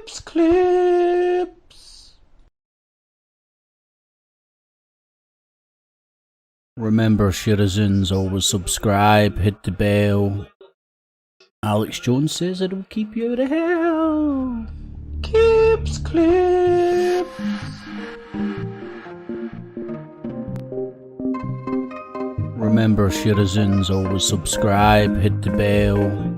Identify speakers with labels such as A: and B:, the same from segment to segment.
A: Clips. Remember, citizens, always subscribe, hit the bell. Alex Jones says it'll keep you out of hell. Clips. Remember, citizens, always subscribe, hit the bell.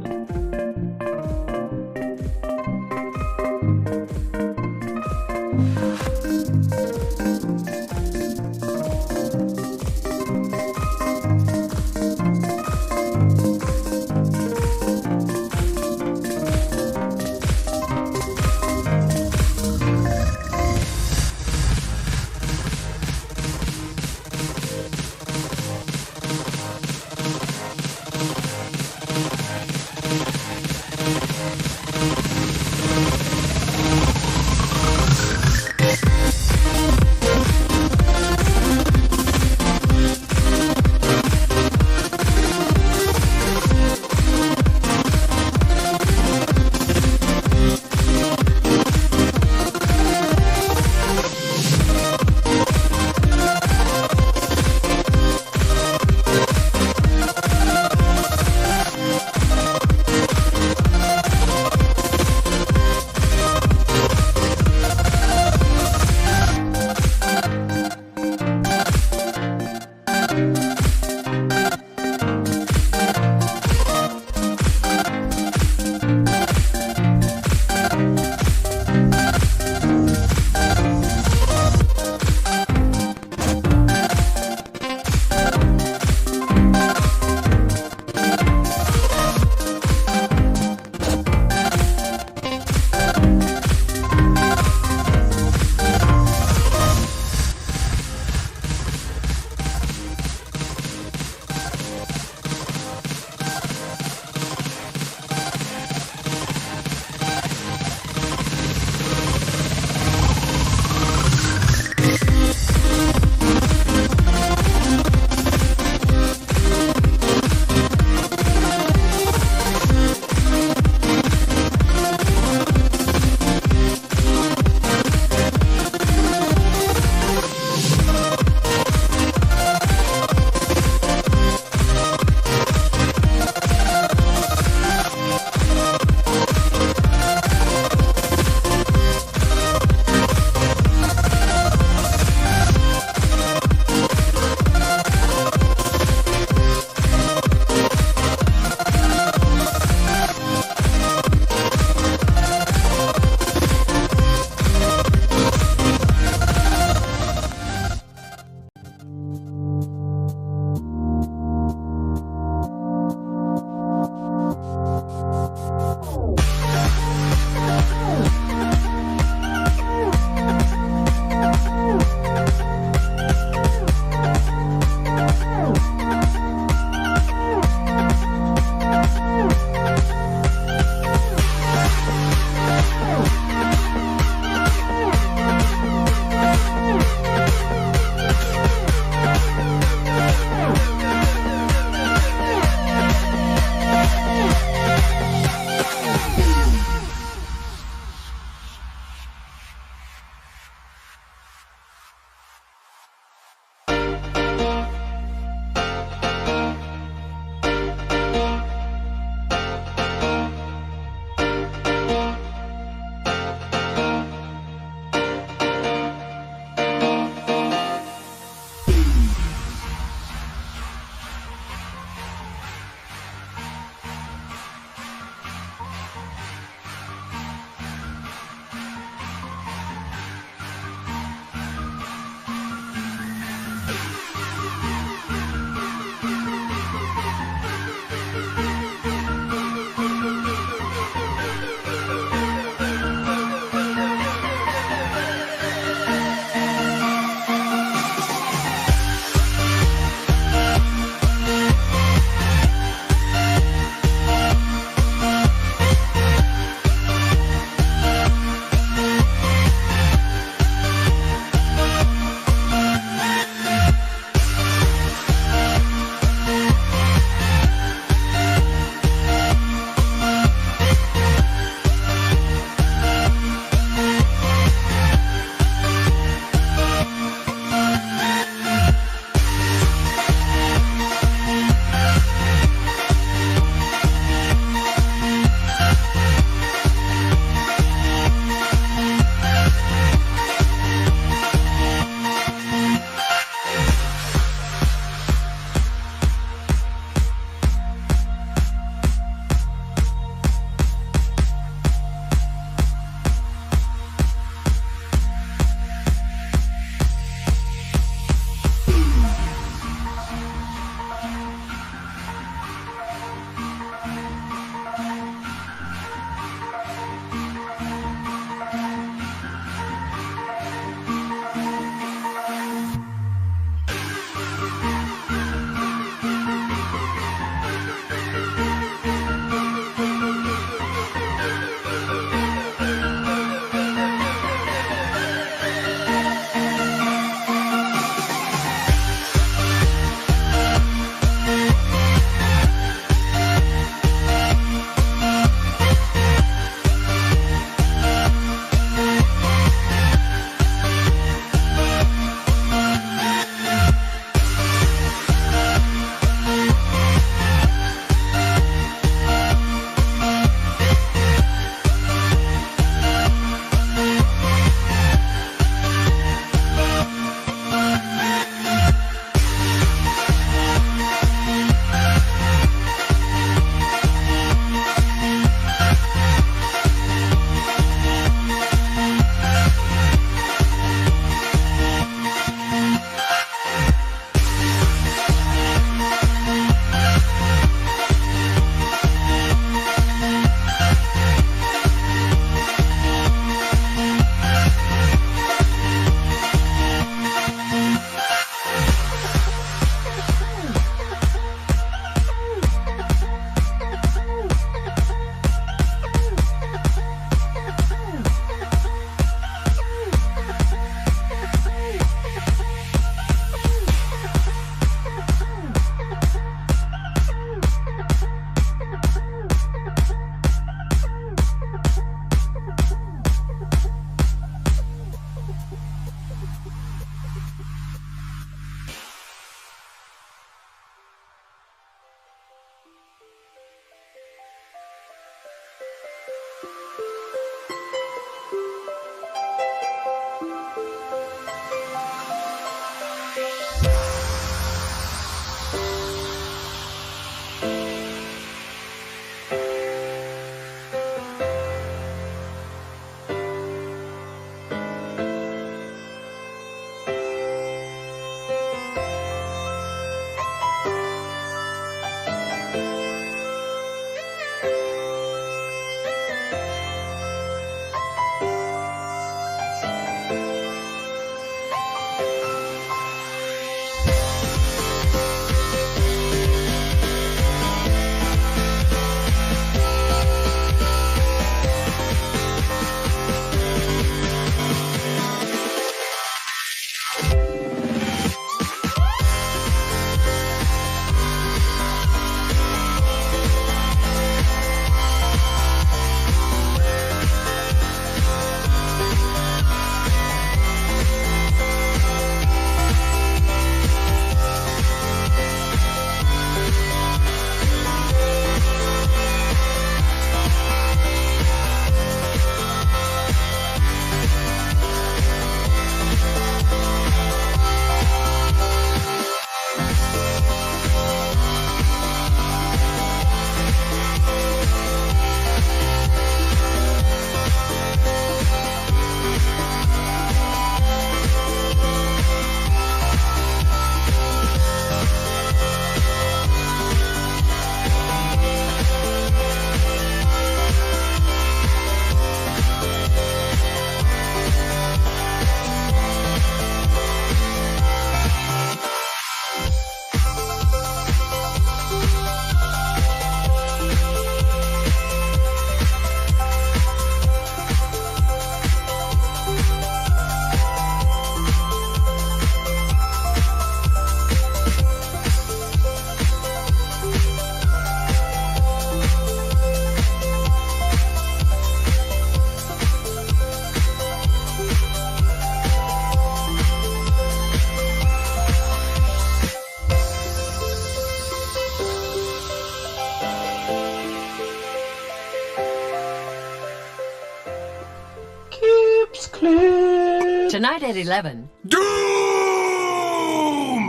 B: Tonight at 11.
C: Doom!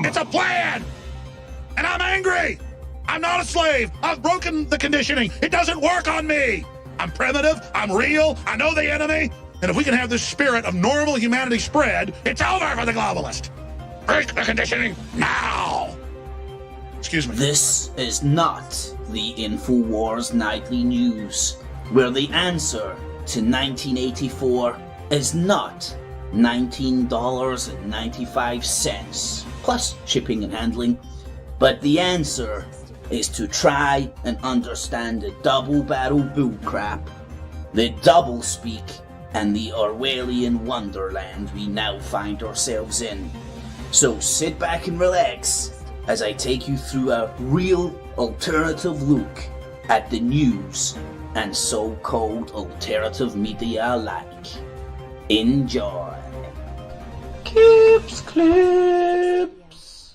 C: It's a plan! And I'm angry! I'm not a slave! I've broken the conditioning! It doesn't work on me! I'm primitive, I'm real, I know the enemy, and if we can have this spirit of normal humanity spread, it's over for the globalist! Break the conditioning now! Excuse me.
D: This is not the Infowars Nightly News, where the answer to 1984 is not $19.95 plus shipping and handling, but the answer is to try and understand the double-barrel bullcrap, the double-speak, and the Orwellian wonderland we now find ourselves in. So sit back and relax as I take you through a real alternative look at the news and so-called alternative media alike. Enjoy.
A: Clips, clips.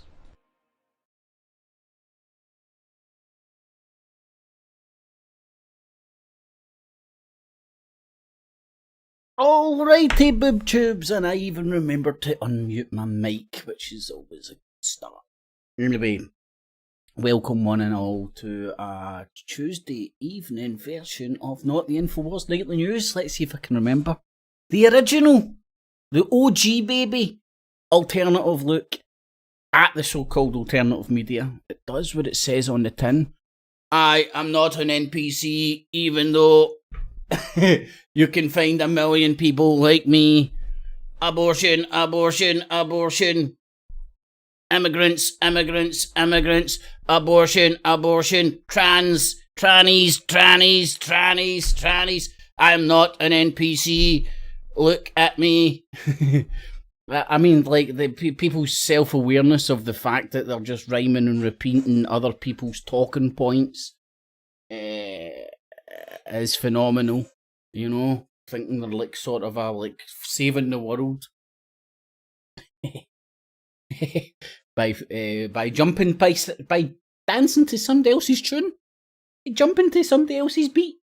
A: Alrighty, boob tubes, and I even remember to unmute my mic, which is always a good start. Anyway, welcome one and all to a Tuesday evening version of Not the Infowars Nightly News. Let's see if I can remember. The original, the OG baby, alternative look at the so-called alternative media. It does what it says on the tin. I am not an NPC, even though you can find a million people like me. Abortion, abortion, abortion. Immigrants, immigrants, immigrants. Abortion, abortion. Trannies, trannies, trannies. I am not an NPC. Look at me. I mean, like, the people's self-awareness of the fact that they're just rhyming and repeating other people's talking points is phenomenal, you know? Thinking they're, like, sort of, like, saving the world. by jumping, by dancing to somebody else's tune. Jumping to somebody else's beat.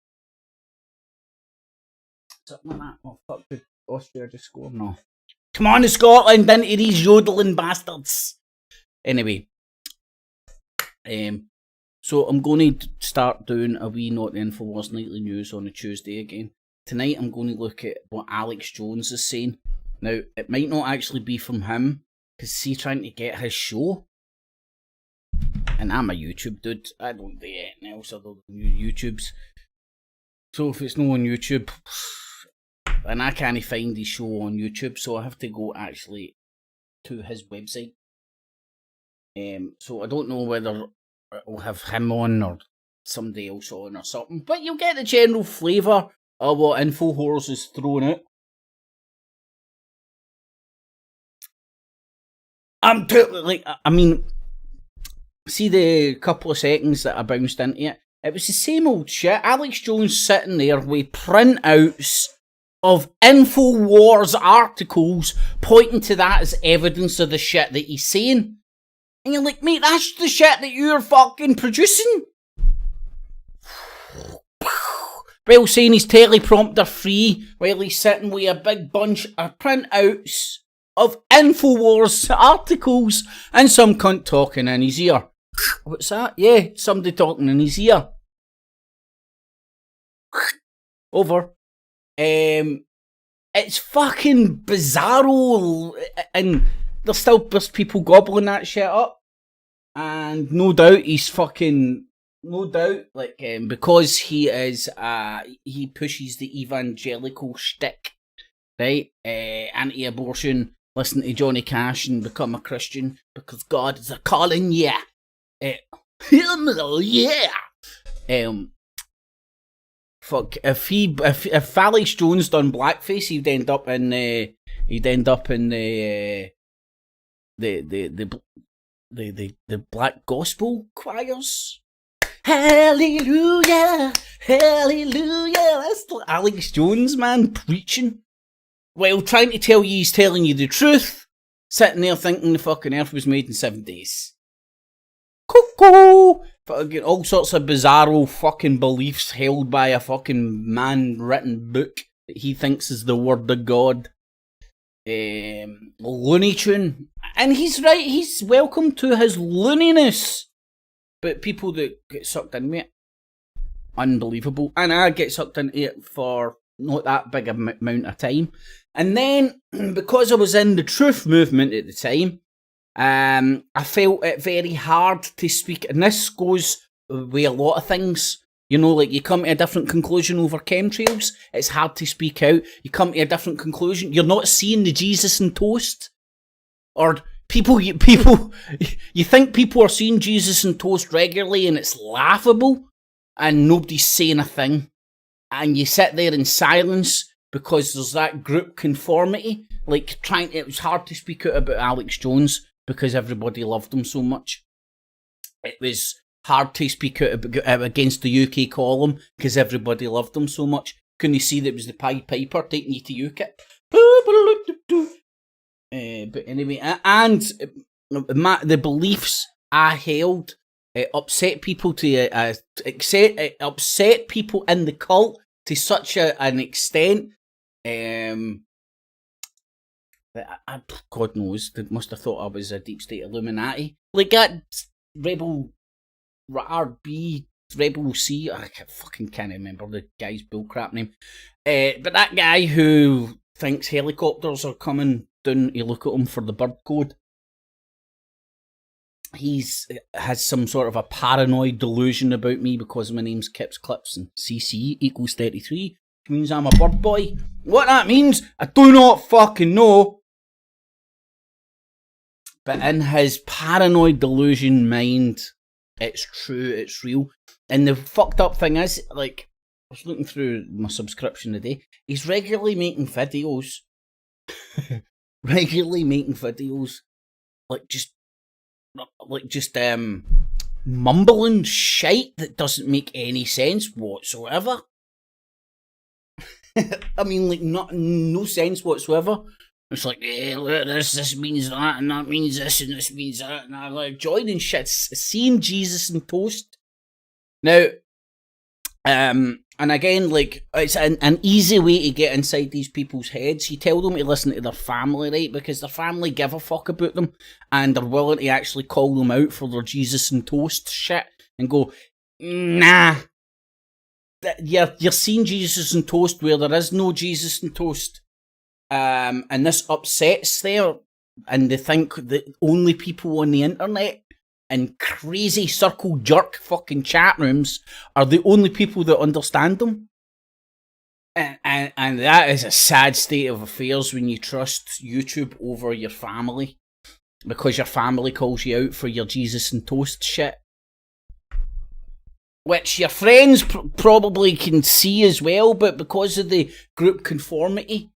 A: Something like that. Oh, fuck, did Austria just score? No. Come on to Scotland, into these yodeling bastards. Anyway. So I'm going to start doing a wee Not the Infowars Nightly News on a Tuesday again. Tonight I'm going to look at what Alex Jones is saying. Now, it might not actually be from him, because he's trying to get his show. And I'm a YouTube dude. I don't do anything else other than YouTubes. So if it's not on YouTube, and I can't find his show on YouTube, so I have to go actually to his website. So I don't know whether it'll have him on or somebody else on or something, but you'll get the general flavour of what Infowars is throwing out. I'm totally, I mean, see the couple of seconds that I bounced into it? It was the same old shit. Alex Jones sitting there with printouts of Infowars articles pointing to that as evidence of the shit that he's saying. And you're like, mate, that's the shit that you're fucking producing. Well, saying he's teleprompter free while he's sitting with a big bunch of printouts of Infowars articles and some cunt talking in his ear. What's that? Yeah, somebody talking in his ear. Over. It's fucking bizarro, and there's people gobbling that shit up, and no doubt because he is he pushes the evangelical shtick, right? Anti-abortion, listen to Johnny Cash and become a Christian because God is a calling, yeah. Yeah. Fuck, if Alex Jones done blackface, he'd end up in the black gospel choirs. Hallelujah, hallelujah. That's Alex Jones, man, preaching while trying to tell you he's telling you the truth, sitting there thinking the fucking earth was made in 7 days. Cuckoo! Fucking all sorts of bizarro fucking beliefs held by a fucking man-written book that he thinks is the word of God. Looney Tune. And he's right, he's welcome to his looniness. But people that get sucked into it, unbelievable. And I get sucked into it for not that big amount of time. And then, because I was in the truth movement at the time, I felt it very hard to speak. And this goes with a lot of things. You know, like you come to a different conclusion over chemtrails, it's hard to speak out. You come to a different conclusion, you're not seeing the Jesus and toast. Or you think people are seeing Jesus and toast regularly and it's laughable and nobody's saying a thing. And you sit there in silence because there's that group conformity. Like it was hard to speak out about Alex Jones because everybody loved him so much. It was hard to speak out against the UK column because everybody loved him so much. Couldn't you see that it was the Pied Piper taking you to UKIP? But anyway, and the beliefs I held upset people upset people in the cult to such an extent. That God knows, they must have thought I was a deep state Illuminati. Like that Rebel C, I fucking can't remember the guy's bullcrap name. But that guy who thinks helicopters are coming down to look at him for the bird code, has some sort of a paranoid delusion about me because my name's Kips Clips and CC equals 33, which means I'm a bird boy. What that means, I do not fucking know. But in his paranoid delusion mind, it's true, it's real. And the fucked up thing is, like, I was looking through my subscription today, he's regularly making videos. Mumbling shite that doesn't make any sense whatsoever. I mean, like, no sense whatsoever. It's like, look, this means that, and that means this, and this means that, and I'm like joining shit, seeing Jesus and toast. Now, and again, like, it's an easy way to get inside these people's heads. You tell them to listen to their family, right? Because their family give a fuck about them, and they're willing to actually call them out for their Jesus and toast shit, and go, nah. You're seeing Jesus and toast where there is no Jesus and toast. And this upsets them, and they think that only people on the internet and crazy circle jerk fucking chat rooms are the only people that understand them. And that is a sad state of affairs when you trust YouTube over your family because your family calls you out for your Jesus and toast shit. Which your friends probably can see as well, but because of the group conformity,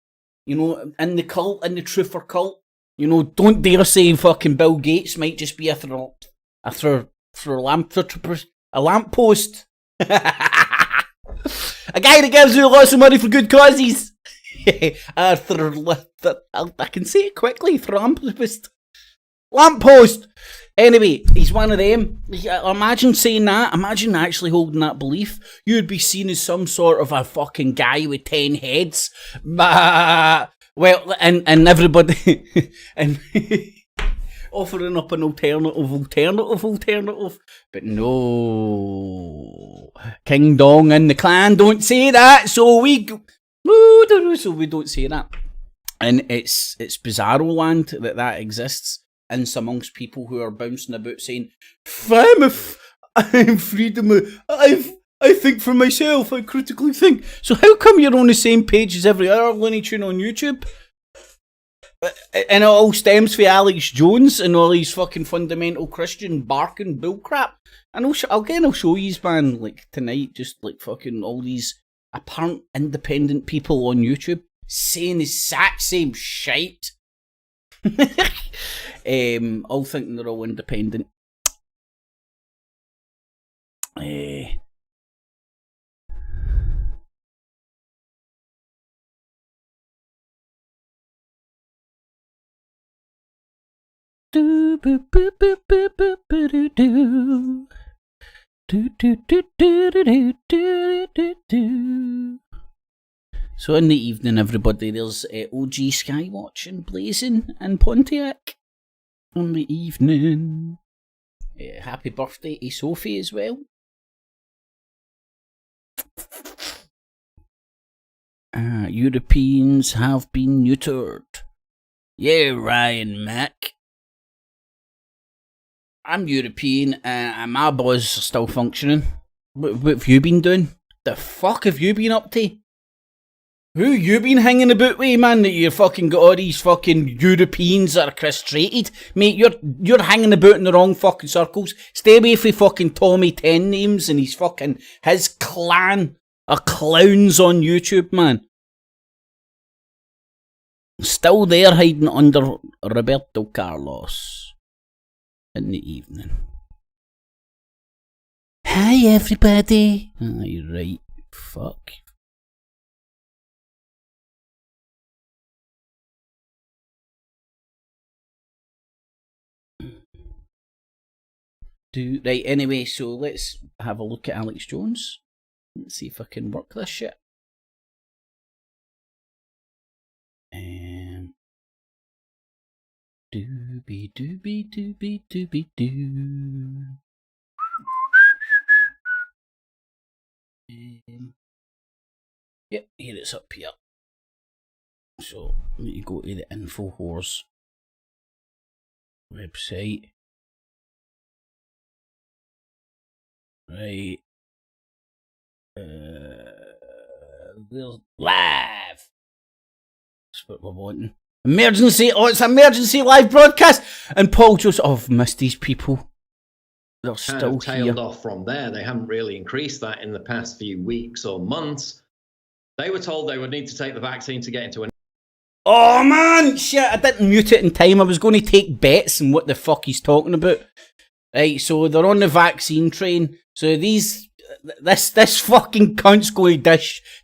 A: you know, in the cult, in the truther cult, you know, don't dare say fucking Bill Gates might just be a lamppost. A guy that gives you lots of money for good causes. I can say it quickly, lamppost. Anyway, he's one of them. Imagine saying that. Imagine actually holding that belief. You'd be seen as some sort of a fucking guy with 10 heads. Well, and everybody and offering up an alternative. But no, King Dong and the clan don't say that, so we don't say that. And it's bizarro land that exists. And amongst people who are bouncing about saying, I'm freedom, I think for myself, I critically think. So how come you're on the same page as every other Looney Tune on YouTube? And it all stems from Alex Jones and all these fucking fundamental Christian barking bullcrap. And I'll show you, man, like tonight, just like fucking all these apparent independent people on YouTube saying the exact same shite. All thinking they're all independent. So in the evening, everybody, there's OG Skywatch and Blazing in Pontiac. On the evening. Happy birthday to Sophie as well. Europeans have been neutered. Yeah, Ryan Mac. I'm European and my boys are still functioning. What have you been doing? The fuck have you been up to? Who you been hanging about with, man, that you fucking got all these fucking Europeans that are castrated? Mate, you're hanging about in the wrong fucking circles. Stay away from fucking Tommy 10 names and his clan of clowns on YouTube, man. Still there hiding under Roberto Carlos in the evening. Hi everybody. You're right. Fuck. Right, anyway, so let's have a look at Alex Jones. Let's see if I can work this shit. Doobie doobie doobie doobie doo. Yep, here it's up here. So, you go to the Infowar website. Right. There's live. That's what we're wanting. Emergency! Oh, it's emergency live broadcast! And Paul Joseph, I've missed these people. They're still
B: tailed
A: here.
B: Off from there. They haven't really increased that in the past few weeks or months. They were told they would need to take the vaccine to get into an...
A: Oh man! Shit, I didn't mute it in time. I was going to take bets on what the fuck he's talking about. Right, so they're on the vaccine train. So this fucking cunt's going to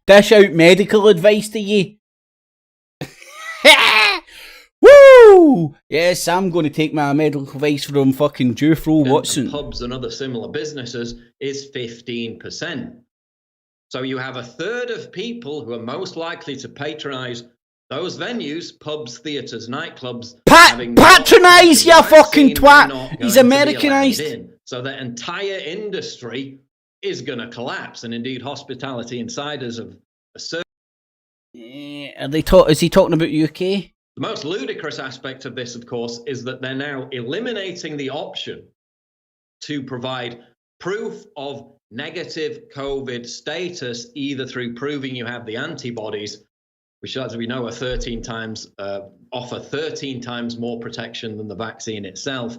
A: dish out medical advice to you. Woo! Yes, I'm going to take my medical advice from fucking Jufro Watson.
B: Pubs and other similar businesses is 15%. So you have a third of people who are most likely to patronise those venues, pubs, theatres, nightclubs.
A: Patronise, you fucking twat! He's Americanised.
B: So the entire industry is going to collapse. And indeed, Hospitality Insiders have asserted.
A: Is he talking about UK?
B: The most ludicrous aspect of this, of course, is that they're now eliminating the option to provide proof of negative COVID status, either through proving you have the antibodies, which, as we know, are 13 times offer 13 times more protection than the vaccine itself.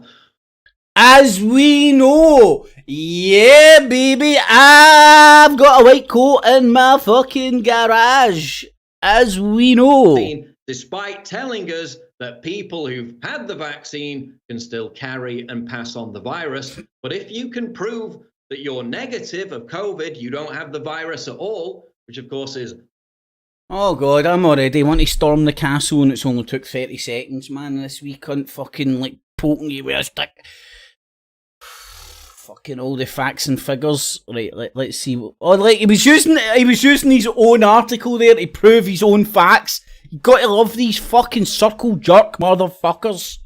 A: As we know, yeah, baby, I've got a white coat in my fucking garage. As we know.
B: Despite telling us that people who've had the vaccine can still carry and pass on the virus. But if you can prove that you're negative of COVID, you don't have the virus at all, which of course is...
A: Oh God, I'm already want to storm the castle and it's only took 30 seconds, man. This wee cunt fucking like poking you with a stick. Fucking all the facts and figures. Right, let's see. Oh, like he was using his own article there to prove his own facts. You gotta love these fucking circle jerk motherfuckers.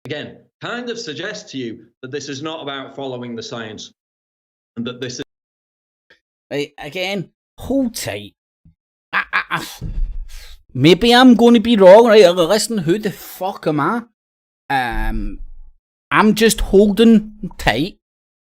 B: Again, kind of suggests to you that this is not about following the science, and that this is...
A: Right, again, hold tight. Maybe I'm going to be wrong, right? Listen, who the fuck am I? I'm just holding tight.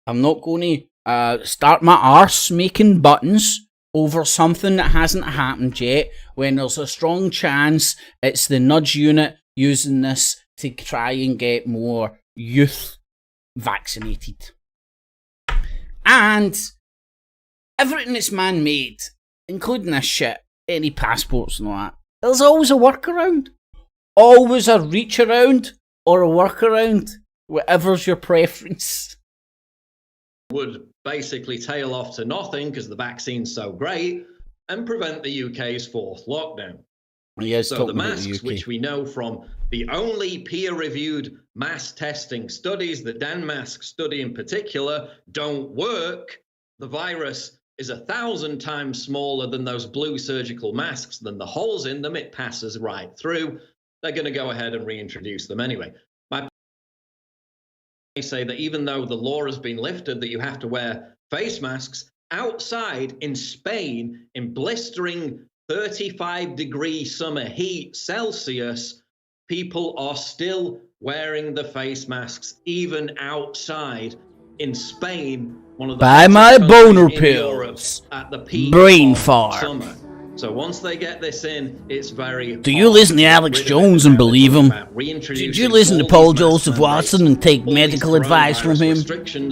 A: I'm not going to start my arse making buttons over something that hasn't happened yet, when there's a strong chance it's the nudge unit using this to try and get more youth vaccinated. And everything that's man-made, including this shit, any passports and all that, there's always a workaround. Always a reach around or a workaround, whatever's your preference.
B: Would basically tail off to nothing because the vaccine's so great and prevent the UK's fourth lockdown.
A: Yes,
B: so the masks, which we know from the only peer-reviewed mass testing studies, the Dan Mask study in particular, don't work. The virus is 1,000 times smaller than those blue surgical masks, then the holes in them, it passes right through. They're going to go ahead and reintroduce them anyway. I say that even though the law has been lifted that you have to wear face masks, outside in Spain, in blistering 35-degree summer heat Celsius, people are still wearing the face masks, even outside in Spain, one of the
A: Buy my boner
B: pills at the peak
A: brain
B: of
A: fart.
B: summer. So once they get this in, it's very.
A: Do you listen to Alex Jones and believe him? Did you listen to Paul Joseph Watson and take medical advice from him?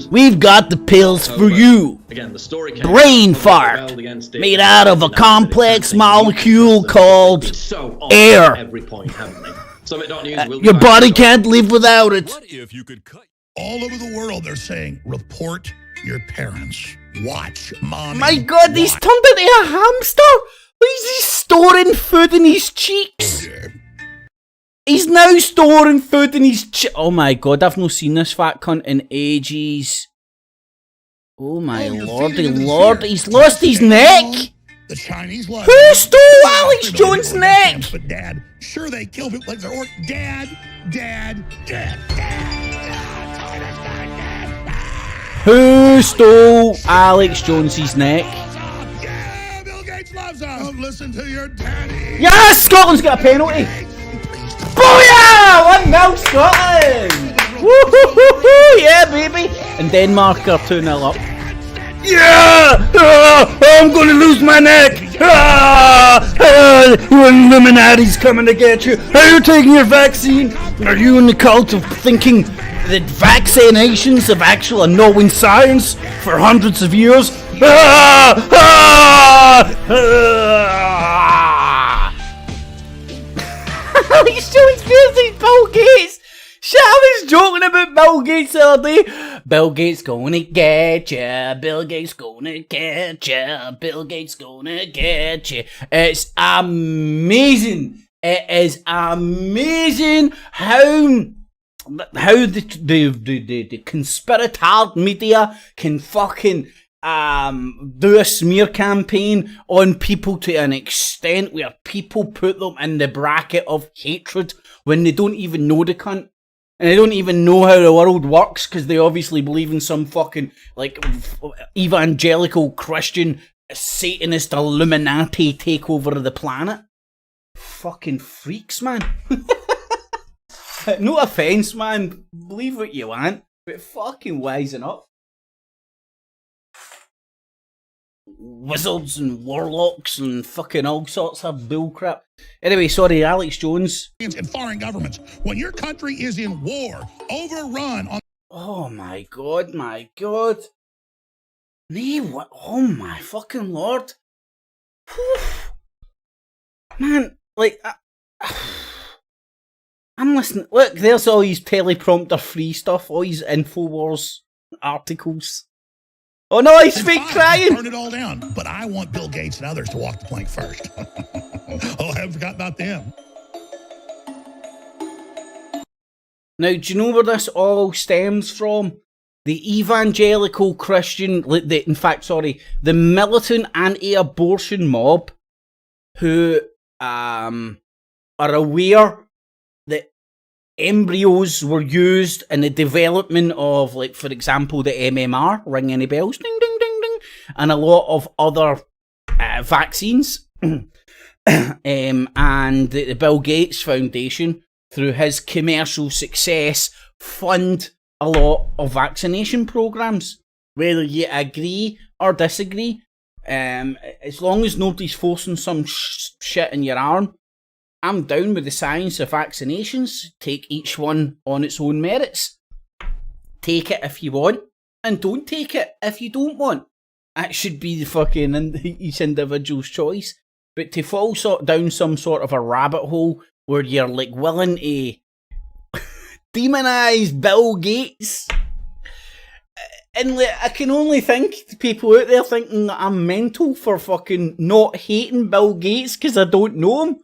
A: We've got the pills for you.
B: Again, the story
A: Brain fart, made out of a complex molecule called air. Your body can't live without it.
C: What if you could cut? All over the world, they're saying, report your parents. Watch mommy.
A: My God, he's turned into a hamster. Why is he storing food in his cheeks? He's now storing food in his Oh my God, I've not seen this fat cunt in ages. Oh my lordy lord, he's lost his neck.
C: The Chinese love.
A: Who stole Alex Jones' neck?
C: But Dad, sure they kill people like their Dad.
A: Who stole Alex Jones's neck?
C: Yeah, Bill Gates loves us. Listen to your daddy.
A: Yes, Scotland's got a penalty. Booyah! 1-0 Scotland. Woo-hoo-hoo-hoo, yeah, baby. And Denmark are 2-0 up. Yeah! I'm gonna lose my neck! Illuminati's coming to get you! Are you taking your vaccine? Are you in the cult of thinking that vaccinations have actual known science for hundreds of years? Alex Jones versus Bill Gates! I was joking about Bill Gates the other day. Bill Gates gonna get ya. Bill Gates gonna get ya. Bill Gates gonna get ya. It's amazing. It is amazing how the conspiratorial media can fucking do a smear campaign on people to an extent where people put them in the bracket of hatred when they don't even know the cunt. And they don't even know how the world works because they obviously believe in some fucking, like, evangelical Christian Satanist Illuminati takeover of the planet. Fucking freaks, man. No offence, man. Believe what you want, but fucking wisen up. Wizards and warlocks and fucking all sorts of bullcrap. Anyway, sorry, Alex Jones.
C: And foreign governments. When your country is in war, overrun on.
A: Oh my God, my God. Nee, what? Oh my fucking Lord. Whew. Man, like, I'm listening. Look, there's all these teleprompter free stuff, all these Infowars articles. Oh no, he's fake crying!
C: Turn it all down, but I want Bill Gates and others to walk the plank first. Oh, I haven't forgotten about them.
A: Now, do you know where this all stems from? The evangelical Christian, the militant anti-abortion mob who are aware that embryos were used in the development of, like, for example, the MMR, ring any bells, ding, ding, ding, ding, and a lot of other vaccines. And the Bill Gates Foundation, through his commercial success, fund a lot of vaccination programs. Whether you agree or disagree, as long as nobody's forcing some shit in your arm, I'm down with the science of vaccinations. Take each one on its own merits. Take it if you want, and don't take it if you don't want. That should be the fucking each individual's choice. But to fall down some sort of a rabbit hole where you're like willing to demonise Bill Gates, and like, I can only think the people out there thinking that I'm mental for fucking not hating Bill Gates because I don't know him.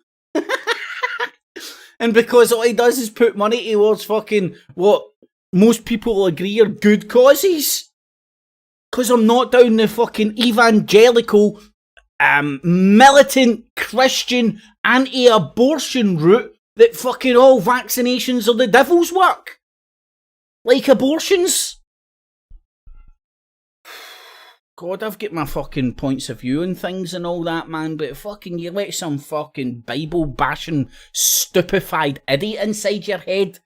A: And because all he does is put money towards fucking what most people agree are good causes. because I'm not down the fucking evangelical, militant, Christian, anti-abortion route that fucking all vaccinations are the devil's work. Like abortions. God, I've got my fucking points of view and things and all that, man, but fucking you let some fucking Bible-bashing, stupefied idiot inside your head.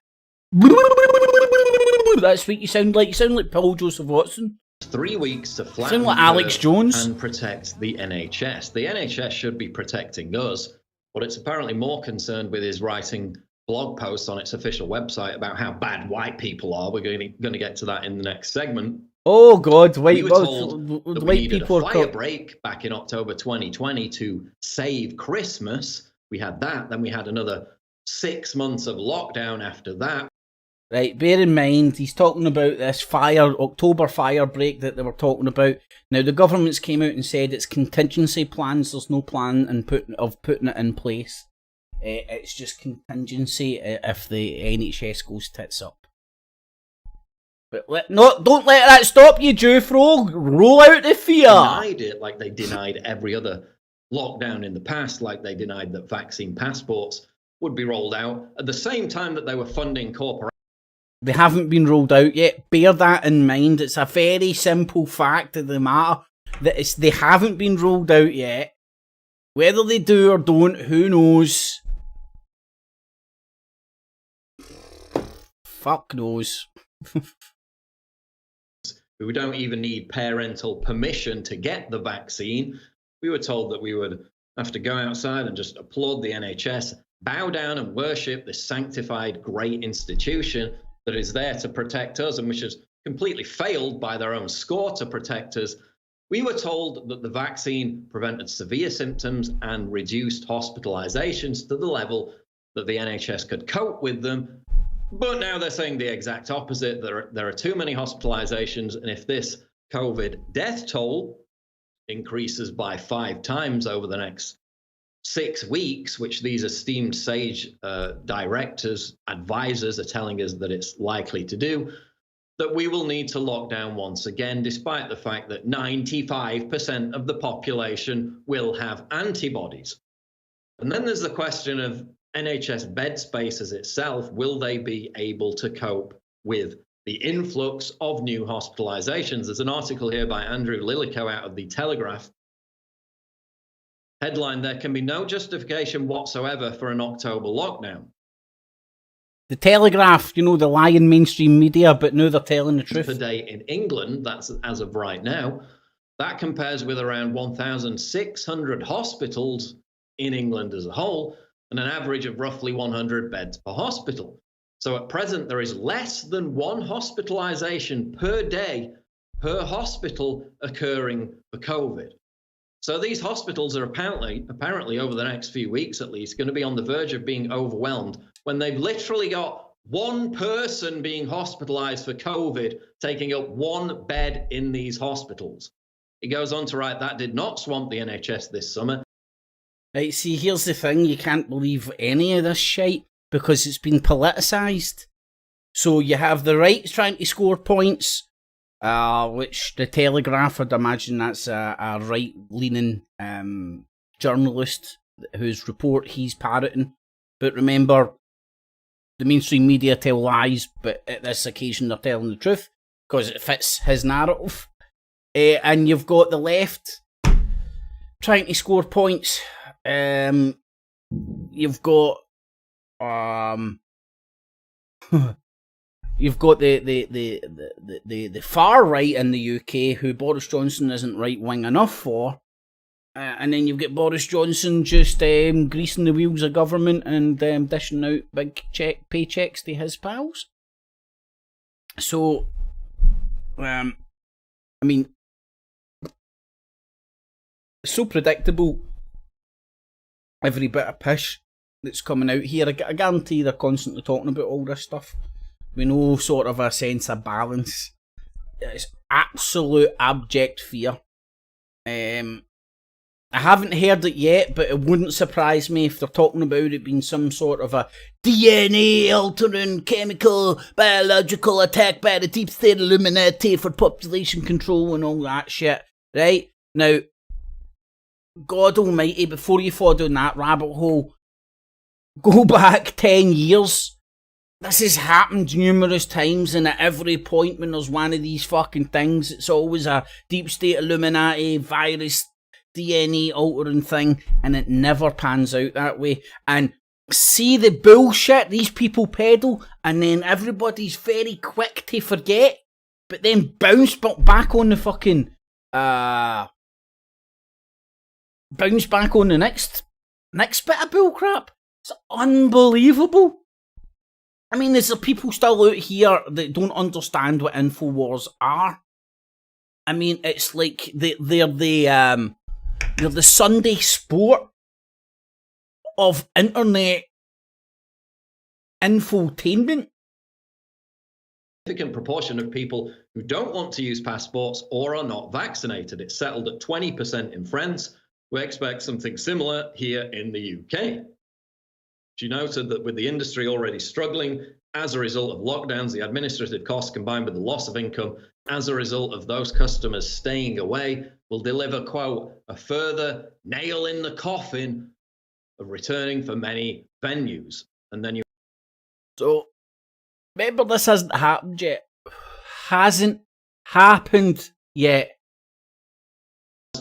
A: That's what you sound like. You sound like Paul Joseph Watson.
B: 3 weeks to flatten
A: sound like Alex Jones.
B: And protect the NHS. The NHS should be protecting us, but it's apparently more concerned with his writing blog posts on its official website about how bad white people are. We're going to get to that in the next segment.
A: Oh God,
B: we were told that we needed a fire break back in October 2020 to save Christmas. We had that. Then we had another 6 months of lockdown after that.
A: Right, bear in mind, he's talking about this October fire break that they were talking about. Now, the government's came out and said it's contingency plans. There's no plan of putting it in place. It's just contingency if the NHS goes tits up. But don't let that stop you, Jufro. Roll out the fear.
B: Denied it like they denied every other lockdown in the past, like they denied that vaccine passports would be rolled out at the same time that they were funding corporations.
A: They haven't been rolled out yet. Bear that in mind. It's a very simple fact of the matter that they haven't been rolled out yet. Whether they do or don't, who knows? Fuck knows.
B: We don't even need parental permission to get the vaccine. We were told that we would have to go outside and just applaud the NHS, bow down and worship this sanctified great institution that is there to protect us and which has completely failed by their own score to protect us. We were told that the vaccine prevented severe symptoms and reduced hospitalizations to the level that the NHS could cope with them. But now they're saying the exact opposite. There are too many hospitalizations, and if this COVID death toll increases by 5 times over the next 6 weeks, which these esteemed sage directors, advisors are telling us that it's likely to do, that we will need to lock down once again, despite the fact that 95% of the population will have antibodies. And then there's the question of NHS bed spaces itself. Will they be able to cope with the influx of new hospitalizations? There's an article here by Andrew Lillico out of The Telegraph. Headline, there can be no justification whatsoever for an October lockdown.
A: The Telegraph, you know, the lying mainstream media, but now they're telling the truth.
B: Per day in England, that's as of right now, that compares with around 1,600 hospitals in England as a whole, and an average of roughly 100 beds per hospital. So at present, there is less than 1 hospitalization per day per hospital occurring for COVID. So these hospitals are apparently over the next few weeks at least, going to be on the verge of being overwhelmed when they've literally got 1 person being hospitalized for COVID, taking up 1 bed in these hospitals. He goes on to write, that did not swamp the NHS this summer.
A: Right, see, here's the thing, you can't believe any of this shite because it's been politicised. So you have the right trying to score points, which the Telegraph, I'd imagine that's a right-leaning journalist whose report he's parroting. But remember, the mainstream media tell lies, but at this occasion they're telling the truth because it fits his narrative. And you've got the left trying to score points. You've got you've got the far right in the UK who Boris Johnson isn't right wing enough for, and then you've got Boris Johnson just greasing the wheels of government and dishing out big paychecks to his pals. So, I mean, it's so predictable. Every bit of pish that's coming out here, I guarantee they're constantly talking about all this stuff. We know sort of a sense of balance. It's absolute abject fear. I haven't heard it yet, but it wouldn't surprise me if they're talking about it being some sort of a DNA altering chemical biological attack by the deep state Illuminati for population control and all that shit, right? Now, God almighty, before you fall down that rabbit hole, go back 10 years. This has happened numerous times, and at every point when there's one of these fucking things, it's always a deep state Illuminati virus DNA altering thing, and it never pans out that way. And see the bullshit these people peddle, and then everybody's very quick to forget, but then bounce back on the fucking bounce back on the next bit of bullcrap. It's unbelievable. I mean, there's people still out here that don't understand what Infowars are. I mean, it's like they're the Sunday sport of internet infotainment.
B: Significant proportion of people who don't want to use passports or are not vaccinated. It's settled at 20% in France. We expect something similar here in the UK. She noted that with the industry already struggling as a result of lockdowns, the administrative costs combined with the loss of income as a result of those customers staying away will deliver, quote, a further nail in the coffin of returning for many venues. And then you...
A: So, remember, this hasn't happened yet. Hasn't happened yet.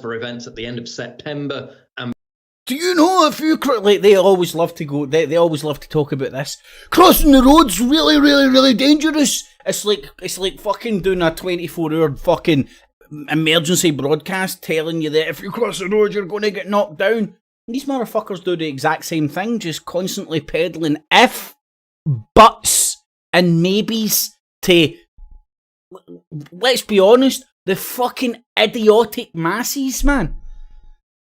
B: For events at the end of September. And
A: do you know a few, like, they always love to go, they always love to talk about this. Crossing the road's really, really, really dangerous. It's like fucking doing a 24-hour fucking emergency broadcast telling you that if you cross the road, you're going to get knocked down. And these motherfuckers do the exact same thing, just constantly peddling if, buts, and maybes to, let's be honest, the fucking idiotic masses, man.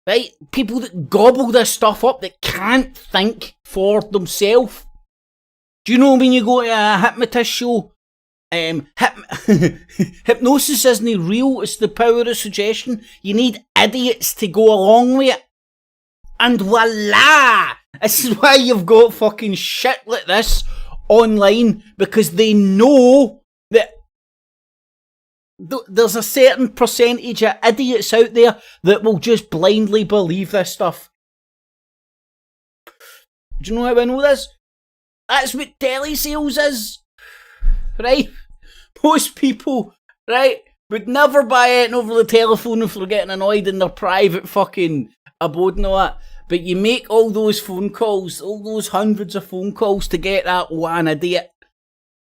A: Right? People that gobble this stuff up, that can't think for themselves. Do you know when you go to a hypnotist show, hypnosis isn't real, it's the power of suggestion. You need idiots to go along with it. And voila! This is why you've got fucking shit like this online, because they know that there's a certain percentage of idiots out there that will just blindly believe this stuff. Do you know how I know this? That's what telesales is. Right? Most people, right, would never buy it over the telephone if they're getting annoyed in their private fucking abode and all that. But you make all those phone calls, all those hundreds of phone calls to get that one idiot.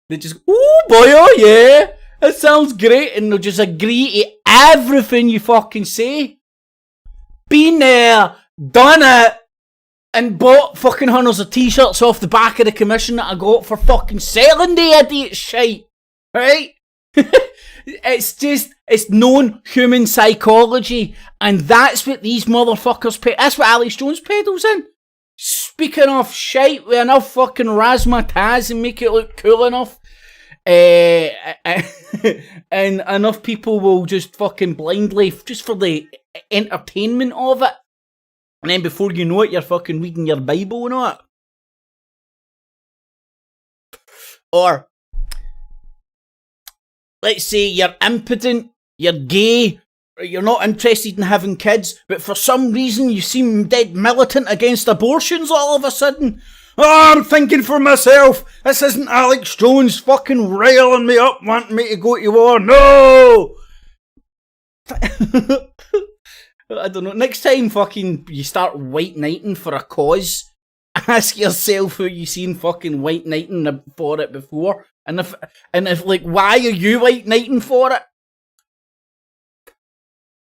A: They just, oh boy, oh yeah, that sounds great, and they'll just agree to everything you fucking say. Been there, done it, and bought fucking hundreds of t-shirts off the back of the commission that I got for fucking selling the idiot shite. Right? It's known human psychology, and that's what these motherfuckers pay. That's what Alex Jones peddles in. Speaking of shite with enough fucking razzmatazz and make it look cool enough, and enough people will just fucking blindly, just for the entertainment of it, and then before you know it, you're fucking reading your Bible and all that. Or, let's say you're impotent, you're gay, or you're not interested in having kids, but for some reason you seem dead militant against abortions all of a sudden. Oh, I'm thinking for myself. This isn't Alex Jones fucking riling me up, wanting me to go to war. No! I don't know. Next time fucking you start white knighting for a cause, ask yourself who you seen fucking white knighting for it before. And if like, why are you white knighting for it?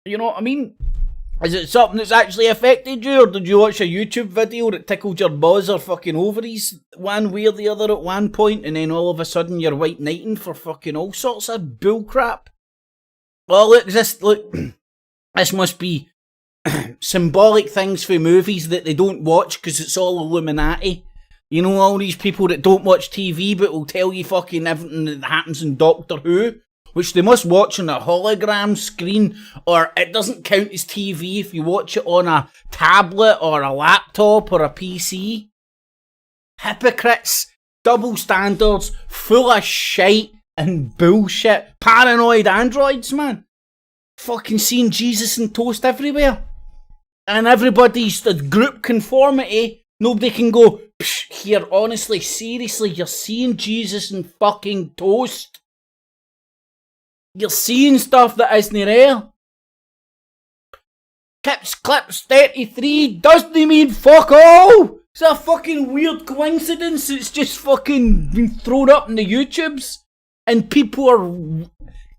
A: You know what I mean? Is it something that's actually affected you, or did you watch a YouTube video that tickled your balls or fucking ovaries one way or the other at one point, and then all of a sudden you're white knighting for fucking all sorts of bullcrap? Well, look, this must be symbolic things for movies that they don't watch because it's all Illuminati. You know, all these people that don't watch TV but will tell you fucking everything that happens in Doctor Who. which they must watch on a hologram screen, or it doesn't count as TV if you watch it on a tablet or a laptop or a PC. Hypocrites, double standards, full of shite and bullshit. Paranoid androids, man. Fucking seeing Jesus and toast everywhere. And everybody's the group conformity. Nobody can go, here, honestly, seriously, you're seeing Jesus and fucking toast. You're seeing stuff that isn't real. Kips Clips 33 doesn't mean fuck all. It's a fucking weird coincidence. It's just fucking been thrown up in the YouTubes. And people are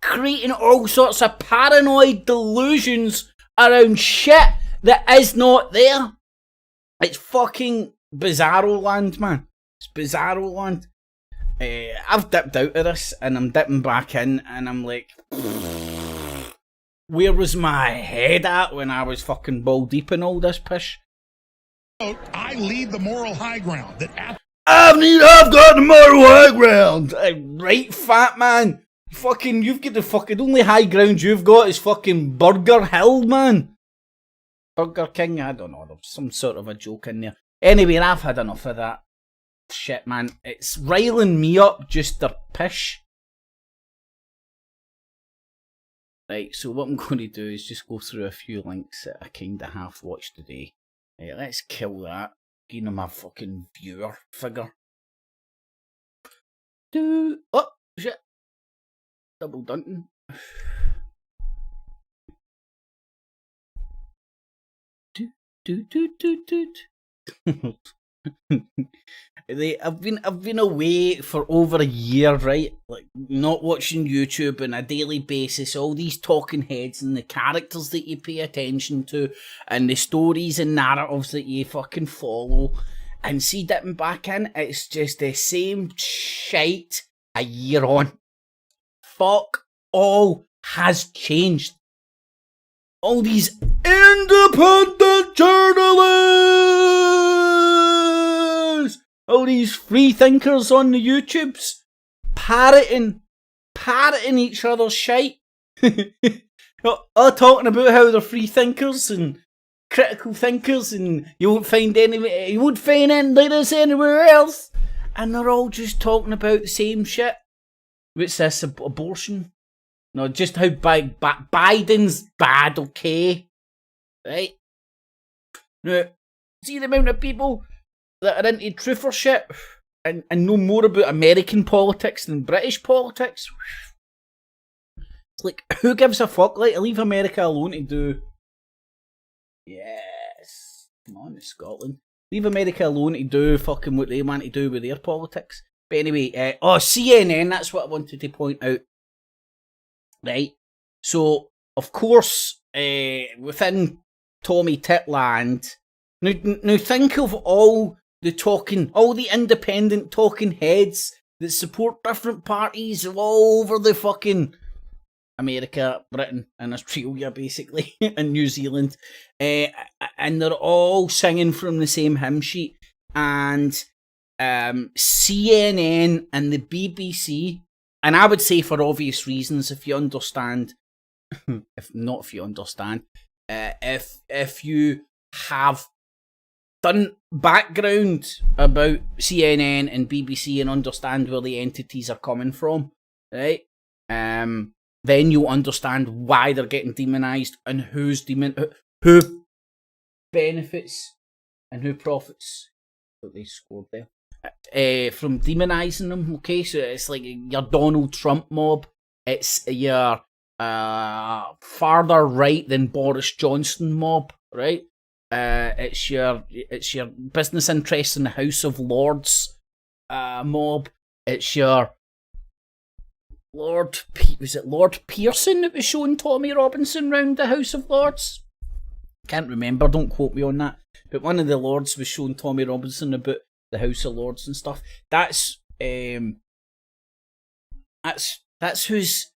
A: creating all sorts of paranoid delusions around shit that is not there. It's fucking bizarro land, man. It's bizarro land. I've dipped out of this and I'm dipping back in and I'm like, where was my head at when I was fucking ball deep in all this pish?
C: I lead the moral high ground that
A: I've got the moral high ground. Right, fat man. You've got the only high ground you've got is fucking Burger Hill, man. Burger King, I don't know, there's some sort of a joke in there. Anyway, I've had enough of that shit, man. It's riling me up just a pish. Right, so what I'm going to do is just go through a few links that I kinda half watched today. Right, let's kill that. Give them a fucking viewer figure. Oh, shit. Double dunting. I've been away for over a year, right? Like, not watching YouTube on a daily basis. All these talking heads and the characters that you pay attention to, and the stories and narratives that you fucking follow, and see dipping back in, it's just the same shite a year on. Fuck all has changed. All these independent journalists, all these free thinkers on the YouTubes, parroting each other's shite. All talking about how they're free thinkers and critical thinkers, and you won't find any like this anywhere else. And they're all just talking about the same shit. What's this, abortion? No, just how Biden's bad, okay? Right? Now, see the amount of people that are into truther shit and know more about American politics than British politics? It's like, who gives a fuck? Like, leave America alone to do... Yes. Come on, it's Scotland. Leave America alone to do fucking what they want to do with their politics. But anyway, CNN, that's what I wanted to point out. Right? So, of course, within Tommy Titland, now think of all the independent talking heads that support different parties all over the fucking America, Britain, and Australia, basically, and New Zealand. And they're all singing from the same hymn sheet. And CNN and the BBC, and I would say for obvious reasons, if you understand, if you have done background about CNN and BBC and understand where the entities are coming from, right? Then you'll understand why they're getting demonized and who benefits and who profits. So they scored there. From demonizing them, okay? So it's like your Donald Trump mob. It's your farther right than Boris Johnson mob, right? It's your business interests in the House of Lords mob. It's your Lord Pearson that was showing Tommy Robinson round the House of Lords? Can't remember, don't quote me on that. But one of the lords was showing Tommy Robinson about the House of Lords and stuff. That's whose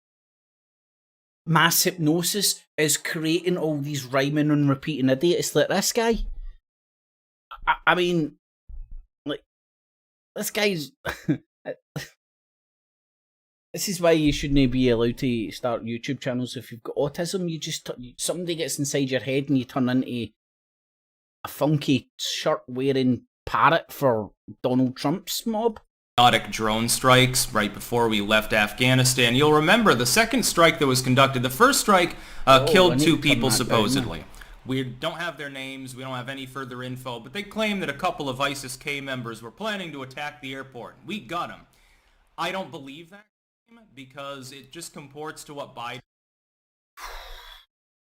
A: mass hypnosis is creating all these rhyming and repeating idiots like this guy. I mean, like, this guy's... This is why you shouldn't be allowed to start YouTube channels if you've got autism. You just somebody gets inside your head and you turn into a funky shirt-wearing parrot for Donald Trump's mob.
E: Drone strikes right before we left Afghanistan. You'll remember the second strike that was conducted. The first strike killed 2 people supposedly. We don't have their names. We don't have any further info. But they claim that a couple of ISIS-K members were planning to attack the airport. We got them. I don't believe that because it just comports to what Biden...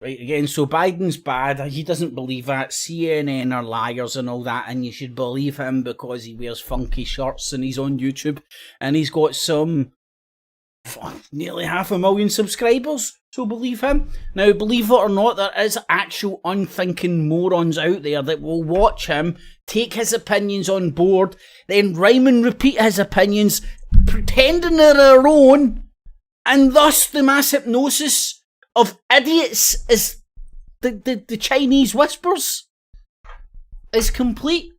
A: Right, again, so Biden's bad. He doesn't believe that. CNN are liars and all that, and you should believe him because he wears funky shirts and he's on YouTube and he's got some nearly 500,000 subscribers. So believe him. Now, believe it or not, there is actual unthinking morons out there that will watch him, take his opinions on board, then rhyme and repeat his opinions, pretending they're their own, and thus the mass hypnosis of idiots is the Chinese whispers is complete.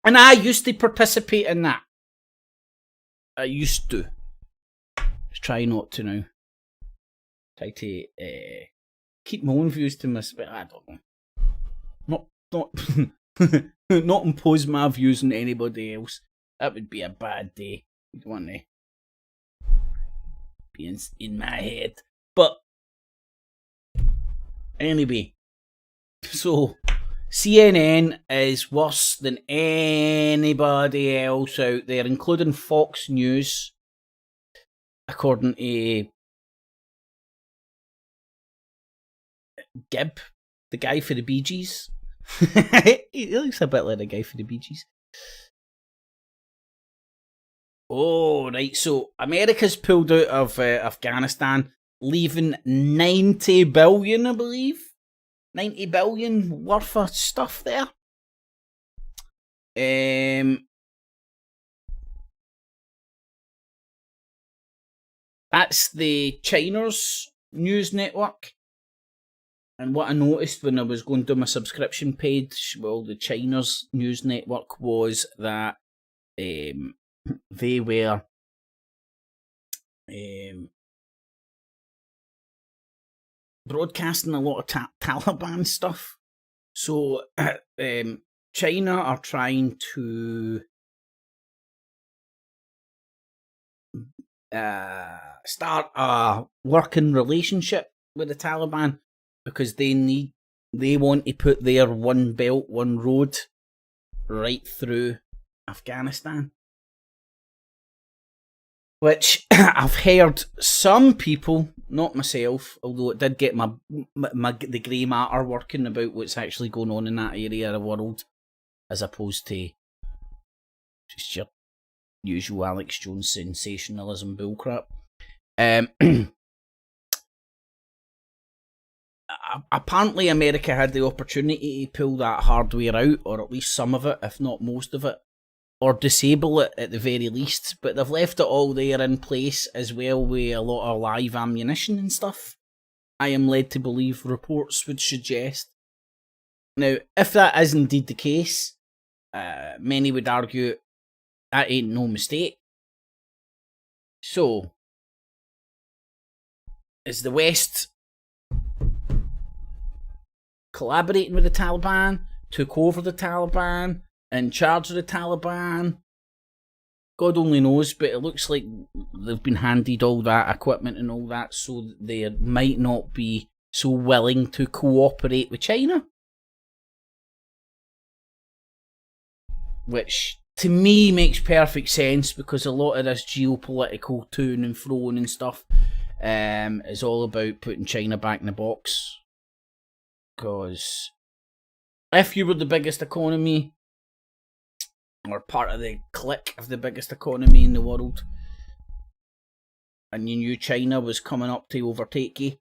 A: And I used to participate in that. I used to. Just try not to now. Try to keep my own views to myself. I don't know. Not not impose my views on anybody else. That would be a bad day. You'd want to be in my head. But anyway, so CNN is worse than anybody else out there, including Fox News, according to Gibb, the guy for the Bee Gees. He looks a bit like the guy for the Bee Gees. Oh, right, so America's pulled out of Afghanistan, leaving 90 billion, I believe. 90 billion worth of stuff there. That's the China's news network. And what I noticed when I was going to my subscription page, well, the China's news network, was that they were broadcasting a lot of Taliban stuff. So China are trying to start a working relationship with the Taliban because they want to put their one belt, one road right through Afghanistan. Which I've heard some people, not myself, although it did get the grey matter working about what's actually going on in that area of the world, as opposed to just your usual Alex Jones sensationalism bullcrap. Apparently America had the opportunity to pull that hardware out, or at least some of it, if not most of it, or disable it at the very least, but they've left it all there in place as well with a lot of live ammunition and stuff. I am led to believe reports would suggest. Now, if that is indeed the case, many would argue that ain't no mistake. So, is the West collaborating with the Taliban, took over the Taliban, in charge of the Taliban? God only knows, but it looks like they've been handed all that equipment and all that, so they might not be so willing to cooperate with China. Which, to me, makes perfect sense, because a lot of this geopolitical to and fro and stuff is all about putting China back in the box. Because if you were the biggest economy, or part of the clique of the biggest economy in the world, and you knew China was coming up to overtake you,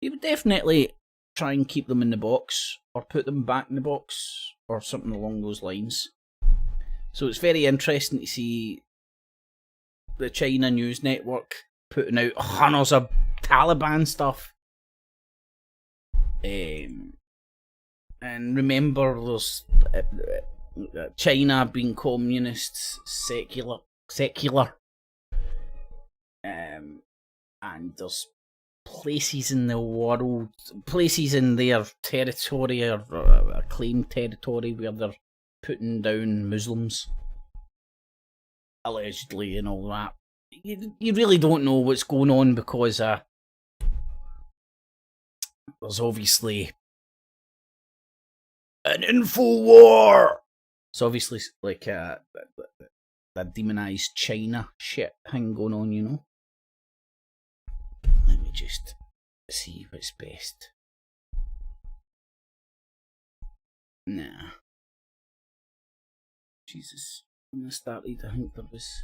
A: you would definitely try and keep them in the box, or put them back in the box, or something along those lines. So it's very interesting to see the China news network putting out hundreds of Taliban stuff. And remember, there's China being communist, secular, and there's places in the world, places in their territory or claimed territory where they're putting down Muslims, allegedly, and all that. You really don't know what's going on because there's obviously an Infowar. It's obviously like that demonized China shit thing going on, you know. Let me just see what's best. Nah. Jesus. When I started, I think there was...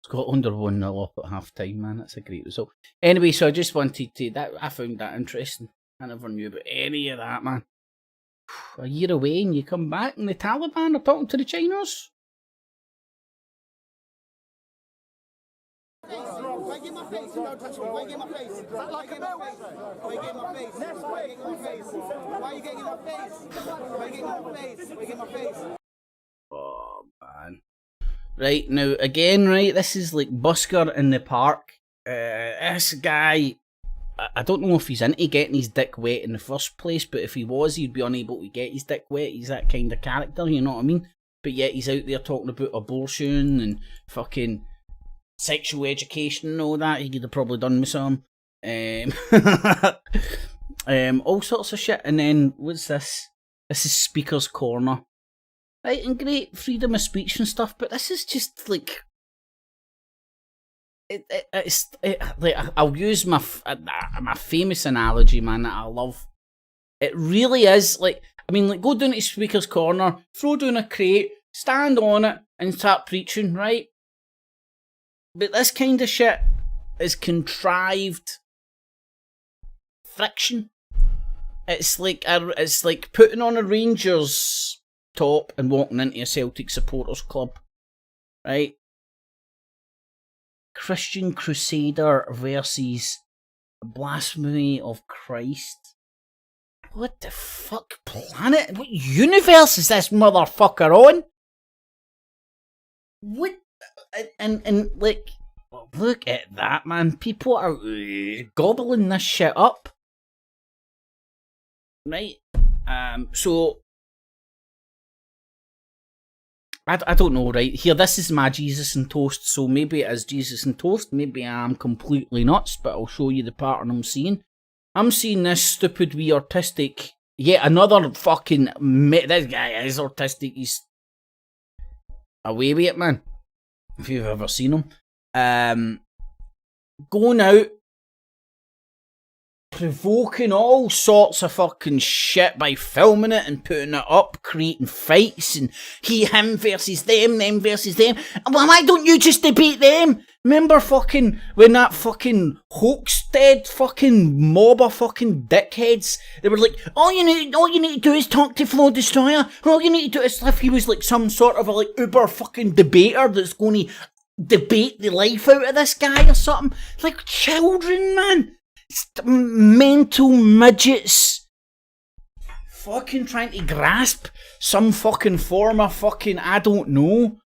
A: Scotland are 1-0 up at half time, man. That's a great result. Anyway, so I just wanted to... I found that interesting. I never knew about any of that, man. A year away and you come back and the Taliban are talking to the Chinos?
F: Why get my face? You don't touch me. Why get my face? Why get my face? Why get my face? Why get my face? Why you getting my face? Why get my face? Why get my face?
A: Oh, man. Right, now, again, right, this is like Busker in the park. This guy... I don't know if he's into getting his dick wet in the first place, but if he was, he'd be unable to get his dick wet. He's that kind of character, you know what I mean? But yet he's out there talking about abortion and fucking sexual education and all that. He could have probably done with some. All sorts of shit. And then, what's this? This is Speaker's Corner. Right, and great freedom of speech and stuff, but this is just like... Like, I'll use my famous analogy, man, that I love. It really is like, I mean, like, go down to Speaker's Corner, throw down a crate, stand on it, and start preaching, right? But this kind of shit is contrived friction. It's like putting on a Rangers top and walking into a Celtic supporters club, right? Christian Crusader versus Blasphemy of Christ. What the fuck planet? What universe is this motherfucker on? What? And like, look at that, man. People are gobbling this shit up. Right? So... I don't know, right? Here, this is my Jesus and Toast, so maybe it is Jesus and Toast, maybe I'm completely nuts, but I'll show you the pattern I'm seeing. I'm seeing this stupid, wee autistic, yet another fucking... This guy is autistic, he's away with it, man. If you've ever seen him. Going out, provoking all sorts of fucking shit by filming it and putting it up, creating fights and him versus them versus them. Well, why don't you just debate them? Remember fucking when that fucking Hoaxstead fucking mob of fucking dickheads, they were like, all you need to do is talk to Flo Destroyer. All you need to do is, if he was like some sort of a like uber fucking debater that's going to debate the life out of this guy or something. Like children, man. Mental midgets fucking trying to grasp some fucking form of fucking, I don't know,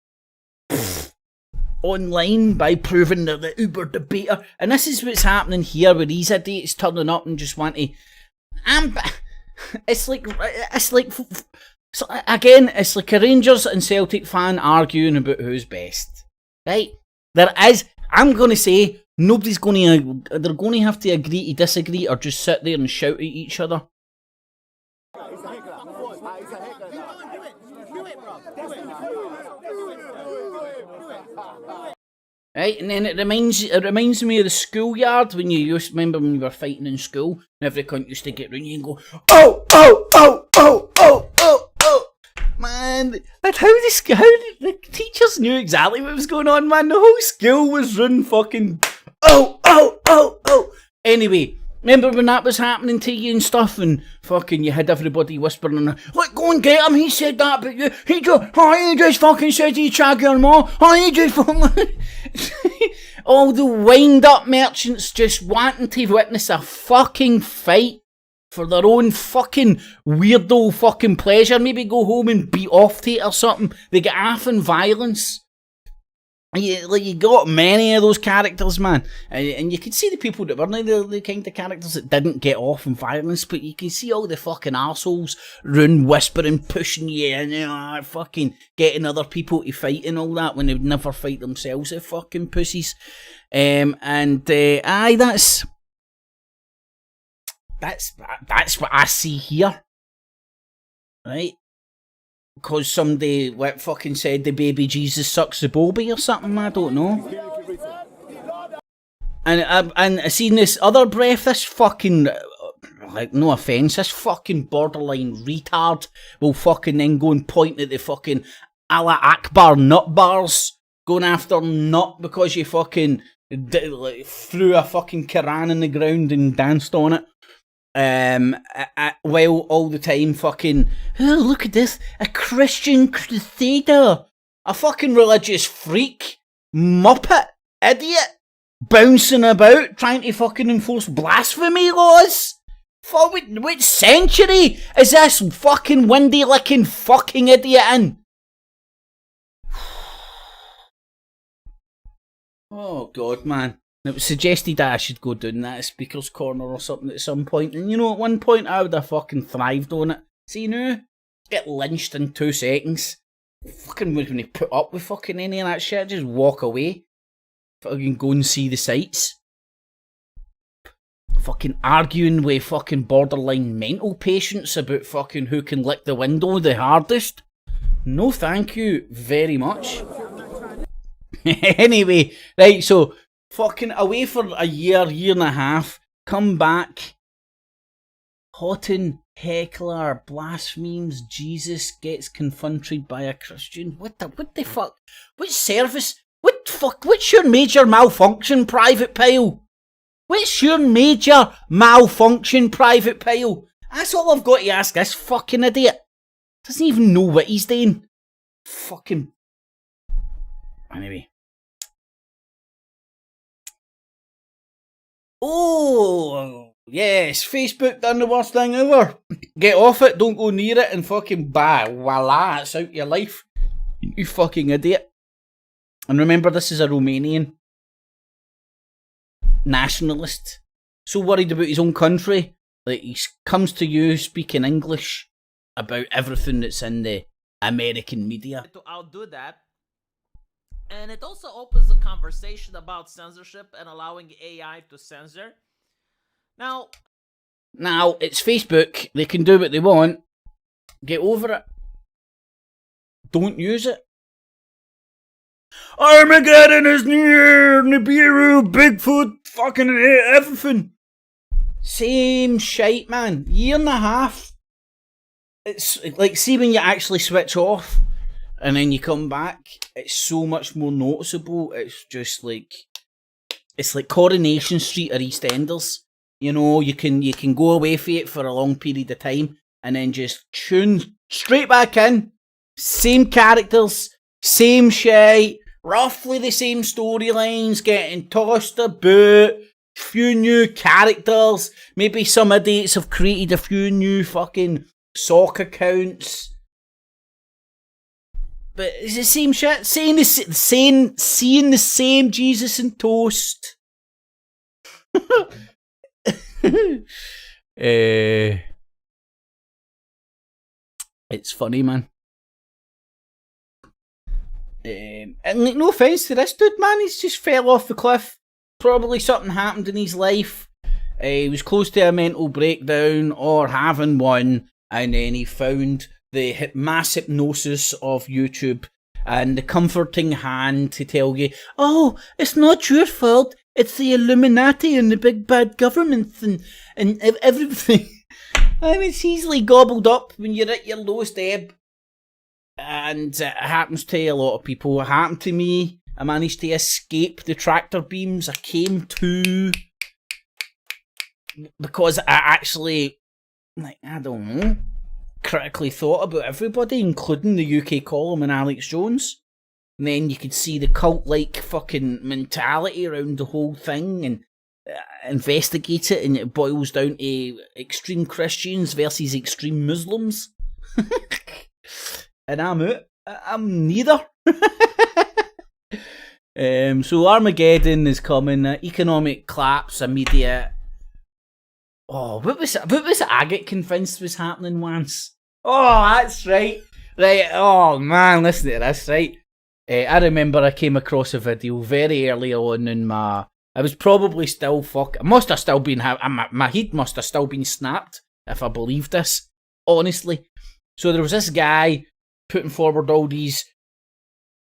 A: online by proving they're the uber debater. And this is what's happening here with these idiots turning up and just want to... It's like so again, it's like a Rangers and Celtic fan arguing about who's best, right? There is, I'm going to say, nobody's going to... They're going to have to agree to disagree or just sit there and shout at each other. Right, and then it reminds me of the schoolyard when you used to remember when you were fighting in school and every cunt used to get round you and go, oh, oh, oh, oh, oh, oh, oh. Man, that's how the teachers knew exactly what was going on, man. The whole school was run fucking oh, oh, oh, oh. Anyway, remember when that was happening to you and stuff and fucking you had everybody whispering, like, go and get him, he said that about you. He just fucking said he'd shag your mom. He just fucking... All the wind-up merchants just wanting to witness a fucking fight for their own fucking weirdo fucking pleasure. Maybe go home and beat off to it or something. They get off in violence. You got many of those characters, man, and you can see the people that weren't the kind of characters that didn't get off in violence, but you can see all the fucking arseholes run whispering, pushing you in, fucking getting other people to fight and all that when they would never fight themselves, the fucking pussies. Aye, that's what I see here, right? Because somebody fucking said the baby Jesus sucks the bobby or something, I don't know. And I seen this other breath, this fucking, like, no offence, this fucking borderline retard will fucking then go and point at the fucking Allah Akbar nut bars, going after nut because you fucking threw a fucking Quran in the ground and danced on it. While all the time fucking, oh, look at this, a Christian crusader, a fucking religious freak, muppet, idiot, bouncing about, trying to fucking enforce blasphemy laws. For which century is this fucking windy licking fucking idiot in? Oh god, man. It was suggested that I should go down that speaker's corner or something at some point, and you know, at one point I would have fucking thrived on it. See now, get lynched in 2 seconds. Fucking when they put up with fucking any of that shit, just walk away. Fucking go and see the sights. Fucking arguing with fucking borderline mental patients about fucking who can lick the window the hardest. No thank you very much. Anyway, right, so fucking away for a year and a half, come back, Houghton heckler blasphemes Jesus, gets confronted by a Christian. What the fuck? Which service? What's your major malfunction, Private Pile? What's your major malfunction, Private Pile? That's all I've got to ask this fucking idiot. Doesn't even know what he's doing. Fucking... Anyway. Oh, yes, Facebook done the worst thing ever. Get off it, don't go near it, and fucking voila, it's out your life. You fucking idiot. And remember, this is a Romanian nationalist. So worried about his own country that he comes to you speaking English about everything that's in the American media.
G: To outdo that. And it also opens a conversation about censorship and allowing AI to censor. Now,
A: it's Facebook. They can do what they want. Get over it. Don't use it. Armageddon is near. Nibiru, Bigfoot, fucking everything. Same shite, man. Year and a half. It's like, see when you actually switch off and then you come back, it's so much more noticeable. It's just like, it's like Coronation Street or EastEnders. You know, you can go away from it for a long period of time and then just tune straight back in. Same characters, same shit, roughly the same storylines, getting tossed about, few new characters, maybe some idiots have created a few new fucking sock accounts. But it's the same shit. Seeing the same Jesus and toast. It's funny, man. And like, no offence to this dude, man. He's just fell off the cliff. Probably something happened in his life. He was close to a mental breakdown or having one, and then he found the mass hypnosis of YouTube and the comforting hand to tell you, oh, it's not your fault, it's the Illuminati and the big bad governments and everything. And it's easily gobbled up when you're at your lowest ebb. And it happens to a lot of people. It happened to me. I managed to escape the tractor beams. I came to because I actually, like, I don't know, critically thought about everybody, including the UK column and Alex Jones. And then you could see the cult-like fucking mentality around the whole thing and investigate it, and it boils down to extreme Christians versus extreme Muslims. And I'm out. I'm neither. So Armageddon is coming. Economic collapse, immediate. Oh, what was it I get convinced was happening once? Oh, that's right. Right, oh man, listen to this, right? I remember I came across a video very early on in my... I was probably still I must have still been... my head must have still been snapped, if I believe this, honestly. So there was this guy putting forward all these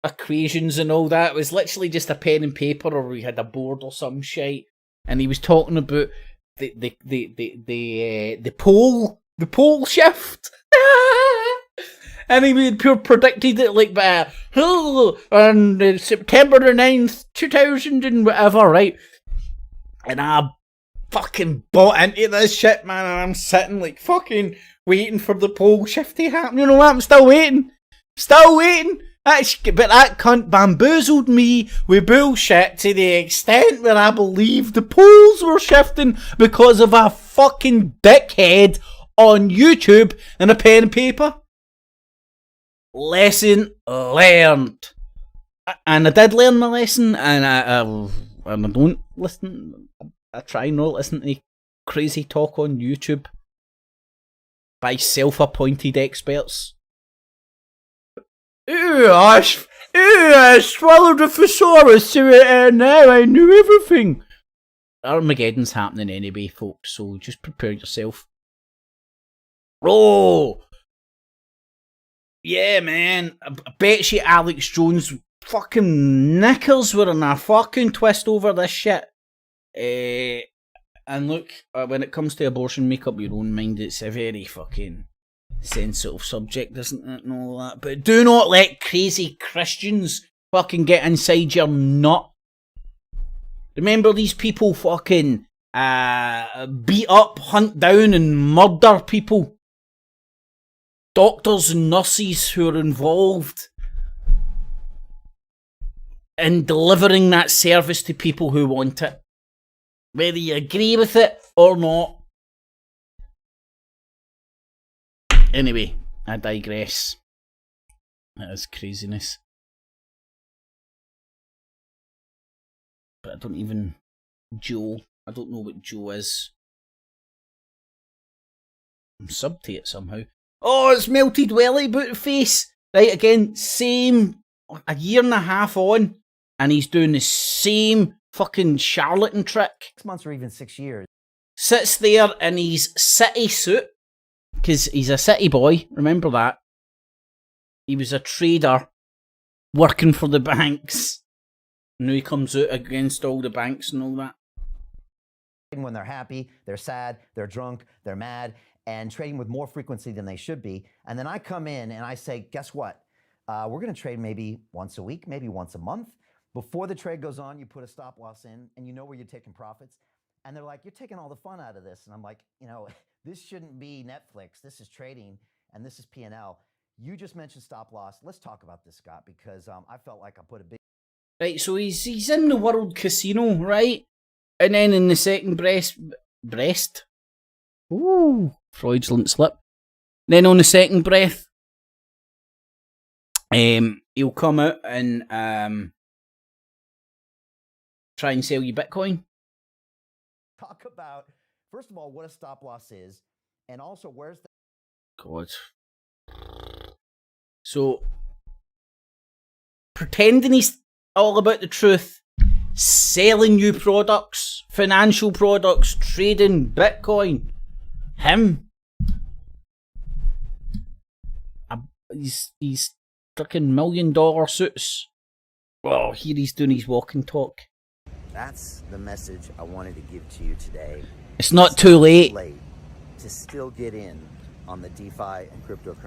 A: equations and all that. It was literally just a pen and paper, or he had a board or some shit, and he was talking about the pole shift. And he predicted it like by on September the 9th, 2000 and whatever, right? And I fucking bought into this shit, man, and I'm sitting like fucking waiting for the pole shift to happen. You know what? I'm still waiting. But that cunt bamboozled me with bullshit to the extent where I believed the poles were shifting because of a fucking dickhead on YouTube and a pen and paper. Lesson learned. And I did learn my lesson, and I don't listen. I try not to listen to crazy talk on YouTube by self-appointed experts. I swallowed a thesaurus, so now I knew everything. Armageddon's happening anyway, folks, so just prepare yourself. Oh! Yeah, man. I bet you Alex Jones' fucking knickers were in a fucking twist over this shit. And look, when it comes to abortion, make up your own mind. It's a very fucking sensitive subject, isn't it, and all that. But do not let crazy Christians fucking get inside your nut. Remember, these people fucking beat up, hunt down, and murder people. Doctors and nurses who are involved in delivering that service to people who want it. Whether you agree with it or not. Anyway, I digress. That is craziness. But I don't even... Joe. I don't know what Joe is. I'm subbed to it somehow. Oh, it's melted welly boot face. Right, again, same, a year and a half on, and he's doing the same fucking charlatan trick.
H: 6 months or even 6 years.
A: Sits there in his city suit, because he's a city boy, remember that. He was a trader, working for the banks. Now he comes out against all the banks and all that.
H: When they're happy, they're sad, they're drunk, they're mad, and trading with more frequency than they should be. And then I come in and I say, guess what? We're going to trade maybe once a week, maybe once a month. Before the trade goes on, you put a stop loss in and you know where you're taking profits. And they're like, you're taking all the fun out of this. And I'm like, you know, this shouldn't be Netflix. This is trading and this is P&L. You just mentioned stop loss. Let's talk about this, Scott, because I felt like I put a big...
A: Right, so he's in the World Casino, right? And then in the second breast? Ooh, fraudulent slip. Then on the second breath, he'll come out and try and sell you Bitcoin.
H: Talk about, first of all, what a stop loss is, and also where's the...
A: God. So, pretending he's all about the truth, selling you products, financial products, trading Bitcoin. Him. He's freaking $1 million suits. Oh, here he's doing his walk and talk.
H: That's the message I wanted to give to you today.
A: It's not too late
H: to still get in on the DeFi and cryptocurrency.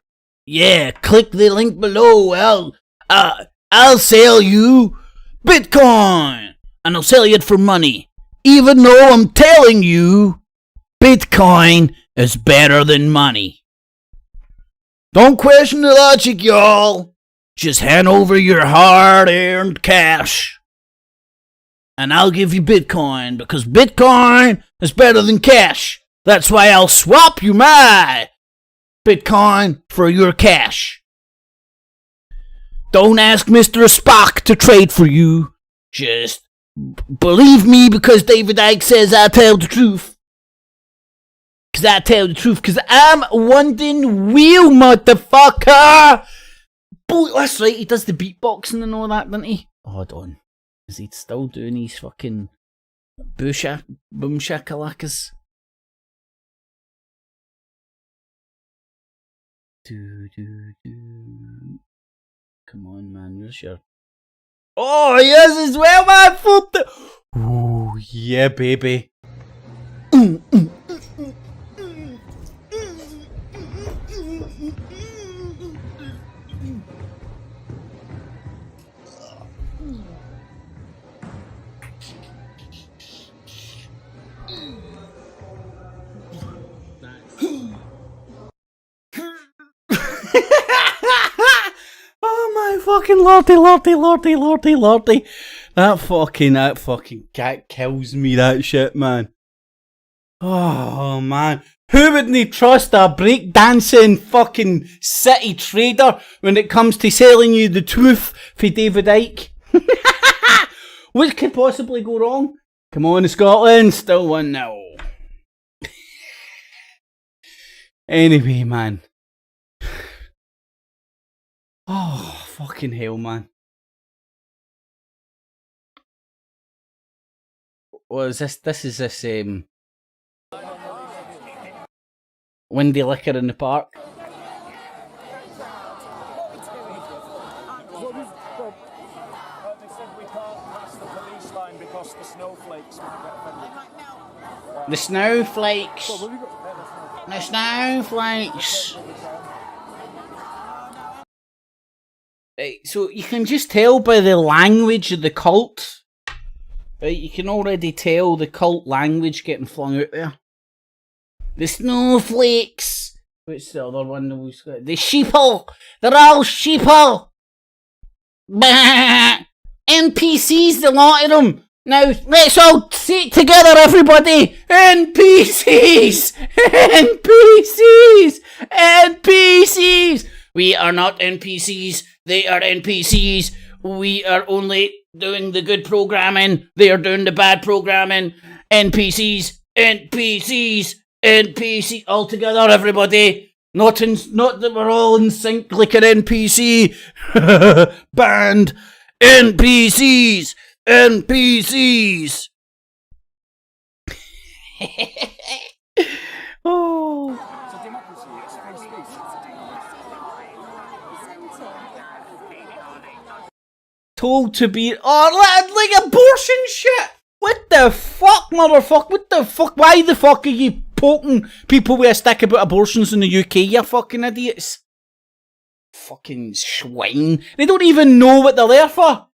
A: Yeah, click the link below. I'll sell you Bitcoin, and I'll sell you it for money. Even though I'm telling you, Bitcoin is better than money. Don't question the logic, y'all. Just hand over your hard-earned cash. And I'll give you Bitcoin, because Bitcoin is better than cash. That's why I'll swap you my Bitcoin for your cash. Don't ask Mr. Spock to trade for you. Just believe me because David Icke says I tell the truth. Because I tell the truth. Because I'm London Wheel, motherfucker. Boy, that's right. He does the beatboxing and all that, doesn't he? Hold on. Is he still doing his fucking boom shakalakas? Come on, man. Where's your... Oh, yes, as well, man. Oh, yeah, baby. Oh my fucking lordy. That fucking cat kills me, that shit, man. Oh man. Who wouldn't trust a breakdancing fucking city trader when it comes to selling you the truth for David Icke? What could possibly go wrong? Come on, Scotland, still 1-0. Anyway, man. Oh, fucking hell, man. What is this? This is this, windy liquor in the park.
F: They said we can't pass the police line because the snowflakes might get offended.
A: The snowflakes. The snowflakes. Right, so you can just tell by the language of the cult. Right, you can already tell the cult language getting flung out there. The snowflakes. What's the other one that we've got? The sheeple. They're all sheeple. Bah! NPCs, the lot of them. Now, let's all say it together, everybody. NPCs. NPCs. NPCs. We are not NPCs. They are NPCs. We are only doing the good programming. They are doing the bad programming. NPCs. NPCs. NPC. All together, everybody. Not that we're all in sync like an NPC. Band. NPCs. NPCs. Oh.
F: It's a democracy, it's free speech.
A: Told to be like abortion shit. What the fuck, motherfucker? What the fuck? Why the fuck are you poking people with a stick about abortions in the UK, you fucking idiots? Fucking swine. They don't even know what they're there for.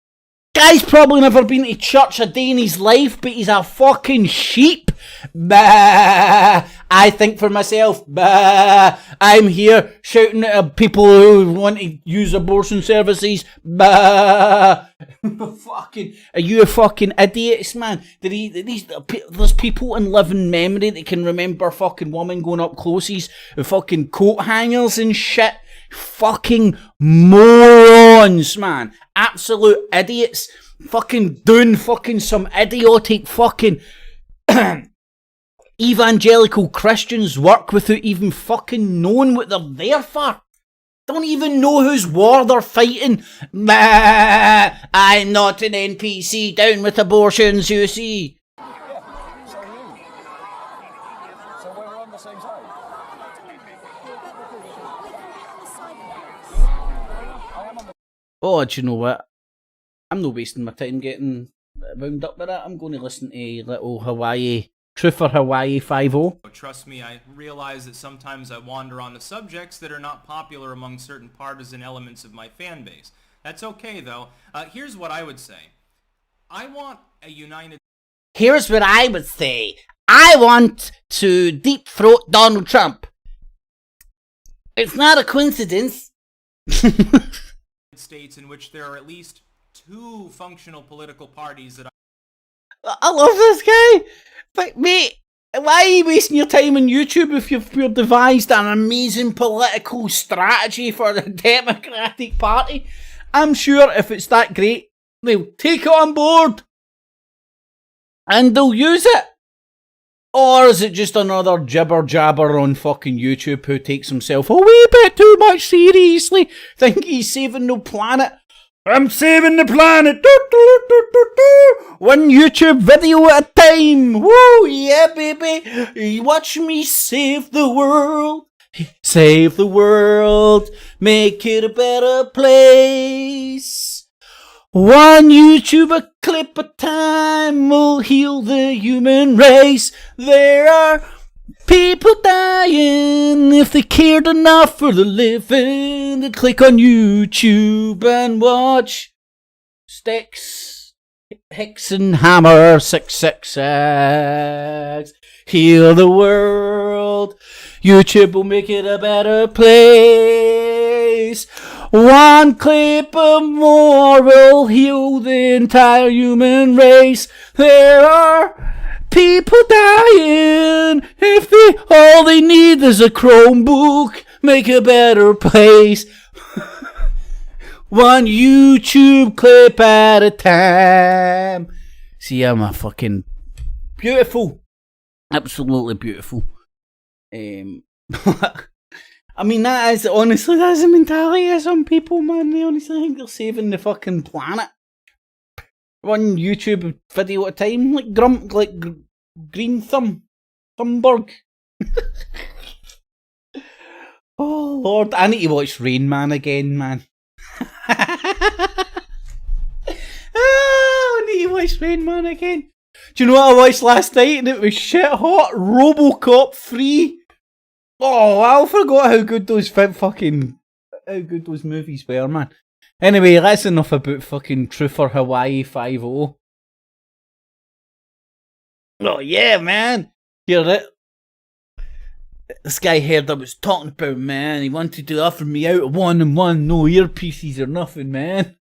A: Guy's probably never been to church a day in his life, but he's a fucking sheep. Bah! I think for myself. Bah! I'm here shouting at people who want to use abortion services. Bah! Fucking, are you a fucking idiots, man? There's people in living memory that can remember fucking women going up closes with fucking coat hangers and shit. Fucking morons, man. Absolute idiots. Fucking doing fucking some idiotic fucking evangelical Christians work without even fucking knowing what they're there for. Don't even know whose war they're fighting. Bah, I'm not an NPC. Down with abortions, you see.
F: So we're on the same side.
A: Oh, do you know what? I'm not wasting my time getting wound up with that. I'm going to listen to little Hawaii, Truth for Hawaii 5-0.
E: Trust me, I realize that sometimes I wander onto subjects that are not popular among certain partisan elements of my fan base. That's okay, though. Here's what I would say. I want a united...
A: Here's what I would say. I want to deep throat Donald Trump. It's not a coincidence.
E: States in which there are at least two functional political parties that
A: I love this guy. But mate, why are you wasting your time on YouTube if you've devised an amazing political strategy for the Democratic Party? I'm sure if it's that great, they'll take it on board and they'll use it. Or is it just another jibber jabber on fucking YouTube who takes himself a wee bit too much seriously, think he's saving the planet? I'm saving the planet. One YouTube video at a time. Woo, yeah, baby. Watch me save the world. Save the world. Make it a better place. One YouTube clip at a time will heal the human race. There are people dying. If they cared enough for the living, they'd click on YouTube and watch Sticks, Hicks and Hammer 666 heal the world. YouTube will make it a better place. One clip of more will heal the entire human race. There are people dying. If all they need is a Chromebook, make a better place. One YouTube clip at a time. See, I'm a fucking beautiful. Absolutely beautiful. I mean, that's the mentality of some people, man. They honestly think they're saving the fucking planet. One YouTube video at a time, like Green Thumberg. Oh Lord, I need to watch Rain Man again, man. I need to watch Rain Man again. Do you know what I watched last night? And it was shit hot. RoboCop 3. Oh, I forgot how good those movies were, man. Anyway, that's enough about fucking Truth or Hawaii 5-0. Oh yeah, man. Hear it? This guy heard I was talking about, man. He wanted to offer me out a 1-on-1, no earpieces or nothing, man.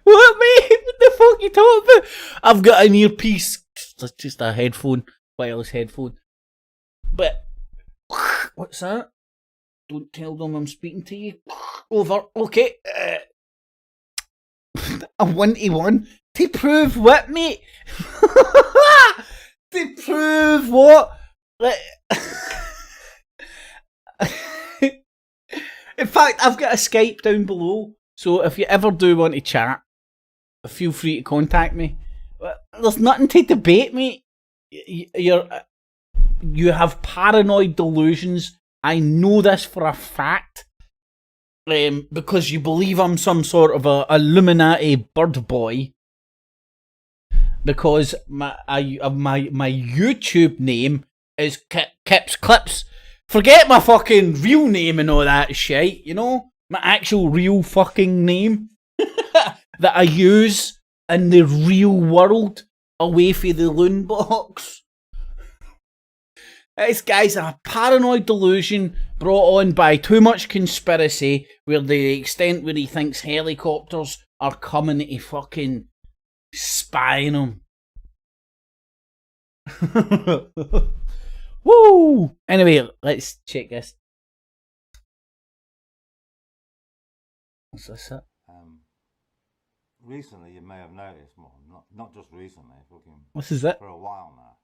A: What, mate? What the fuck you talking about? I've got an earpiece. It's just a headphone, wireless headphone. But what's that? Don't tell them I'm speaking to you. Over. Okay. A 1-1 to prove what, mate? To prove what? In fact, I've got a Skype down below, so if you ever do want to chat, feel free to contact me. There's nothing to debate, mate. You have paranoid delusions. I know this for a fact. Because you believe I'm some sort of a Illuminati bird boy. Because my YouTube name is Kips Clips. Forget my fucking real name and all that shit, you know? My actual real fucking name that I use in the real world away from the loon box. This guy's a paranoid delusion brought on by too much conspiracy, where the extent where he thinks helicopters are coming to fucking spy on him. Woo! Anyway, let's check this. What's this?
I: Recently, you may have noticed, not just recently,
A: what is that?
I: For a while now.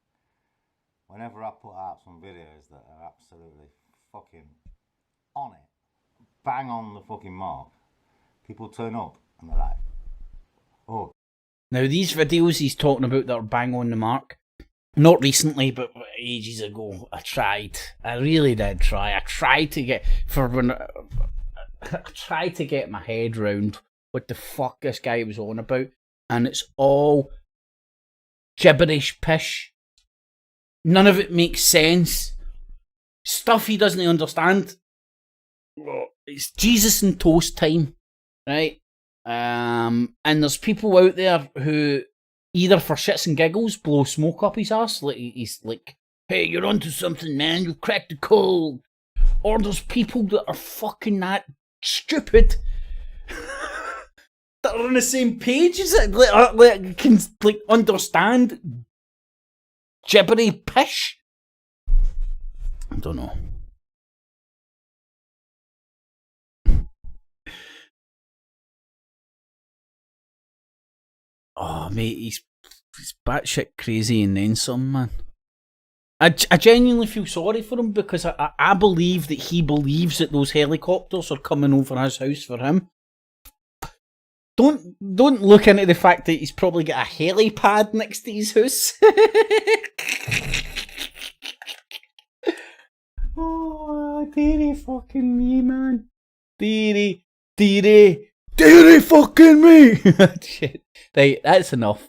I: Whenever I put out some videos that are absolutely fucking on it, bang on the fucking mark, people turn up and they're like, oh.
A: Now these videos he's talking about that are bang on the mark, not recently, but ages ago, I really did try. I tried to get my head round what the fuck this guy was on about, and it's all gibberish pish. None of it makes sense. Stuff he doesn't understand. It's Jesus and toast time, right? And there's people out there who either for shits and giggles blow smoke up his ass. Like he's like, "Hey, you're onto something, man. You've cracked the code." Or there's people that are fucking that stupid that are on the same page as it, like can like understand gibbery pish. I don't know. Oh, mate, he's batshit crazy and then some, man. I genuinely feel sorry for him because I believe that he believes that those helicopters are coming over his house for him. Don't look into the fact that he's probably got a helipad next to his house. Oh, dearie fucking me, man. Dearie fucking me. Shit. Right, that's enough.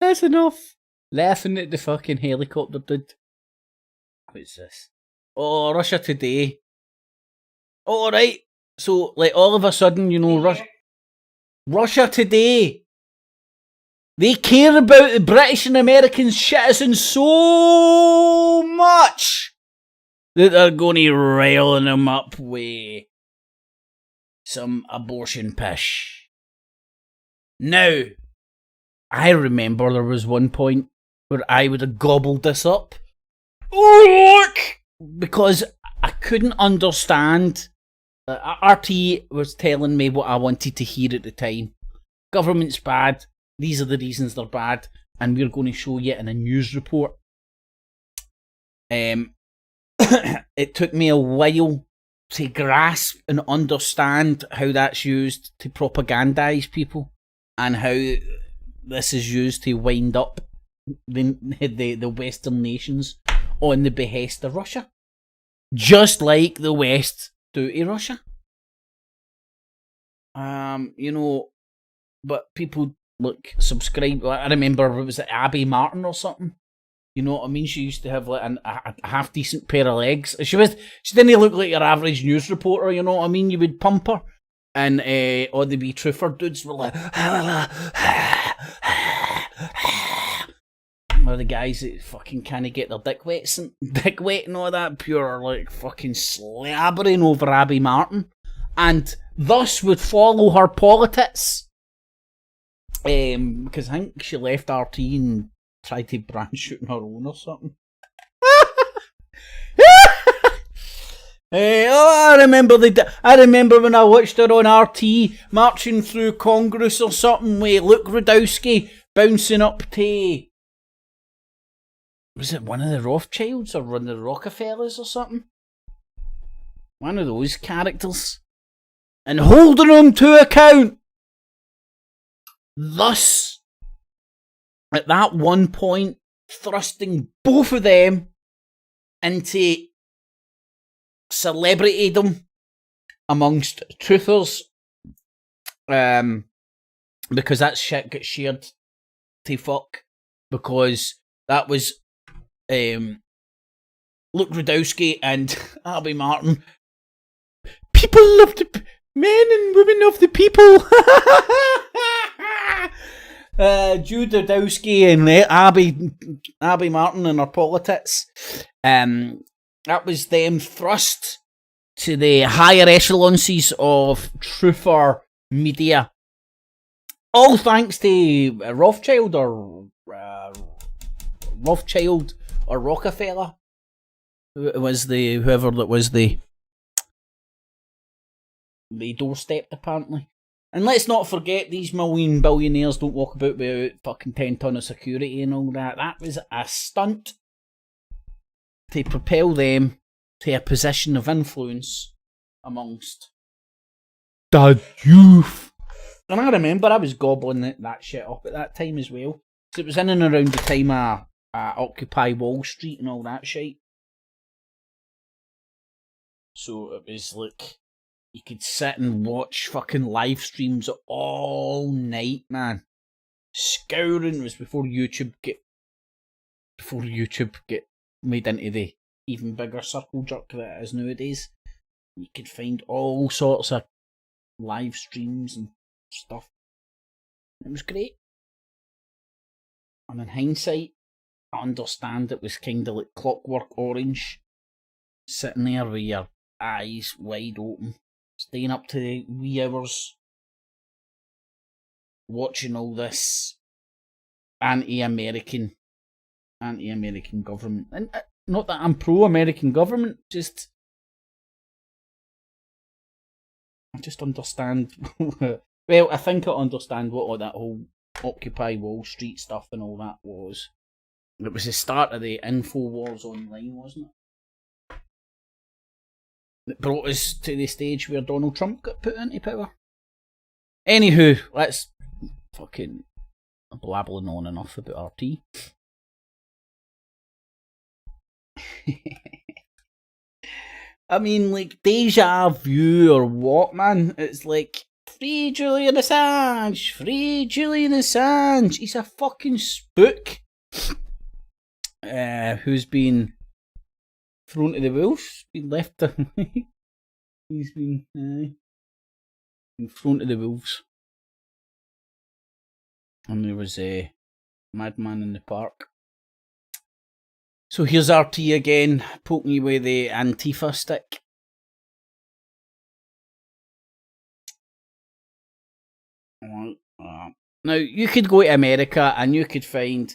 A: That's enough. Laughing at the fucking helicopter, dude. What's this? Oh, Russia Today. Oh, right. So, like, all of a sudden, you know, Russia Today. They care about the British and American citizens so much that they're going to riling them up with some abortion pish. Now, I remember there was one point where I would have gobbled this up. Oh, look! Because I couldn't understand. RT was telling me what I wanted to hear at the time. Government's bad. These are the reasons they're bad. And we're going to show you in a news report. It took me a while to grasp and understand how that's used to propagandise people. And how this is used to wind up the Western nations on the behest of Russia. Just like the West do to Russia. You know, but people, look, subscribe. I remember, was it Abby Martin or something? You know what I mean? She used to have like a half decent pair of legs. She didn't look like your average news reporter, you know what I mean? You would pump her. And all the wee truther dudes were like, or the guys that fucking can't get their dick wet and all that, pure like fucking slabbering over Abby Martin, and thus would follow her politics. Because I think she left RT and tried to branch out on her own or something. I remember when I watched her on RT marching through Congress or something with Luke Rudowski bouncing up to, was it one of the Rothschilds or one of the Rockefellers or something? One of those characters. And holding them to account. Thus, at that one point, thrusting both of them into celebritydom amongst truthers, because that shit gets shared to fuck, because that was Luke Rudowski and Abby Martin. People love the men and women of the people. Jude Rudowski and Abby Martin and her politics. That was them thrust to the higher echelons of truther media. All thanks to Rothschild or Rockefeller, whoever that was the doorstep, apparently. And let's not forget, these million billionaires don't walk about without fucking 10 ton of security and all that. That was a stunt to propel them to a position of influence amongst the youth. And I remember I was gobbling that shit up at that time as well. So it was in and around the time of Occupy Wall Street and all that shit. So it was like, you could sit and watch fucking live streams all night, man. Scouring was before YouTube get made into the even bigger circle jerk that it is nowadays. You could find all sorts of live streams and stuff. It was great. And in hindsight, I understand it was kind of like Clockwork Orange, sitting there with your eyes wide open, staying up to the wee hours, watching all this anti-American government. And not that I'm pro-American government, just I just understand. Well, I think I understand what all that whole Occupy Wall Street stuff and all that was. It was the start of the Infowars online, wasn't it? That brought us to the stage where Donald Trump got put into power. Anywho, let's fucking blabbling on enough about RT. I mean, like, deja vu or what, man? It's like, free Julian Assange! Free Julian Assange! He's a fucking spook. Who's been thrown to the wolves? Been left. He's been thrown to the wolves. And there was a madman in the park. So here's RT again, poking you with the Antifa stick. Now, you could go to America and you could find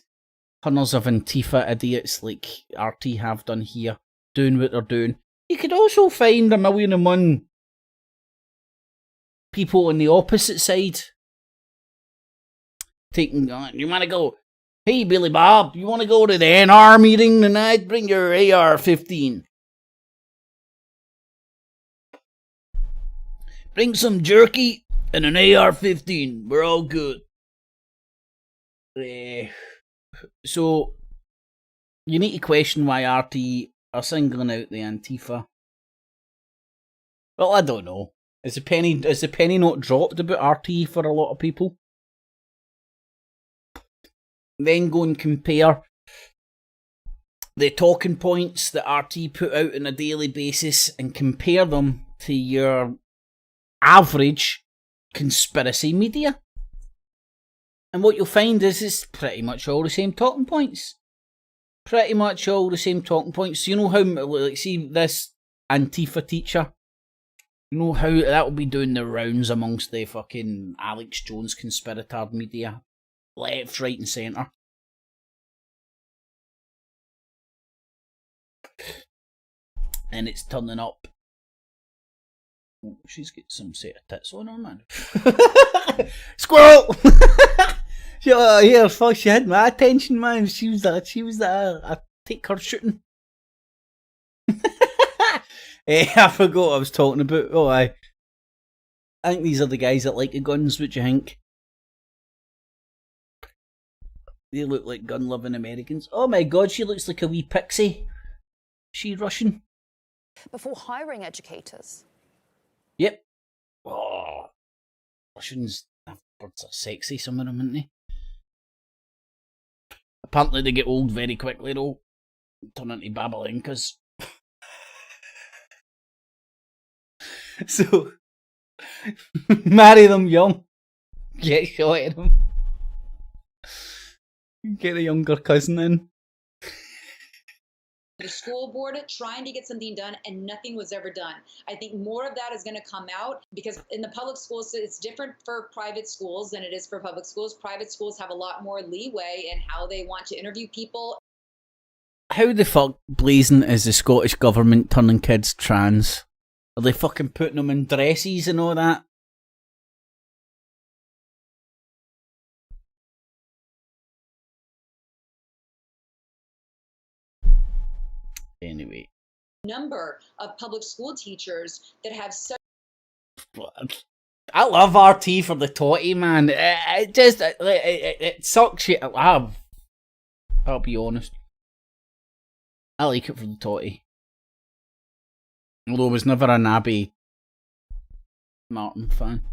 A: hundreds of Antifa idiots like RT have done here, doing what they're doing. You could also find 1,000,001 people on the opposite side. Taking, you want to go, hey Billy Bob, you want to go to the NR meeting tonight? Bring your AR-15. Bring some jerky and an AR-15. We're all good. So, you need to question why RT are singling out the Antifa. Well, I don't know. Is the penny not dropped about RT for a lot of people? Then go and compare the talking points that RT put out on a daily basis and compare them to your average conspiracy media. And what you'll find is it's pretty much all the same talking points. Pretty much all the same talking points. You know how, like, see this Antifa teacher? You know how that will be doing the rounds amongst the fucking Alex Jones conspirator media? Left, right and centre. And it's turning up. Oh, she's got some set of tits on her, man. Squirrel! Yeah, fuck, she had my attention, man. She was I take her shooting. I forgot what I was talking about. Oh, I think these are the guys that like the guns. What do you think? They look like gun-loving Americans. Oh my god, she looks like a wee pixie. She Russian?
J: Before hiring educators.
A: Yep. Oh, Russians, birds are sexy, some of them, aren't they? Apparently they get old very quickly though. Turn into babalinkas. So, marry them young. Get shot at them. Get a younger cousin in.
K: The school board trying to get something done and nothing was ever done. I think more of that is going to come out because in the public schools, it's different for private schools than it is for public schools. Private schools have a lot more leeway in how they want to interview people.
A: How the fuck blazing is the Scottish government turning kids trans? Are they fucking putting them in dresses and all that? Anyway.
K: Number of public school teachers that have such...
A: I love RT for the totty, man. It sucks you. I'll be honest. I like it for the totty. Although I was never an Abby Martin fan.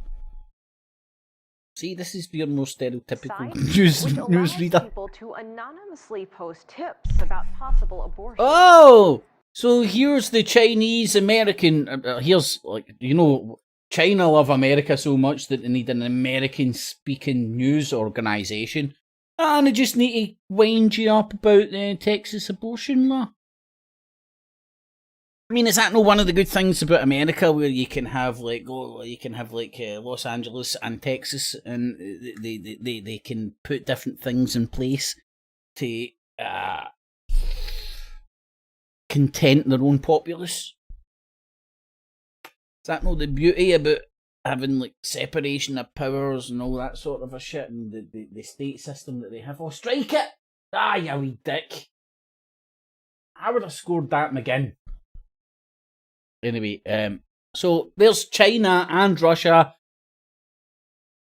A: See, this is your more stereotypical news reader.
L: People to anonymously post tips about possible abortion.
A: Oh, so here's the Chinese American. Here's, like, you know, China love America so much that they need an American speaking news organization, and they just need to wind you up about the Texas abortion law. I mean, is that not one of the good things about America, where you can have Los Angeles and Texas, and they can put different things in place to content their own populace? Is that not the beauty about having like separation of powers and all that sort of a shit, and the state system that they have. Oh, strike it! Ah, you wee dick. I would have scored that McGinn. Anyway, so there's China and Russia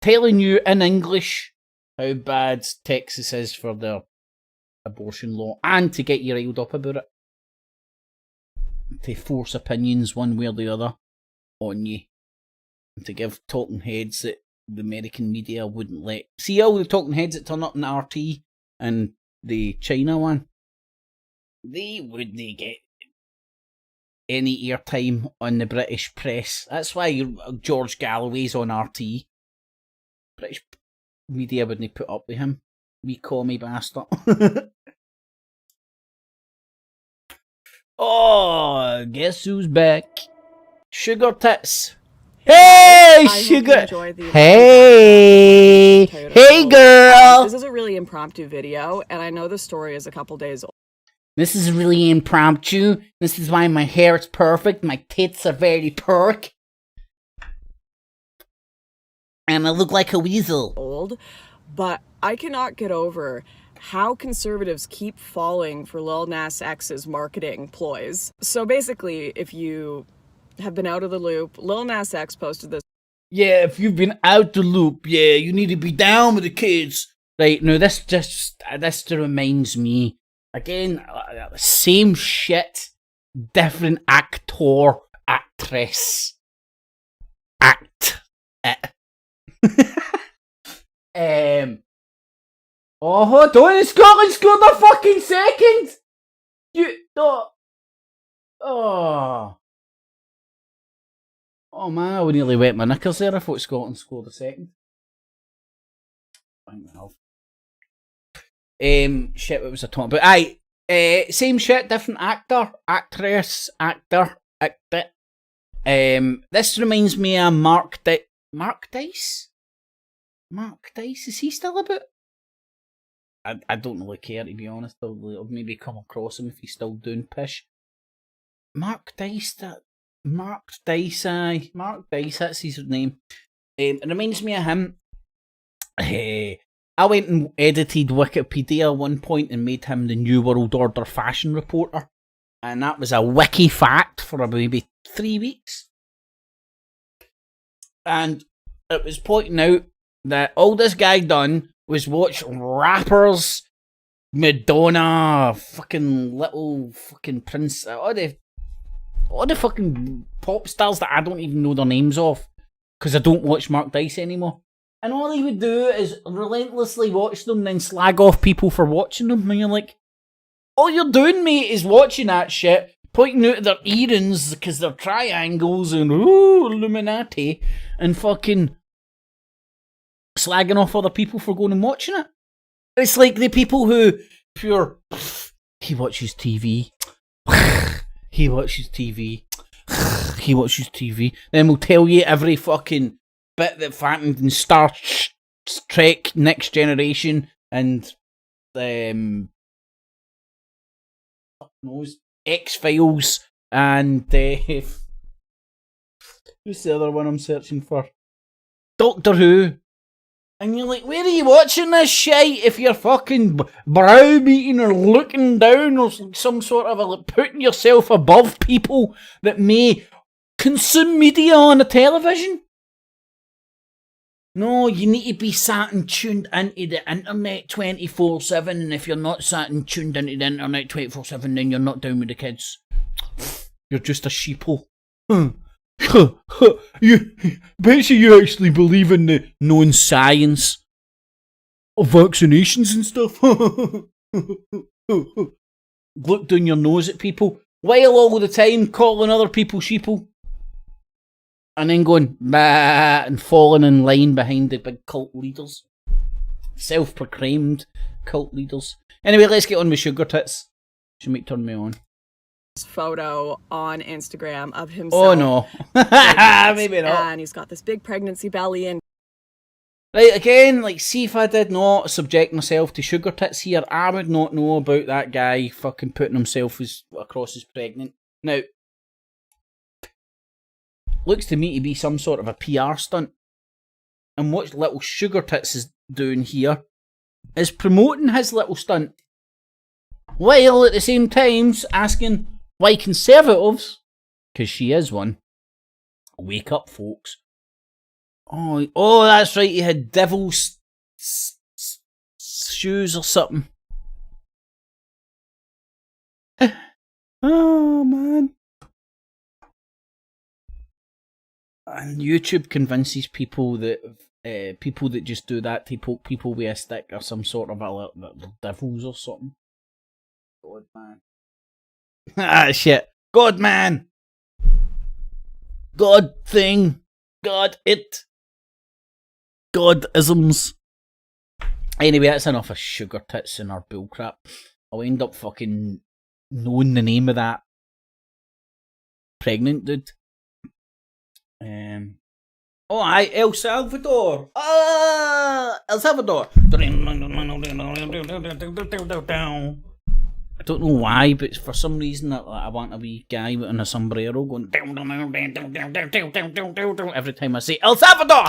A: telling you in English how bad Texas is for their abortion law, and to get you riled up about it. To force opinions one way or the other on you. And to give talking heads that the American media wouldn't let. See all the talking heads that turn up in RT and the China one? They wouldn't get any airtime on the British press. That's why George Galloway's on RT. British media wouldn't put up with him. Wee commie bastard. Oh, guess who's back? Sugar Tits. Hey, Sugar. Hey, hey, girl.
M: This is a really impromptu video, and I know the story is a couple days old.
A: This is really impromptu. This is why my hair is perfect. My tits are very perk. And I look like a weasel.
M: Old, but I cannot get over how conservatives keep falling for Lil Nas X's marketing ploys. So basically, if you have been out of the loop, Lil Nas X posted this.
A: Yeah, if you've been out the loop, yeah, you need to be down with the kids. Right, no, this reminds me, again, same shit, different actor, actress, act it. Oh, hold on, Scotland scored a fucking second! Oh man, I would nearly wet my knickers there. I thought Scotland scored a second. Shit, what was I talking about? Aye, same shit, different actor, actress, actor, actor. This reminds me of Mark Dice? Mark Dice, is he still about? I don't really care, to be honest. I'll maybe come across him if he's still doing pish. Mark Dice, that's his name. It reminds me of him. I went and edited Wikipedia at one point and made him the New World Order fashion reporter. And that was a wiki fact for maybe 3 weeks. And it was pointing out that all this guy done was watch rappers, Madonna, fucking little fucking Prince, all the fucking pop stars that I don't even know their names of, because I don't watch Mark Dice anymore. And all he would do is relentlessly watch them, then slag off people for watching them. And you're like, all you're doing, mate, is watching that shit, pointing out their earrings because they're triangles and ooh, Illuminati, and fucking slagging off other people for going and watching it. It's like the people who he watches TV. He watches TV. He watches TV. Then we'll tell you every fucking bit that happened in Star Trek Next Generation and X-Files and who's the other one I'm searching for? Doctor Who. And you're like, where are you watching this shit if you're fucking browbeating or looking down or some sort of putting yourself above people that may consume media on the television? No, you need to be sat and tuned into the internet 24/7, and if you're not sat and tuned into the internet 24/7, then you're not down with the kids. You're just a sheeple. You bet you actually believe in the known science of vaccinations and stuff. Look down your nose at people while all the time calling other people sheeple, and then going bah and falling in line behind the big cult leaders, self-proclaimed cult leaders. Anyway, let's get on with Sugar Tits. She might turn me on.
M: Photo on Instagram of himself.
A: Oh no. Maybe not.
M: And he's got this big pregnancy belly and
A: right, again, like, see if I did not subject myself to Sugar Tits here, I would not know about that guy fucking putting himself across as pregnant. Now, looks to me to be some sort of a PR stunt. And what little Sugar Tits is doing here is promoting his little stunt, while at the same time asking why Conservatives, because she is one, wake up, folks. Oh, that's right, he had devil's shoes or something. Oh, man. And YouTube convinces people that just do that to poke people with a stick or some sort of a devils or something. God, man. Ah, shit. God, man. God thing. God it. God-isms. Anyway, that's enough of Sugar Tits and our bullcrap. I'll end up fucking knowing the name of that pregnant dude. Oh, aye, El Salvador. El Salvador. I don't know why, but for some reason I want a wee guy in a sombrero going every time I say El Salvador.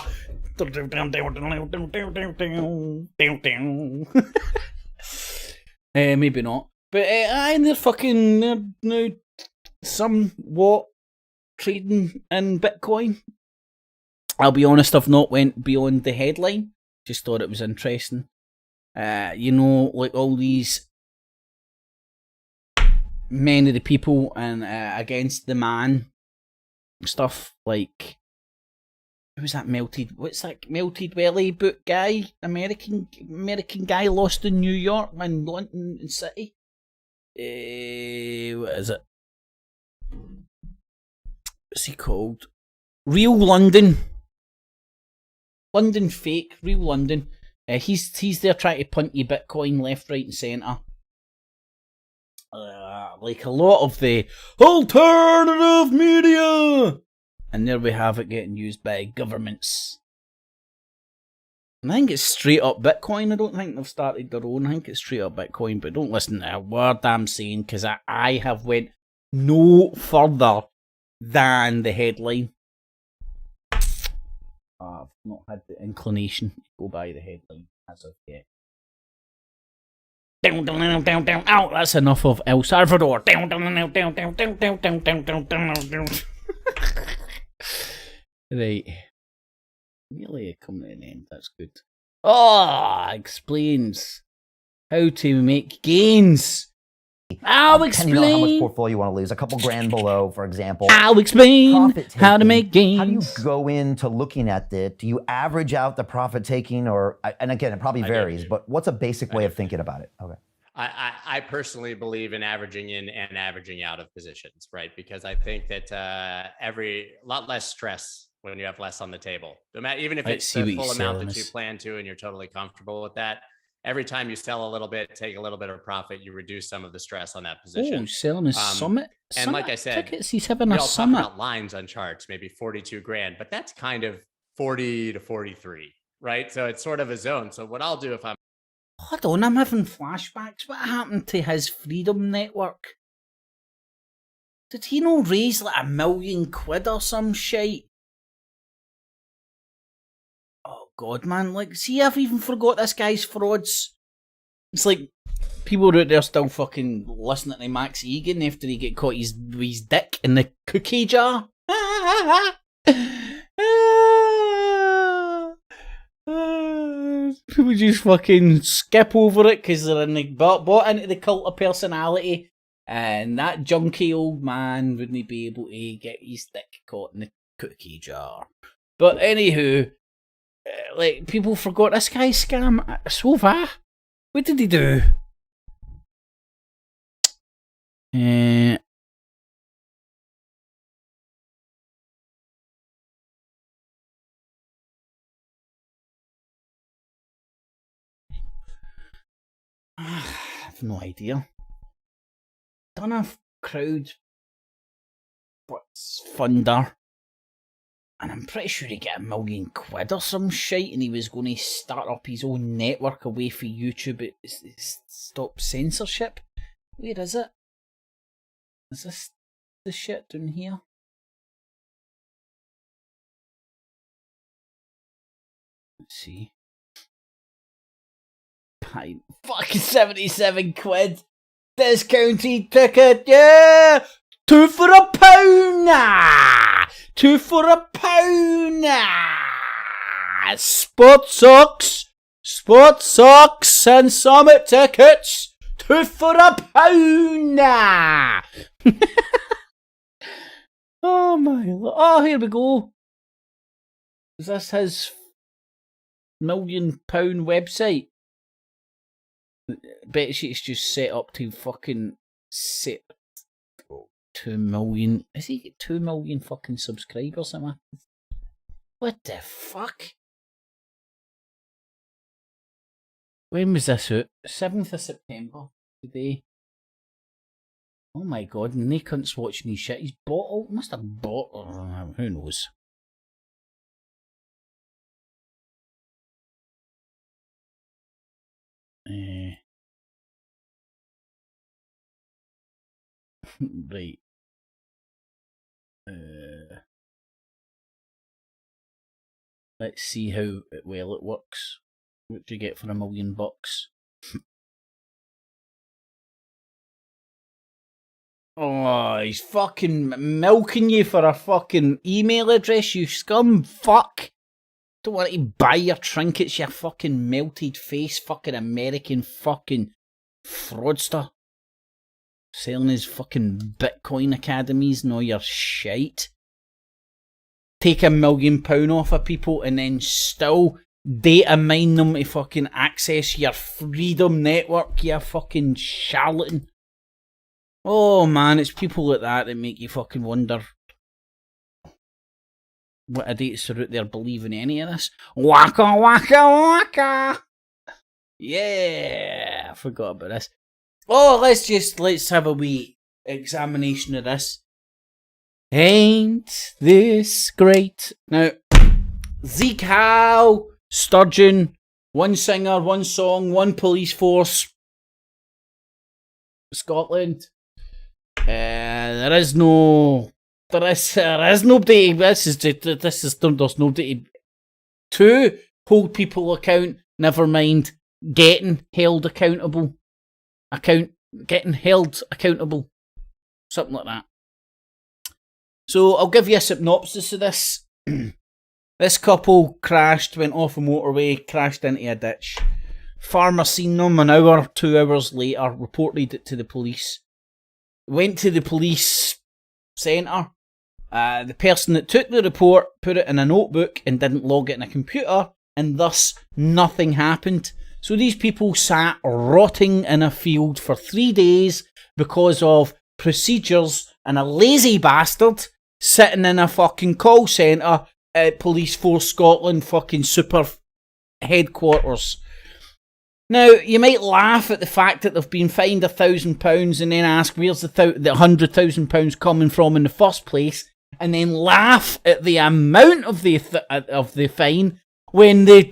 A: Maybe not. But they're fucking now somewhat trading in Bitcoin. I'll be honest, I've not went beyond the headline. Just thought it was interesting. You know, like all these men of the people and against the man stuff. Like, who's that what's that Melted Belly book guy? American guy lost in New York and London City. What is it? What's he called? Real London. London fake, real London. He's there trying to punt you Bitcoin left, right, and centre. Like a lot of the alternative media, and there we have it getting used by governments. And I think it's straight up Bitcoin. I don't think they've started their own. I think it's straight up Bitcoin. But don't listen to a word I'm saying, because I have went no further than the headline. I've not had the inclination to go by the headline as of yet. Out. That's enough of El Salvador. Right. Nearly coming to an end. That's good. Explains how to make gains. I'll explain.
H: Depending on how much portfolio you want to lose, a couple grand below, for example.
A: I'll explain how to make gains.
H: How do you go into looking at it? Do you average out the profit taking, or, and again, it probably varies, but what's a basic way of thinking about it? Okay.
N: I personally believe in averaging in and averaging out of positions, right? Because I think that a lot less stress when you have less on the table. No matter, even if it's the full amount that you plan to and you're totally comfortable with that, every time you sell a little bit, take a little bit of profit, you reduce some of the stress on that position.
A: Oh, selling his summit.
N: And like I said,
A: tickets, he's having a summit.
N: Talk about lines on charts, maybe 42 grand, but that's kind of 40 to 43, right? So it's sort of a zone. So what I'll do if I'm
A: Hold on, I'm having flashbacks. What happened to his Freedom Network? Did he not raise like £1 million or some shite? Oh god, man, like, see, I've even forgot this guy's frauds. It's like people out there still fucking listening to Max Egan after he get caught his dick in the cookie jar. People just fucking skip over it because they're bought into the cult of personality, and that junky old man wouldn't be able to get his dick caught in the cookie jar. But anywho, like, people forgot this guy's scam so far. What did he do? I have no idea. Done a crowd funder, and I'm pretty sure he got £1 million or some shite, and he was going to start up his own network away from YouTube. Stop censorship. Where is it? Is this the shit down here? Let's see. Pint. Fucking 77 quid. Discounted ticket, yeah! 2 for a pound! 2 for a pound! Sport socks! Sport socks and Summit tickets! 2 for a pound! Oh my lord. Oh, here we go. Is this his £1 million website? Bet she's just set up to fucking set 2 million. Has he got 2 million fucking subscribers? What the fuck? When was this out? 7th of September. Today. Oh my god, and they cunts watching his shit. He's bought all. Must have bought. Who knows? Right. Let's see how well it works. What do you get for $1 million? Oh, he's fucking milking you for a fucking email address, you scum fuck. Don't want to buy your trinkets, you fucking melted face fucking American fucking fraudster. Selling his fucking Bitcoin academies and all your shite. Take £1 million off of people and then still data mine them to fucking access your freedom network, you fucking charlatan. Oh man, it's people like that make you fucking wonder what idiots are out there believing any of this. Waka waka waka! Yeah, I forgot about this. Oh, let's have a wee examination of this. Ain't this great? Now, Zeke Howe, Sturgeon, one singer, one song, one police force. Scotland. There's nobody. There's nobody to hold people account. Never mind getting held accountable. Getting held accountable. Something like that. So I'll give you a synopsis of this. This couple crashed, went off a motorway, crashed into a ditch. Farmer seen them an hour, 2 hours later, reported it to the police. Went to the police centre. The person that took the report put it in a notebook and didn't log it in a computer, and thus nothing happened. So these people sat rotting in a field for 3 days because of procedures and a lazy bastard sitting in a fucking call centre at Police Force Scotland fucking super headquarters. Now, you might laugh at the fact that they've been fined £1,000 and then ask where's the £100,000 coming from in the first place, and then laugh at the amount of the fine when the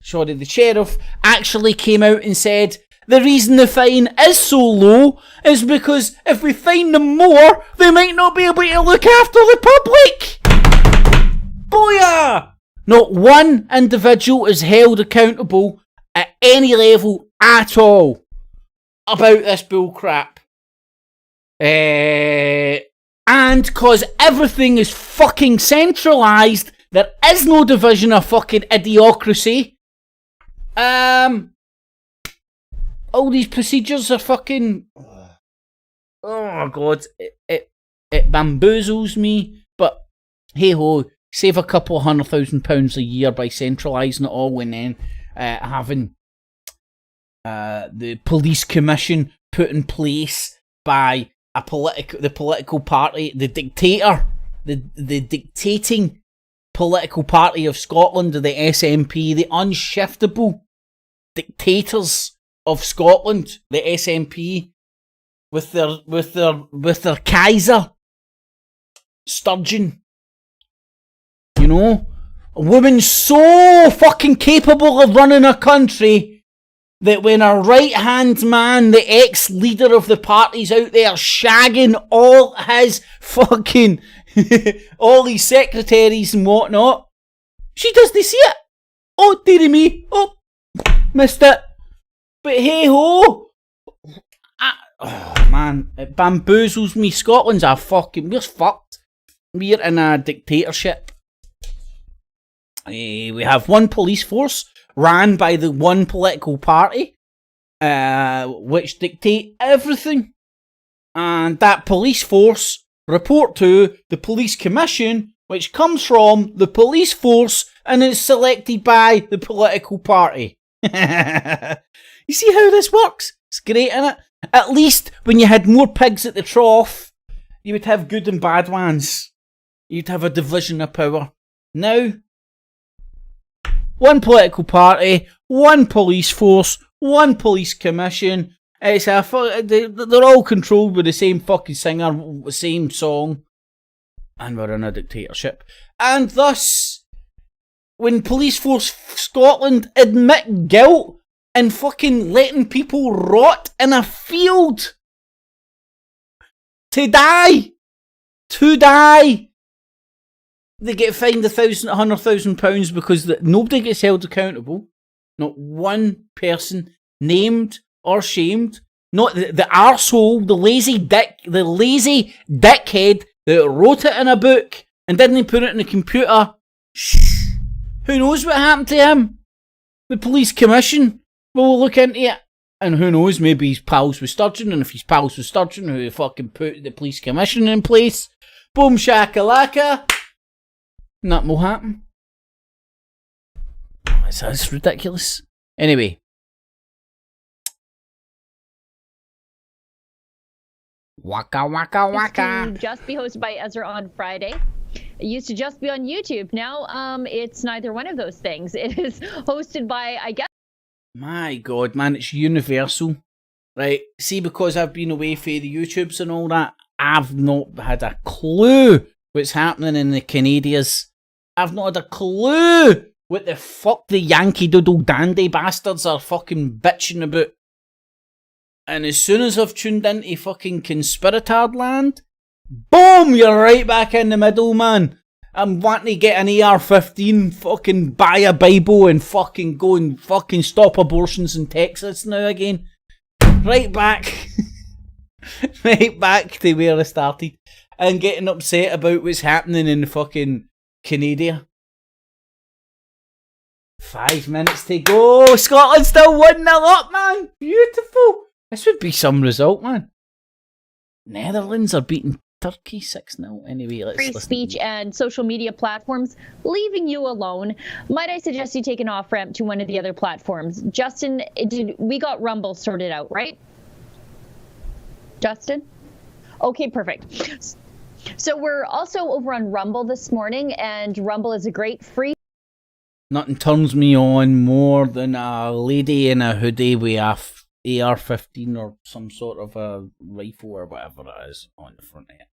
A: sheriff actually came out and said the reason the fine is so low is because if we fine them more, they might not be able to look after the public. Booyah! Not one individual is held accountable at any level at all about this bullcrap. And cause everything is fucking centralised, there is no division of fucking idiocracy. All these procedures are fucking... Oh god, it bamboozles me, but hey ho, save a couple £100,000 a year by centralising it all and then having the police commission put in place by the political party, the dictator, the dictating political party of Scotland, the SNP, the unshiftable dictators of Scotland, the SNP, with their Kaiser, Sturgeon. You know, a woman so fucking capable of running a country that when her right-hand man, the ex-leader of the party's out there shagging all his fucking, all his secretaries and whatnot, she doesn't see it. Oh, dearie me. Oh, missed it. But hey ho. Oh, man. It bamboozles me. Scotland's a fucking... We're fucked. We're in a dictatorship. We have one police force ran by the one political party, which dictate everything. And that police force report to the police commission, which comes from the police force and is selected by the political party. You see how this works? It's great, innit? At least when you had more pigs at the trough, you would have good and bad ones. You'd have a division of power. Now, one political party, one police force, one police commission. It's they're all controlled by the same fucking singer, the same song. And we're in a dictatorship. And thus, when Police Force Scotland admit guilt and fucking letting people rot in a field to die, they get fined £100,000 because nobody gets held accountable. Not one person named or shamed. Not the arsehole, the lazy dickhead that wrote it in a book and didn't put it in a computer. Who knows what happened to him? The police commission will look into it. And who knows, maybe he's pals with Sturgeon, and if he's pals with Sturgeon, who fucking put the police commission in place, boom shakalaka, nothing will happen. That's ridiculous. Anyway. Waka waka waka.
O: Used to just be hosted by Ezra on Friday. It used to just be on YouTube. Now it's neither one of those things. It is hosted by, I guess.
A: My God, man, it's universal. Right, see, because I've been away for the YouTubes and all that, I've not had a clue what's happening in the Canadians. I've not had a clue what the fuck the Yankee Doodle Dandy bastards are fucking bitching about. And as soon as I've tuned into fucking Conspiratard land, boom, you're right back in the middle, man. I'm wanting to get an AR-15, fucking buy a Bible and fucking go and fucking stop abortions in Texas now again. Right back. Right back to where I started. And getting upset about what's happening in fucking Canada. 5 minutes to go. Scotland still 1-0 up, man. Beautiful. This would be some result, man. Netherlands are beating Turkey 6-0. Anyway, let's
O: Free speech and social media platforms leaving you alone. Might I suggest you take an off-ramp to one of the other platforms? Justin, we got Rumble sorted out, right? Justin? Okay, perfect. So we're also over on Rumble this morning, and Rumble is a great free...
A: Nothing turns me on more than a lady in a hoodie with a AR-15 or some sort of a rifle or whatever it is on the front of it.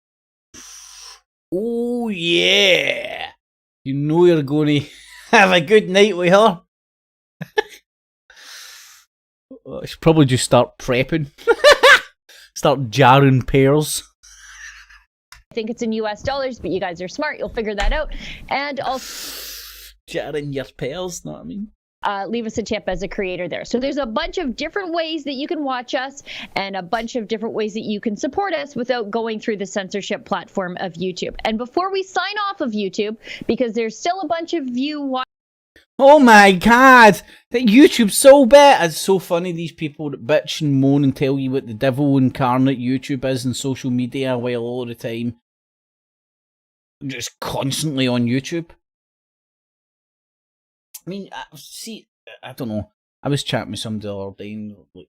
A: Oh yeah! You know you're going to have a good night with her. I should probably just start prepping. Start jarring pears.
O: I think it's in US dollars, but you guys are smart. You'll figure that out. And also...
A: Jarring your pears, know what I mean?
O: Leave us a tip as a creator there. So there's a bunch of different ways that you can watch us and a bunch of different ways that you can support us without going through the censorship platform of YouTube. And before we sign off of YouTube, because there's still a bunch of you
A: oh my God, that YouTube's so bad. It's so funny, these people that bitch and moan and tell you what the devil incarnate YouTube is in social media while all the time just constantly on YouTube. I mean, see, I don't know. I was chatting with somebody the other day and like,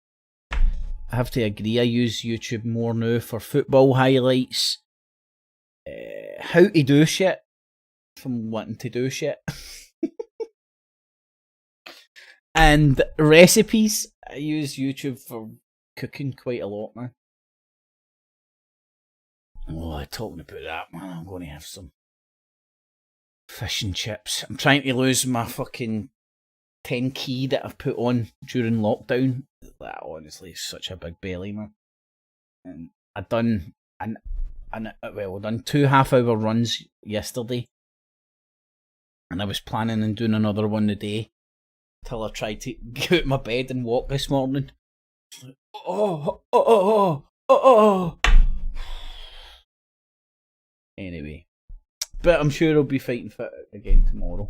A: I have to agree, I use YouTube more now for football highlights, how to do shit, from wanting to do shit, and recipes. I use YouTube for cooking quite a lot, man. Oh, talking about that, man, I'm going to have some fish and chips. I'm trying to lose my fucking 10 key that I've put on during lockdown. That honestly is such a big belly, man. And I done 2 half-hour runs yesterday, and I was planning on doing another one today. till I tried to get out of my bed and walk this morning. Oh. Anyway, but I'm sure I'll be fighting fit again tomorrow.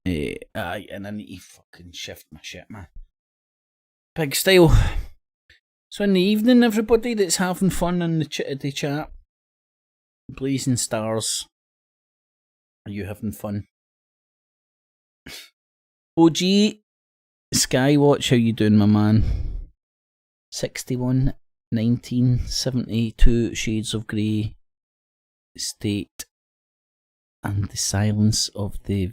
A: Aye, and I need to fucking shift my shit, man. Big style. So in the evening, everybody that's having fun in the chat, blazing stars, are you having fun? OG Skywatch, how you doing, my man? 61, 19, 72 Shades of Grey, State, and the silence of the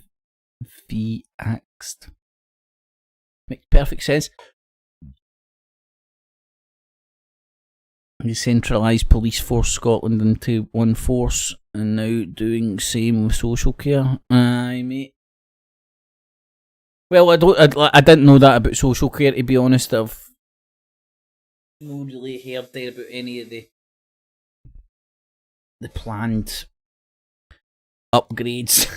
A: V-axed. Makes perfect sense. Decentralised police force Scotland into one force, and now doing same with social care. Aye, mate. Well, I didn't know that about social care, to be honest. I've not really heard there about any of the planned upgrades.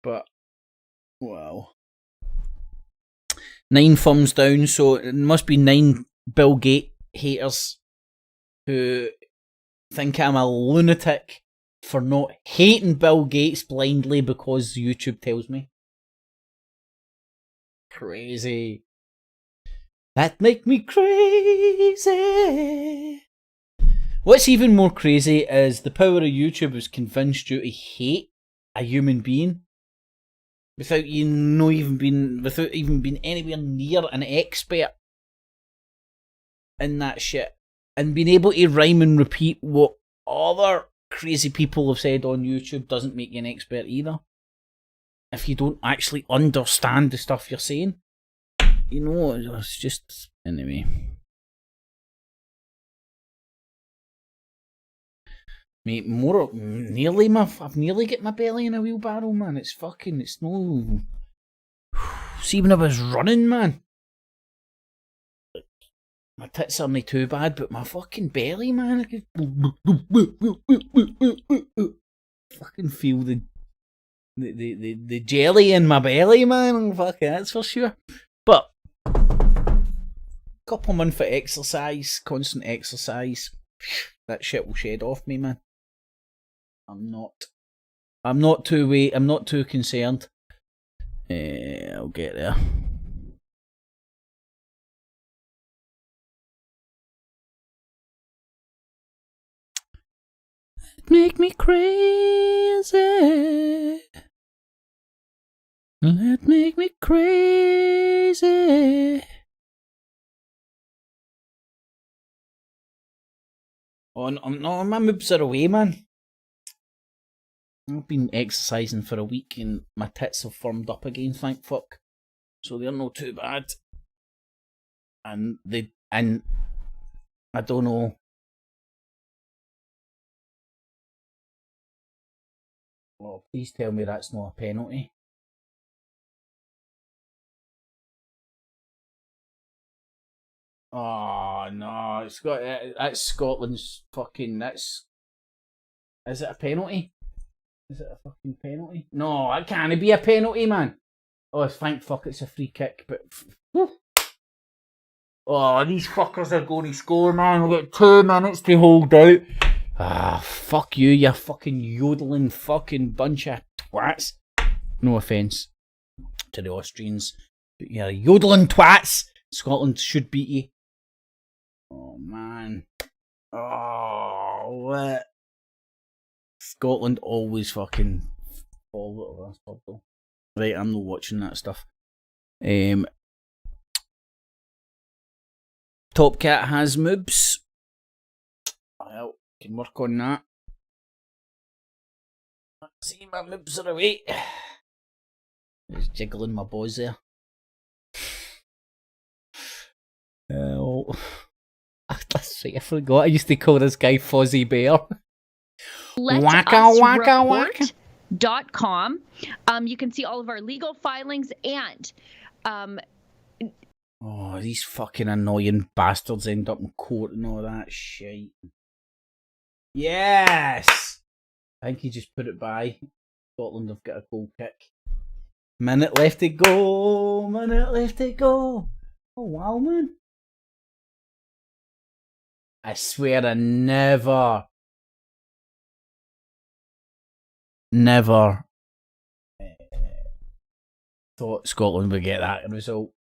A: But wow, 9 thumbs down. So it must be 9 Bill Gates haters who think I'm a lunatic for not hating Bill Gates blindly because YouTube tells me. Crazy. That make me crazy. What's even more crazy is the power of YouTube has convinced you to hate a human being without even being anywhere near an expert in that shit, and being able to rhyme and repeat what other crazy people have said on YouTube doesn't make you an expert either. If you don't actually understand the stuff you're saying, you know, it's just anyway. Mate, I've nearly get my belly in a wheelbarrow, man. It's no. See, when I was running, man, my tits are not too bad, but my fucking belly, man, I could fucking feel the jelly in my belly, man. Fucking, that's for sure. But couple months of exercise, constant exercise, that shit will shed off me, man. I'm not too concerned. I'll get there. Make me crazy. Let make me crazy. Oh no, my moves are away, man. I've been exercising for a week and my tits have firmed up again, thank fuck. So they're not too bad. And I don't know. Oh, please tell me that's not a penalty. Oh no, that's Scotland's fucking. Is it a penalty? Is it a fucking penalty? No, it can't be a penalty, man. Oh, thank fuck, it's a free kick. But oh, these fuckers are going to score, man. We've got 2 minutes to hold out. Ah, fuck you, you fucking yodeling fucking bunch of twats. No offence to the Austrians, but you're yodeling twats. Scotland should beat you. Oh man. Oh, what? Scotland always fucking fall out of that stuff though. Right, I'm not watching that stuff. Top Cat has moobs. Well, can work on that. See, my moobs are away. Just jiggling my balls there. Oh, that's right, I forgot. I used to call this guy Fuzzy Bear.
O: LetUsReport.com. You can see all of our legal filings and
A: oh, these fucking annoying bastards end up in court and all that shit. Yes! I think he just put it by. Scotland have got a goal kick. Minute left to go. Minute left to go. Oh wow, man! I swear I never thought Scotland would get that result.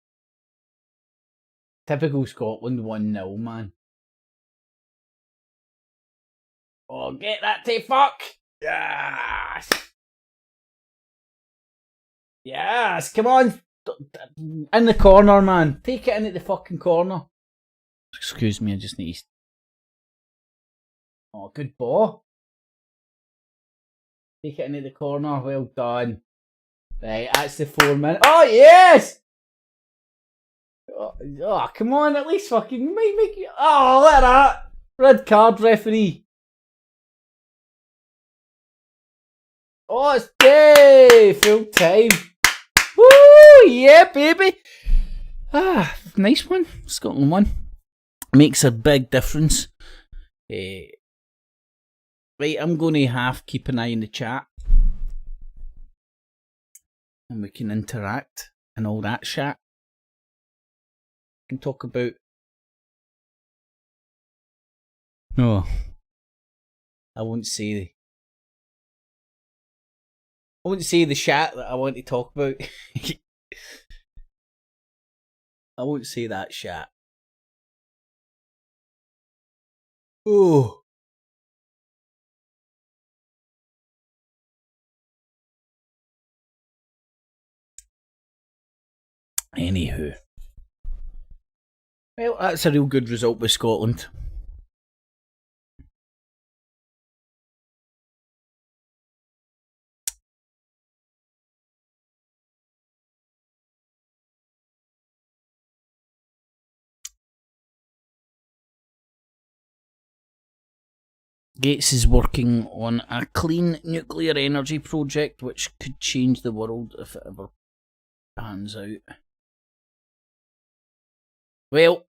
A: Typical Scotland 1-0, man. Oh, get that to fuck! Yes! Yes, come on! In the corner, man. Take it into the fucking corner. Excuse me, I just need... Oh, good ball. Take it into the corner, well done. Right, that's the 4 minutes. Oh, yes! Oh, come on, at least fucking make it. Oh, look at that! Red card, referee. Oh, it's day! Full time. Woo! Yeah, baby! Ah, nice one. Scotland won. Makes a big difference. Right, I'm going to keep an eye on the chat. And we can interact and all that shit. We can talk about... No. I won't say the chat that I want to talk about. I won't say that chat. Oh. Anywho. Well, that's a real good result with Scotland. Gates is working on a clean nuclear energy project which could change the world if it ever pans out. Well,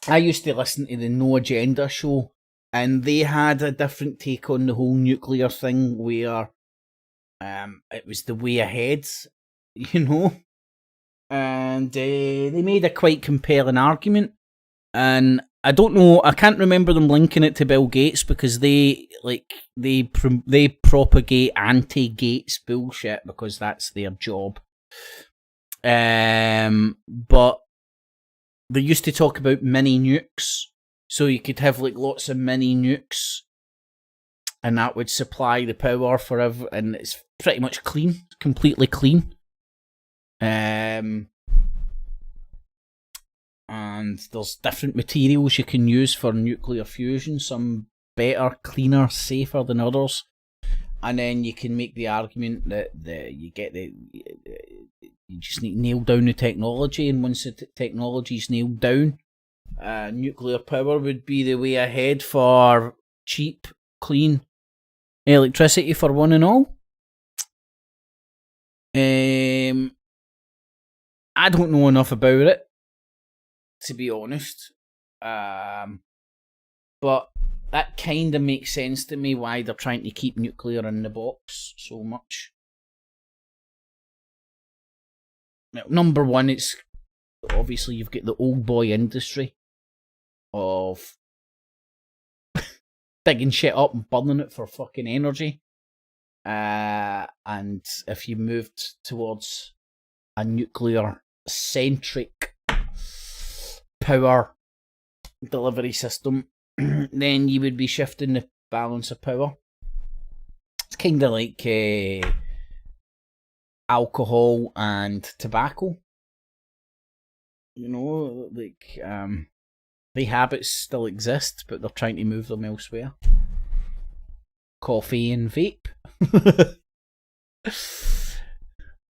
A: I used to listen to the No Agenda show, and they had a different take on the whole nuclear thing where it was the way ahead, you know, and they made a quite compelling argument. And I don't know, I can't remember them linking it to Bill Gates because they propagate anti-Gates bullshit because that's their job. But they used to talk about mini nukes, so you could have like lots of mini nukes, and that would supply the power forever, and it's pretty much clean, completely clean. And there's different materials you can use for nuclear fusion, some better, cleaner, safer than others. And then you can make the argument that you just need to nail down the technology, and once the technology's nailed down, nuclear power would be the way ahead for cheap, clean electricity for one and all. I don't know enough about it, to be honest, but that kind of makes sense to me why they're trying to keep nuclear in the box so much. Now, number one, it's obviously you've got the old boy industry of digging shit up and burning it for fucking energy, and if you moved towards a nuclear centric power delivery system, then you would be shifting the balance of power. It's kind of like alcohol and tobacco. You know, like the habits still exist, but they're trying to move them elsewhere. Coffee and vape.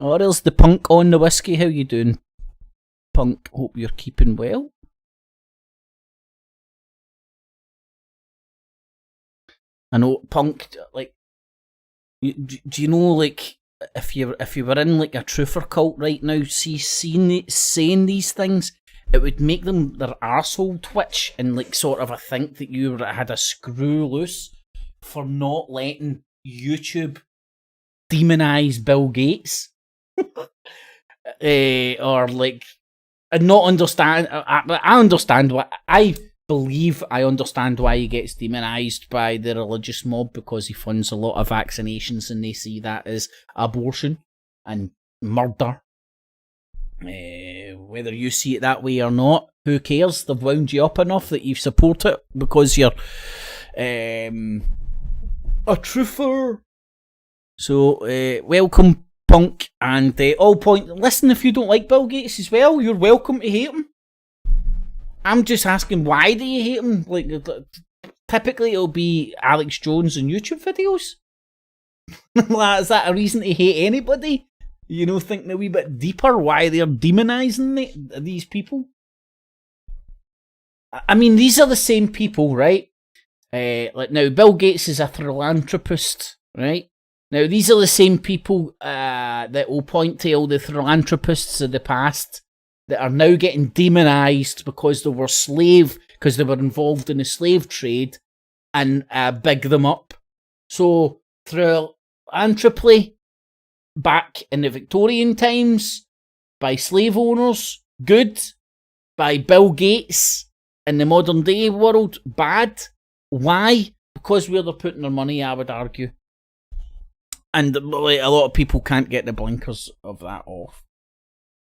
A: Oh, there's the Punk on the whiskey. How you doing, Punk? Hope you're keeping well. I know, Punk, like, do you know, like, if you were in, like, a truther cult right now, saying these things, it would make them, their arsehole twitch, and, like, sort of, I think that you had a screw loose for not letting YouTube demonise Bill Gates. Or like, and not understand. I understand why. I believe I understand why he gets demonised by the religious mob, because he funds a lot of vaccinations and they see that as abortion and murder. Whether you see it that way or not, who cares? They've wound you up enough that you support it because you're a truther. So, welcome, Punk, and all point. Listen, if you don't like Bill Gates as well, you're welcome to hate him. I'm just asking, why do you hate him? Like, typically it'll be Alex Jones and YouTube videos. Is that a reason to hate anybody? You know, thinking a wee bit deeper why they're demonising these people. I mean, these are the same people, right? Like now, Bill Gates is a philanthropist, right? Now, these are the same people that will point to all the philanthropists of the past that are now getting demonised because they were because they were involved in the slave trade, and big them up. So, through philanthropy, back in the Victorian times, by slave owners, good. By Bill Gates in the modern day world, bad. Why? Because where they're putting their money, I would argue. And like, a lot of people can't get the blinkers of that off.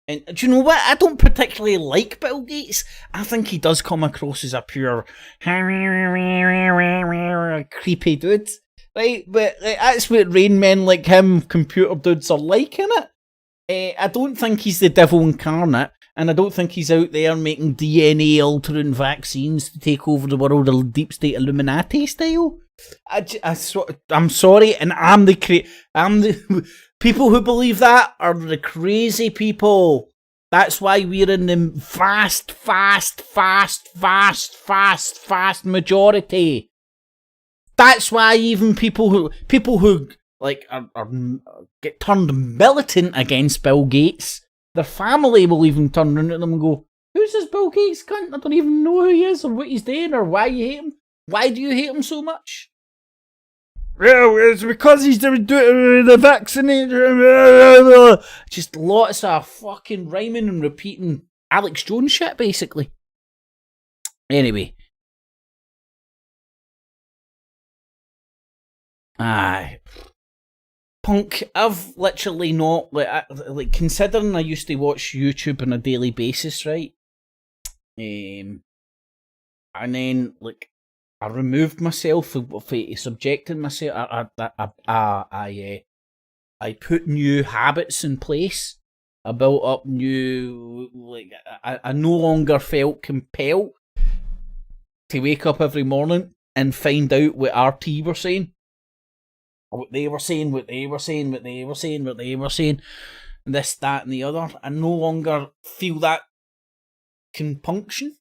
A: And do you know what? I don't particularly like Bill Gates. I think he does come across as a pure creepy dude. Right? But that's what rain men like him, computer dudes, are like, innit? I don't think he's the devil incarnate, and I don't think he's out there making DNA altering vaccines to take over the world, the deep state Illuminati style. I'm sorry, and I'm the people who believe that are the crazy people. That's why we're in the vast majority. That's why even people who like are get turned militant against Bill Gates, their family will even turn around at them and go, "Who's this Bill Gates cunt? I don't even know who he is or what he's doing or why you hate him. Why do you hate him so much?" Well, it's because he's doing the vaccination. Just lots of fucking rhyming and repeating Alex Jones shit, basically. Anyway. Aye. Punk, I've literally not, like considering I used to watch YouTube on a daily basis, right? And then, like, I removed myself from subjecting myself. I put new habits in place. I built up new, like, I no longer felt compelled to wake up every morning and find out what RT were saying. What they were saying, this, that, and the other. I no longer feel that compunction.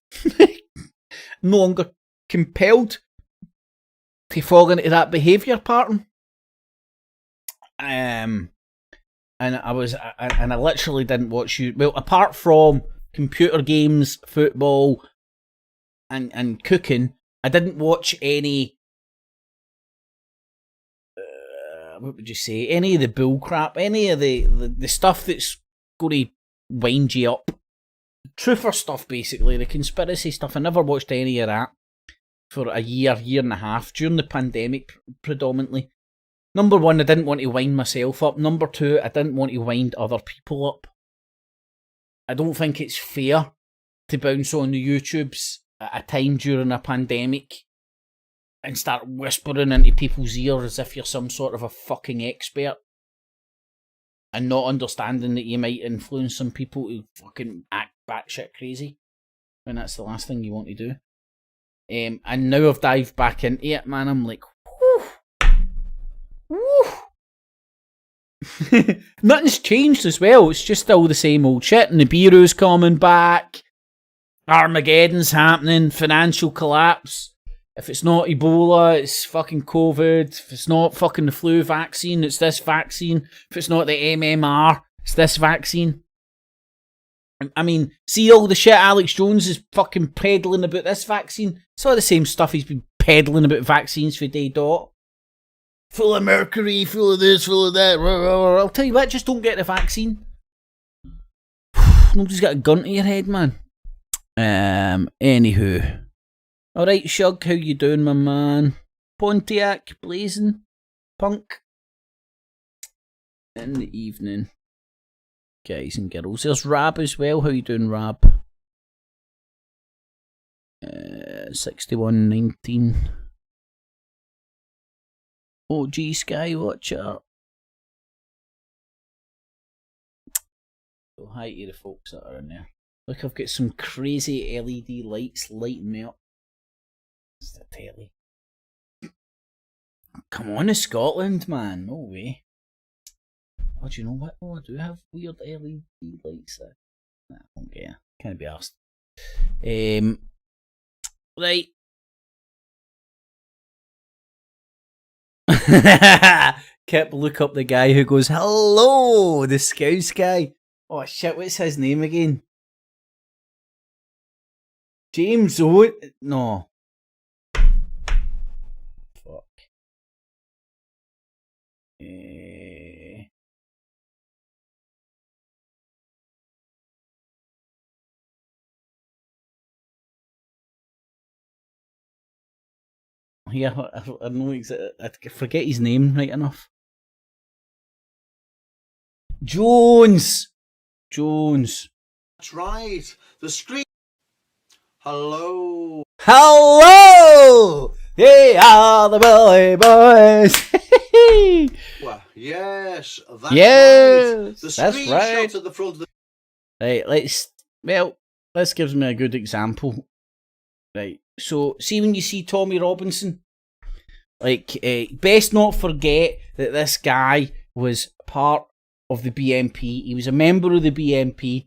A: No longer compelled to fall into that behaviour pattern. And I literally didn't watch you. Well, apart from computer games, football, and cooking, I didn't watch any. What would you say? Any of the bull crap, any of the stuff that's going to wind you up. Truther stuff, basically, the conspiracy stuff. I never watched any of that for a year and a half, during the pandemic predominantly. Number one, I didn't want to wind myself up. Number two, I didn't want to wind other people up. I don't think it's fair to bounce on the YouTubes at a time during a pandemic and start whispering into people's ears as if you're some sort of a fucking expert, and not understanding that you might influence some people to fucking act batshit crazy, and that's the last thing you want to do. And now I've dived back into it, man. I'm like, whew. Nothing's changed as well. It's just still the same old shit. And the Bureau's coming back. Armageddon's happening. Financial collapse. If it's not Ebola, it's fucking COVID. If it's not fucking the flu vaccine, it's this vaccine. If it's not the MMR, it's this vaccine. I mean, see all the shit Alex Jones is fucking peddling about this vaccine? It's all the same stuff he's been peddling about vaccines for day dot. full of mercury, full of this, full of that. I'll tell you what, just don't get the vaccine. Nobody's got a gun to your head, man. Anywho. Alright, Shug, how you doing, my man? Pontiac, blazing, punk. In the evening. Guys and girls. There's Rab as well. How you doing, Rab? 6119. OG Skywatcher. So hi to the folks that are in there. Look, I've got some crazy LED lights lighting me up. It's the telly. Come on to Scotland, man. No way. Oh, do you know what? Oh, I do have weird LED lights there. Nah, I don't care. Can't be asked. Right. Kip, look up the guy who goes, hello, the Scouse guy. Oh shit, what's his name again? James Owen? No. Fuck. Yeah, I know exactly. I forget his name right enough. Jones.
P: That's right. The screen. Hello. They are the Billy Boys. Well, yes. That's right. The screenshot at the front of the.
A: Right, let's give me a good example. Right, so see when you see Tommy Robinson, like, best not forget that this guy was part of the BNP. He was a member of the BNP.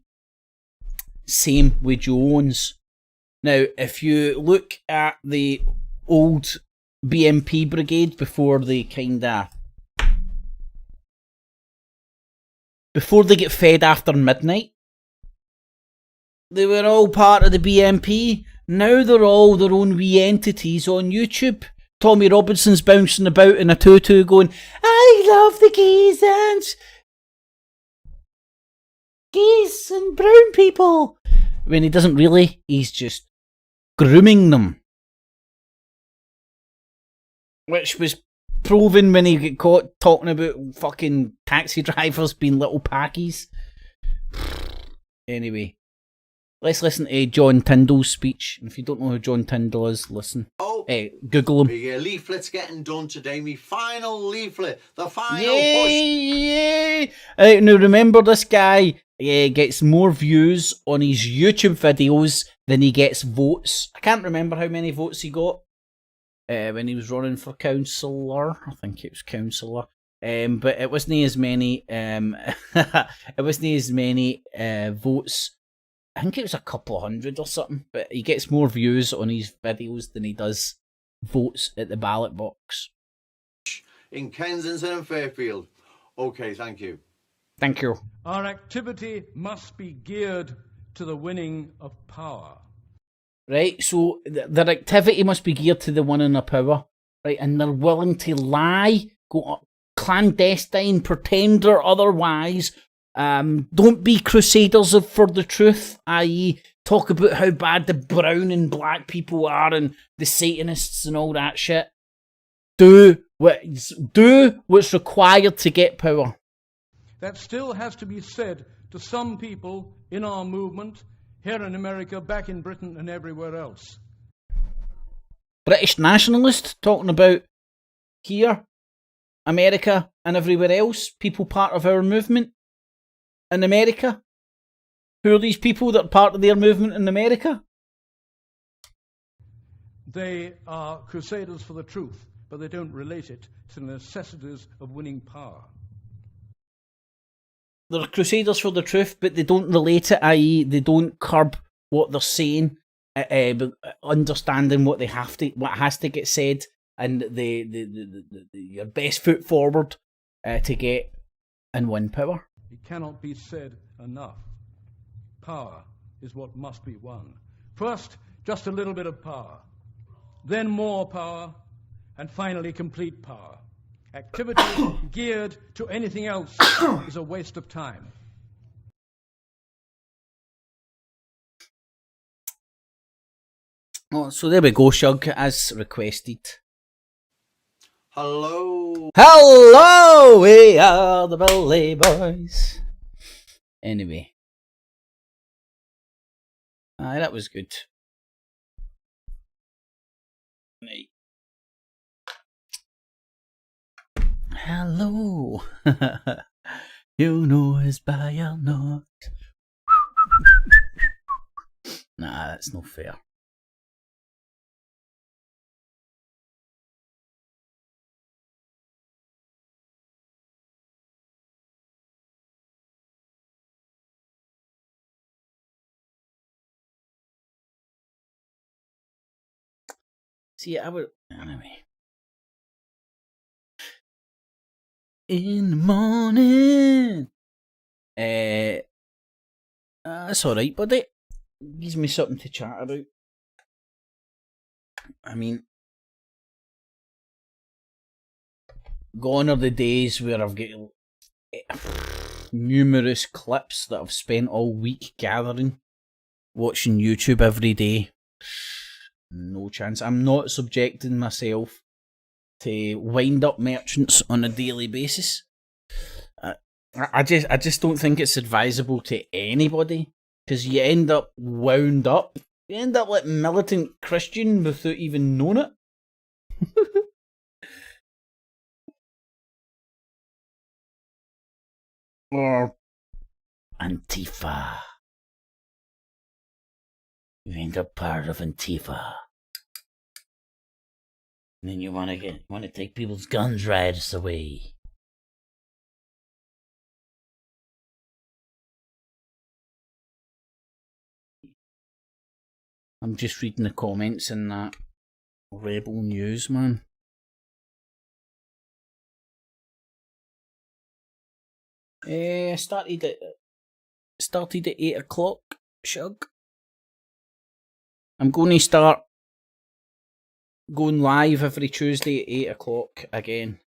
A: Same with Jones. Now, if you look at the old BNP brigade before they get fed after midnight, they were all part of the BNP. Now they're all their own wee entities on YouTube. Tommy Robinson's bouncing about in a tutu going, I love the geese and brown people. When he doesn't really, he's just grooming them. Which was proven when he got caught talking about fucking taxi drivers being little packies. Anyway. Let's listen to John Tyndall's speech. And if you don't know who John Tyndall is, listen. Google him.
P: The leaflet's getting done today. Me final leaflet. The final push.
A: Yay! Now remember, this guy gets more views on his YouTube videos than he gets votes. I can't remember how many votes he got when he was running for councillor. I think it was councillor. But it wasn't as many. It wasn't as many votes. I think it was a couple of hundred or something, but he gets more views on his videos than he does votes at the ballot box.
P: In Kensington and Fairfield. Okay, thank you.
A: Thank you.
Q: Our activity must be geared to the winning of power.
A: Right, so their activity must be geared to the winning of power. Right, and they're willing to lie, go clandestine, pretend or otherwise. Don't be crusaders for the truth, i.e. talk about how bad the brown and black people are and the Satanists and all that shit. Do what's required to get power.
Q: That still has to be said to some people in our movement, here in America, back in Britain and everywhere else.
A: British nationalists talking about here, America and everywhere else, people part of our movement. In America? Who are these people that are part of their movement in America?
Q: They are crusaders for the truth, but they don't relate it to the necessities of winning power.
A: They're crusaders for the truth, but they don't relate it, i.e. they don't curb what they're saying, understanding what has to get said, and your best foot forward to get and win power.
Q: It cannot be said enough. Power is what must be won. First, just a little bit of power. Then more power. And finally, complete power. Activity geared to anything else is a waste of time.
A: Oh, so there we go, Shug, as requested.
P: Hello.
A: Hello, we are the Billy Boys. Anyway. Aye, that was good. Right. Hello. You know us by or not. Nah, that's no fair. See, I would... Anyway. In the morning. That's alright, buddy. Gives me something to chat about. I mean... Gone are the days where I've got numerous clips that I've spent all week gathering. Watching YouTube every day. No chance. I'm not subjecting myself to wind-up merchants on a daily basis. I just don't think it's advisable to anybody, because you end up wound up. You end up like militant Christian without even knowing it. Or Antifa. You end up part of Antifa. And then you want to take people's guns rights away. I'm just reading the comments in that Rebel News, man. Started at 8 o'clock, Shug. I'm going to start going live every Tuesday at 8 o'clock again.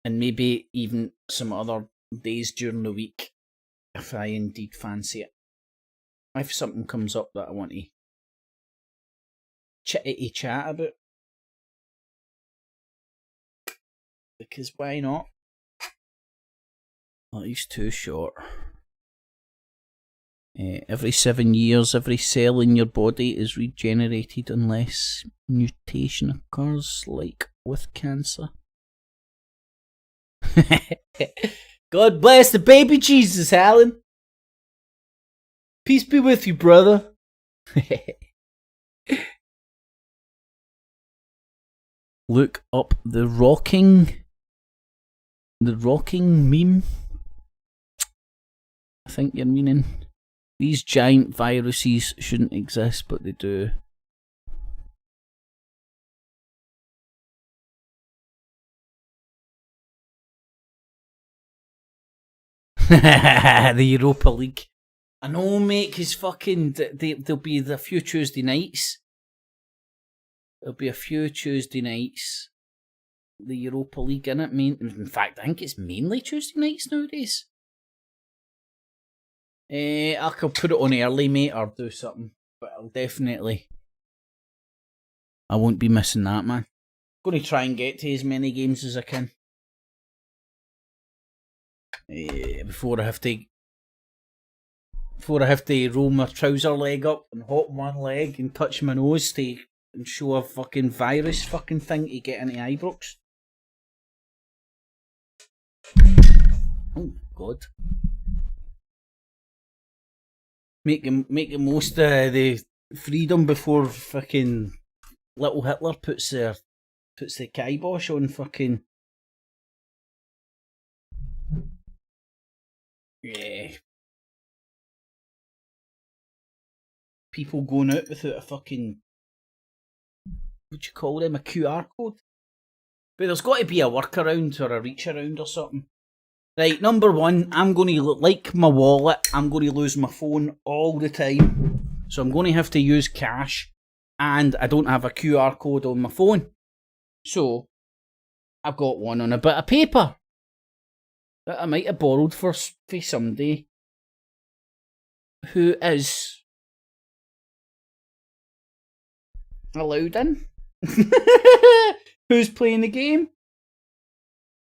A: And maybe even some other days during the week, if I indeed fancy it. If something comes up that I want to chat about. Because why not? Well, he's too short. Every 7 years, every cell in your body is regenerated unless mutation occurs, like with cancer. God bless the baby Jesus, Alan. Peace be with you, brother. Look up the rocking meme. I think you're meaning. These giant viruses shouldn't exist, but they do. The Europa League. I know, mate, because fucking there'll be a few Tuesday nights. There'll be a few Tuesday nights. The Europa League, innit? In fact, I think it's mainly Tuesday nights nowadays. I could put it on early, mate, or do something. But I'll definitely... I won't be missing that, man. Going to try and get to as many games as I can. Before I have to roll my trouser leg up and hop one leg and touch my nose and show a fucking virus fucking thing to get into Ibrox. Oh God. Make the most of the freedom before fucking little Hitler puts the kibosh on fucking... Yeah. People going out without a fucking... What do you call them? A QR code? But there's got to be a workaround or a reach around or something. Right, number one, I'm going to, like my wallet, I'm going to lose my phone all the time. So I'm going to have to use cash. And I don't have a QR code on my phone. So, I've got one on a bit of paper that I might have borrowed for somebody who is allowed in. Who's playing the game?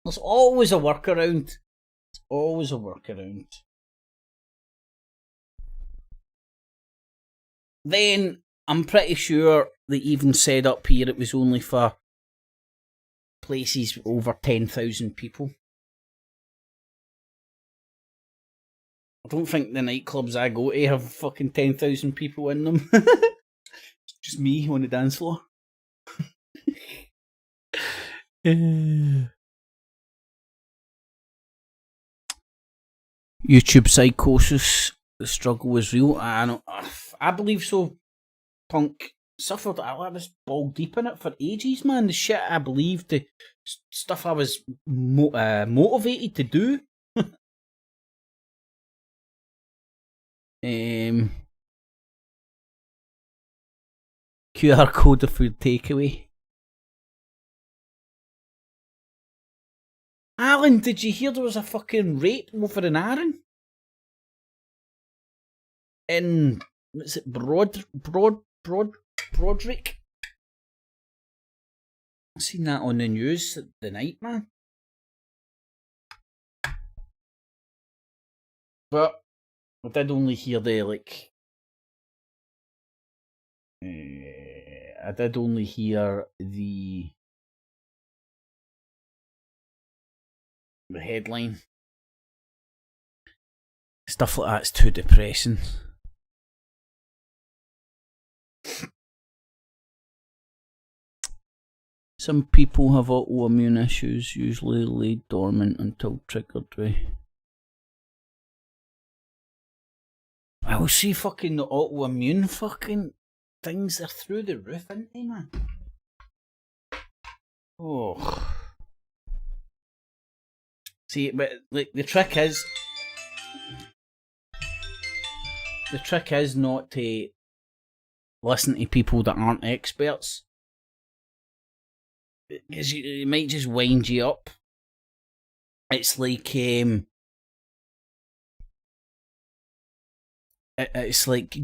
A: There's always a workaround. There's always a workaround. Then I'm pretty sure they even said up here it was only for places over 10,000 people. I don't think the nightclubs I go to have fucking 10,000 people in them. Just me on the dance floor. YouTube psychosis. The struggle is real. I believe so. Punk suffered. I was ball deep in it for ages, man. The shit I believed, the stuff I was motivated to do. QR code of food takeaway. Alan, did you hear there was a fucking rape over in Arran? In, what's it, Broderick? I seen that on the news the night, man. But I did only hear the, like, I did only hear the headline. Stuff like that's too depressing. Some people have autoimmune issues, usually lay dormant until triggered by. I will see fucking the autoimmune fucking things, they're through the roof, aren't they, man? Oh. See, but like the trick is not to listen to people that aren't experts, because it might just wind you up. It's like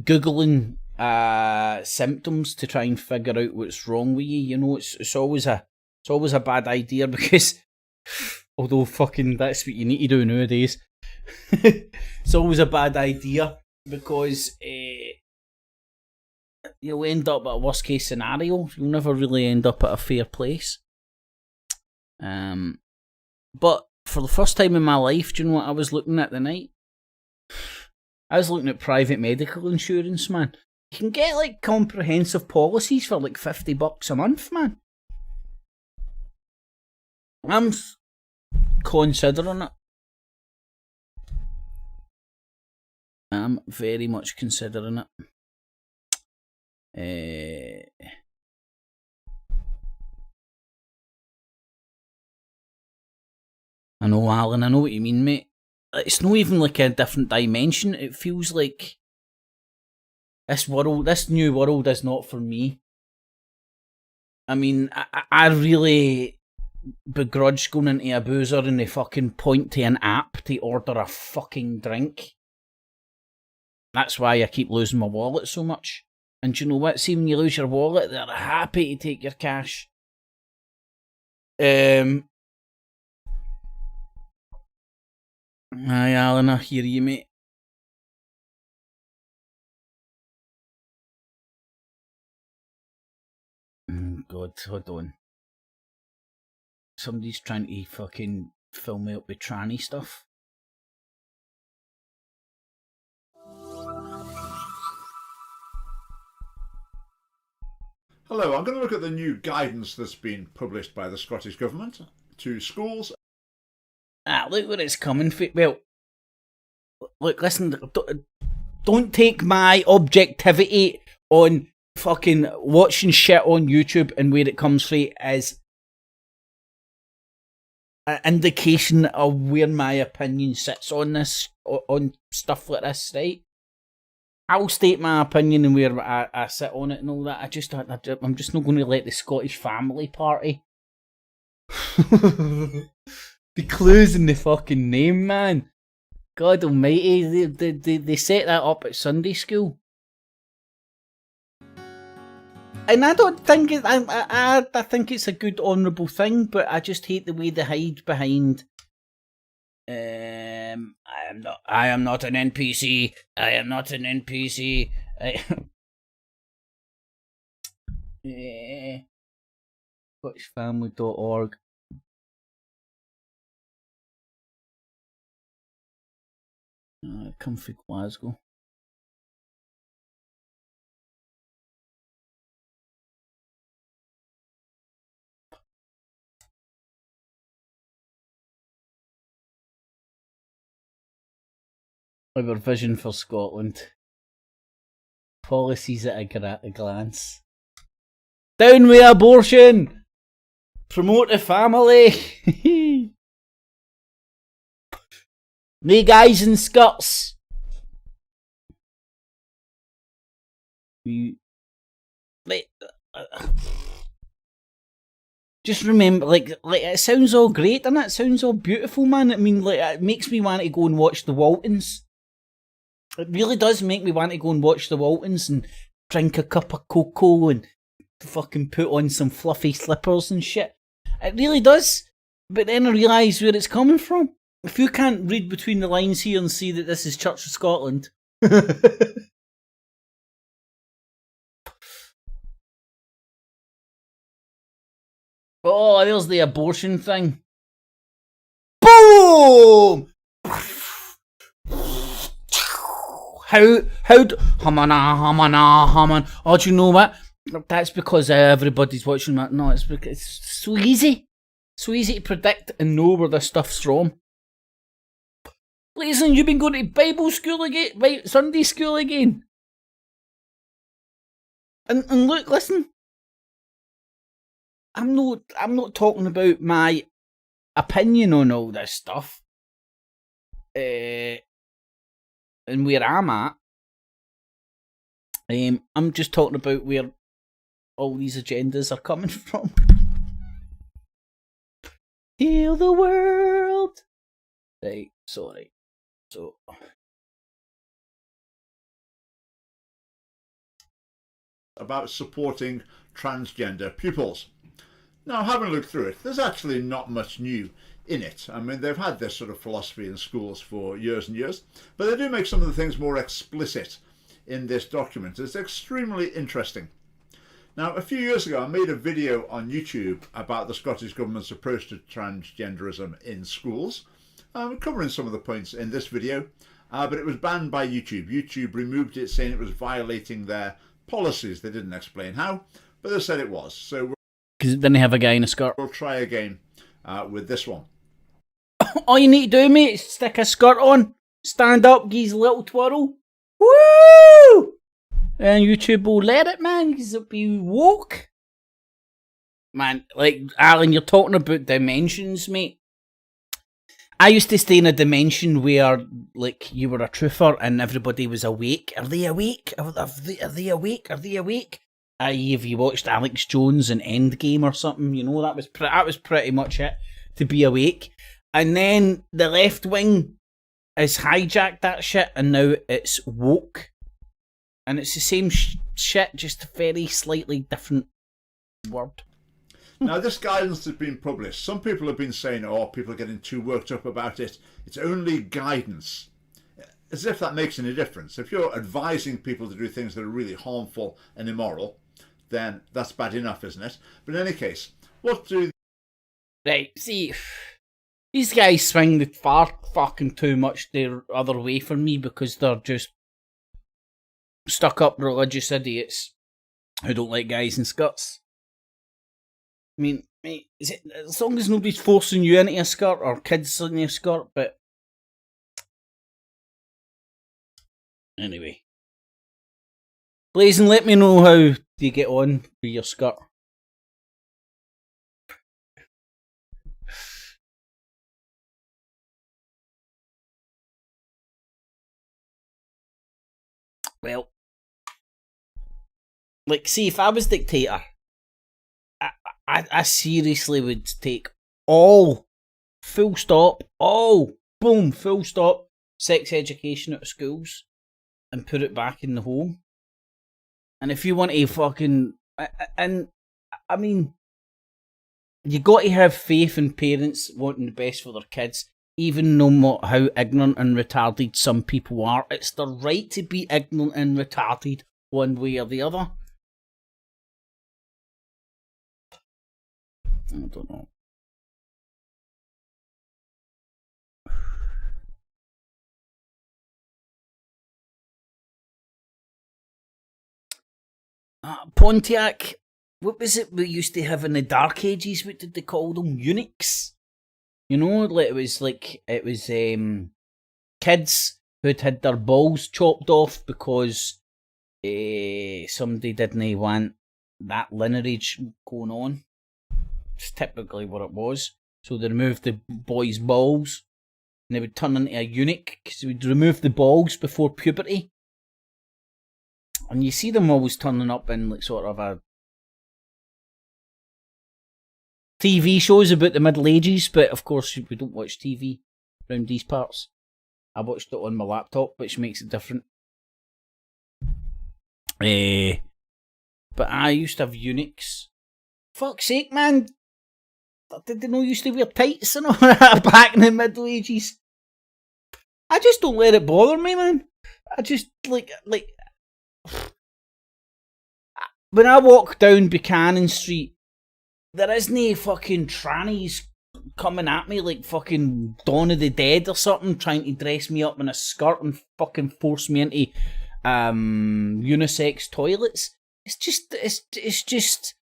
A: googling symptoms to try and figure out what's wrong with you. You know, it's always a bad idea, because although fucking that's what you need to do nowadays. It's always a bad idea, because you'll end up at a worst case scenario. You'll never really end up at a fair place. But for the first time in my life, do you know what I was looking at the night? I was looking at private medical insurance, man. You can get like comprehensive policies for like $50 a month, man. I'm considering it. I'm very much considering it. I know, Alan, I know what you mean, mate. It's not even like a different dimension. It feels like this new world is not for me. I mean, I really begrudge going into a boozer and they fucking point to an app to order a fucking drink. That's why I keep losing my wallet so much. And do you know what? See, when you lose your wallet, they're happy to take your cash. Aye, Alan, I hear you, mate. God, hold on. Somebody's trying to fucking fill me up with tranny stuff.
C: Hello, I'm going to look at the new guidance that's been published by the Scottish Government to schools.
A: Look where it's coming from. Well, look, listen, don't take my objectivity on fucking watching shit on YouTube and where it comes from as an indication of where my opinion sits on this, on stuff like this, right? I'll state my opinion and where I sit on it and all that. I'm just not going to let the Scottish Family Party The clues in the fucking name, man. God almighty, they set that up at Sunday school. And I don't think I think it's a good honourable thing, but I just hate the way they hide behind I am not an NPC. I am not an NPC. ScottishFamily.org. Comfy Glasgow. Our vision for Scotland. Policies at a glance. Down with abortion! Promote the family! No guys in skirts! Just remember, like it sounds all great, and it sounds all beautiful, man. I mean, like, it makes me want to go and watch the Waltons. It really does make me want to go and watch the Waltons and drink a cup of cocoa and fucking put on some fluffy slippers and shit. It really does. But then I realise where it's coming from. If you can't read between the lines here and see that this is Church of Scotland. Oh, there's the abortion thing. Boom! Haman. Oh, do you know what? That's because everybody's watching that. No, it's because it's so easy. So easy to predict and know where this stuff's from. Listen, you've been going to Bible school again, Sunday school again. And look, listen. I'm not talking about my opinion on all this stuff. And where I'm at. I'm just talking about where all these agendas are coming from. Heal the world. Right, sorry. So
C: about supporting transgender pupils. Now, having looked through it, there's actually not much new in it. I mean, they've had this sort of philosophy in schools for years and years, but they do make some of the things more explicit in this document. It's extremely interesting. Now, a few years ago, I made a video on YouTube about the Scottish Government's approach to transgenderism in schools. I'm covering some of the points in this video, but it was banned by YouTube. YouTube removed it, saying it was violating their policies. They didn't explain how, but they said it was. So
A: because it didn't have a guy in a skirt.
C: We'll try again with this one.
A: All you need to do, mate, is stick a skirt on, stand up, give a little twirl. Woo! And YouTube will let it, man, because it'll be woke. Man, like, Alan, you're talking about dimensions, mate. I used to stay in a dimension where, like, you were a truther and everybody was awake. Are they awake? Are they awake? Are they awake? I.e., if you watched Alex Jones and Endgame or something, you know, that was pretty much it, to be awake. And then the left wing has hijacked that shit, and now it's woke. And it's the same shit, just a very slightly different word.
C: Now, this guidance has been published. Some people have been saying, oh, people are getting too worked up about it. It's only guidance. As if that makes any difference. If you're advising people to do things that are really harmful and immoral, then that's bad enough, isn't it? But in any case, what do...
A: Right, see, these guys swing the far fucking too much the other way for me because they're just stuck up religious idiots who don't like guys in skirts. I mean, mate, as long as nobody's forcing you into a skirt or kids into a skirt, but anyway. Please, and let me know how you get on with your skirt. Well, like, see, if I was dictator, I seriously would take all, full stop, all, boom, full stop, sex education out of schools and put it back in the home. And if you want to fucking, and I mean, you got to have faith in parents wanting the best for their kids, even no matter how ignorant and retarded some people are. It's their right to be ignorant and retarded one way or the other. I don't know. Pontiac, what was it we used to have in the Dark Ages? What did they call them? Eunuchs? You know, like it was kids who'd had their balls chopped off because somebody didn't want that lineage going on. It's typically what it was. So they removed the boys' balls and they would turn into a eunuch because they would remove the balls before puberty. And you see them always turning up in like sort of a TV shows about the Middle Ages, but of course we don't watch TV around these parts. I watched it on my laptop, which makes it different. But I used to have eunuchs. Fuck's sake, man! Did they not used to wear tights and all that back in the Middle Ages? I just don't let it bother me, man. I just like when I walk down Buchanan Street, there isn't fucking trannies coming at me like fucking Dawn of the Dead or something, trying to dress me up in a skirt and fucking force me into unisex toilets. It's just.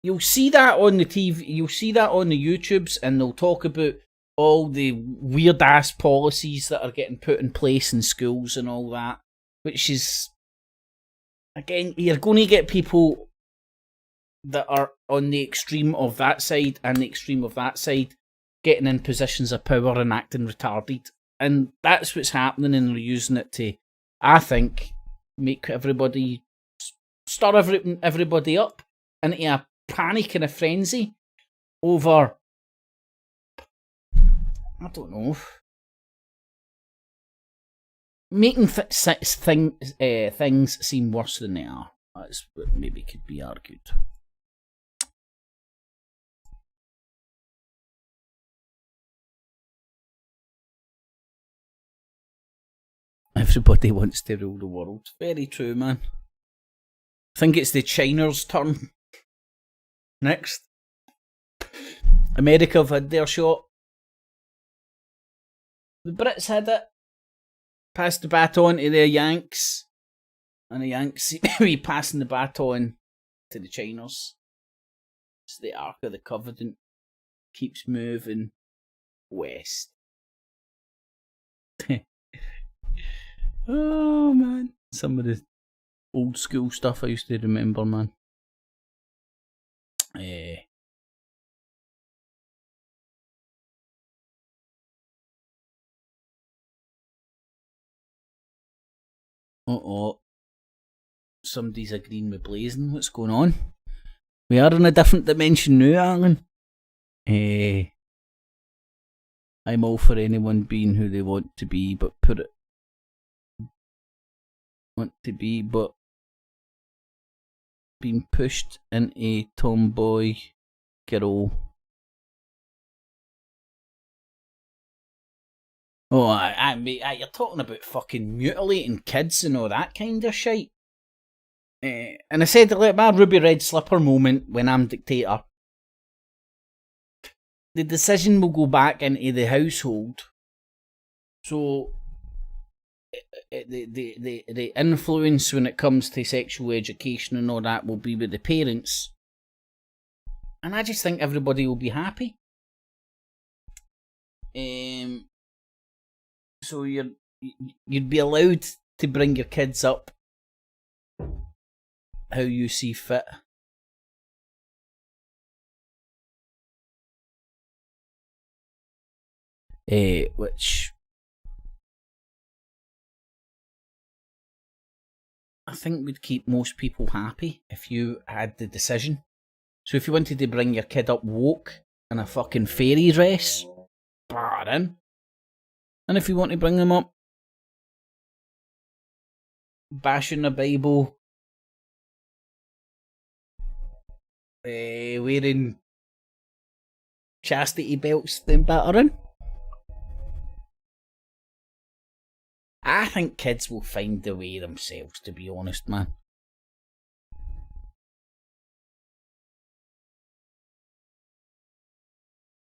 A: You'll see that on the TV. You'll see that on the YouTubes, and they'll talk about all the weird ass policies that are getting put in place in schools and all that, which is, again, you're going to get people that are on the extreme of that side and the extreme of that side getting in positions of power and acting retarded. And that's what's happening, and they're using it to, I think, make everybody, stir everybody up into a panic and a frenzy over, I don't know, making things seem worse than they are. That's what maybe could be argued. Everybody wants to rule the world. Very true, man. I think it's the China's turn. Next. America have had their shot. The Brits had it. Passed the baton to the Yanks. And the Yanks seem to be passing the baton to the Chinas. It's the Ark of the Covenant. Keeps moving west. Oh man. Some of the old school stuff I used to remember, man. Somebody's agreeing with Blazing. What's going on? We are in a different dimension now, Alan. I'm all for anyone being who they want to be, but being pushed into a tomboy girl. Oh, you're talking about fucking mutilating kids and all that kind of shit. And I said, like, my ruby red slipper moment when I'm dictator, the decision will go back into the household. So the influence when it comes to sexual education and all that will be with the parents. And I just think everybody will be happy. So you'd be allowed to bring your kids up how you see fit. Which I think would keep most people happy if you had the decision. So if you wanted to bring your kid up woke in a fucking fairy dress, bar in. And if you want to bring them up bashing the Bible, wearing chastity belts, then batter in. I think kids will find the way themselves, to be honest, man.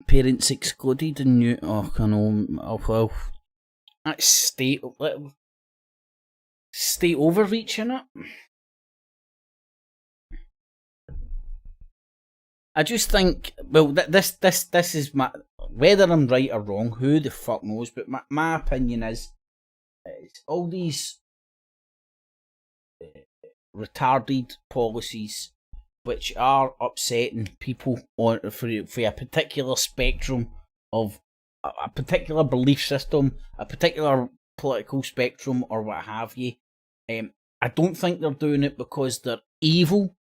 A: Parents excluded and new. Oh, I know. Oh, well. That's state overreaching it. I just think, well, this is my, whether I'm right or wrong, who the fuck knows, but my opinion is all these retarded policies which are upsetting people for a particular spectrum of a particular belief system, a particular political spectrum, or what have you. I don't think they're doing it because they're evil,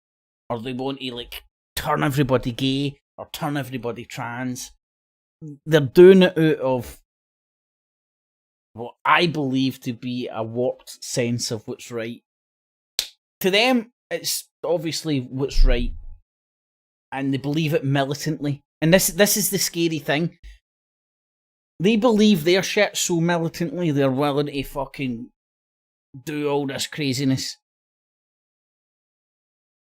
A: or they want to like turn everybody gay or turn everybody trans. They're doing it out of what I believe to be a warped sense of what's right. To them, it's obviously what's right, and they believe it militantly. And this is the scary thing. They believe their shit so militantly they're willing to fucking do all this craziness.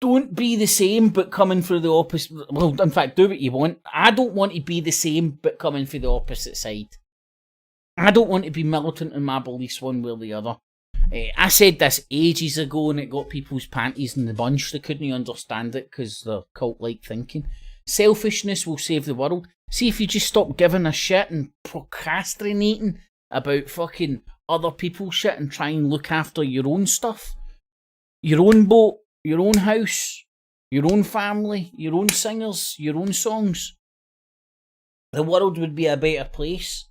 A: Don't be the same but coming for the opposite. Well, in fact, do what you want. I don't want to be the same but coming for the opposite side. I don't want to be militant in my beliefs one way or the other. I said this ages ago and it got people's panties in the bunch. They couldn't understand it because they're cult-like thinking. Selfishness will save the world. See, if you just stop giving a shit and procrastinating about fucking other people's shit and try and look after your own stuff, your own boat, your own house, your own family, your own singers, your own songs, the world would be a better place.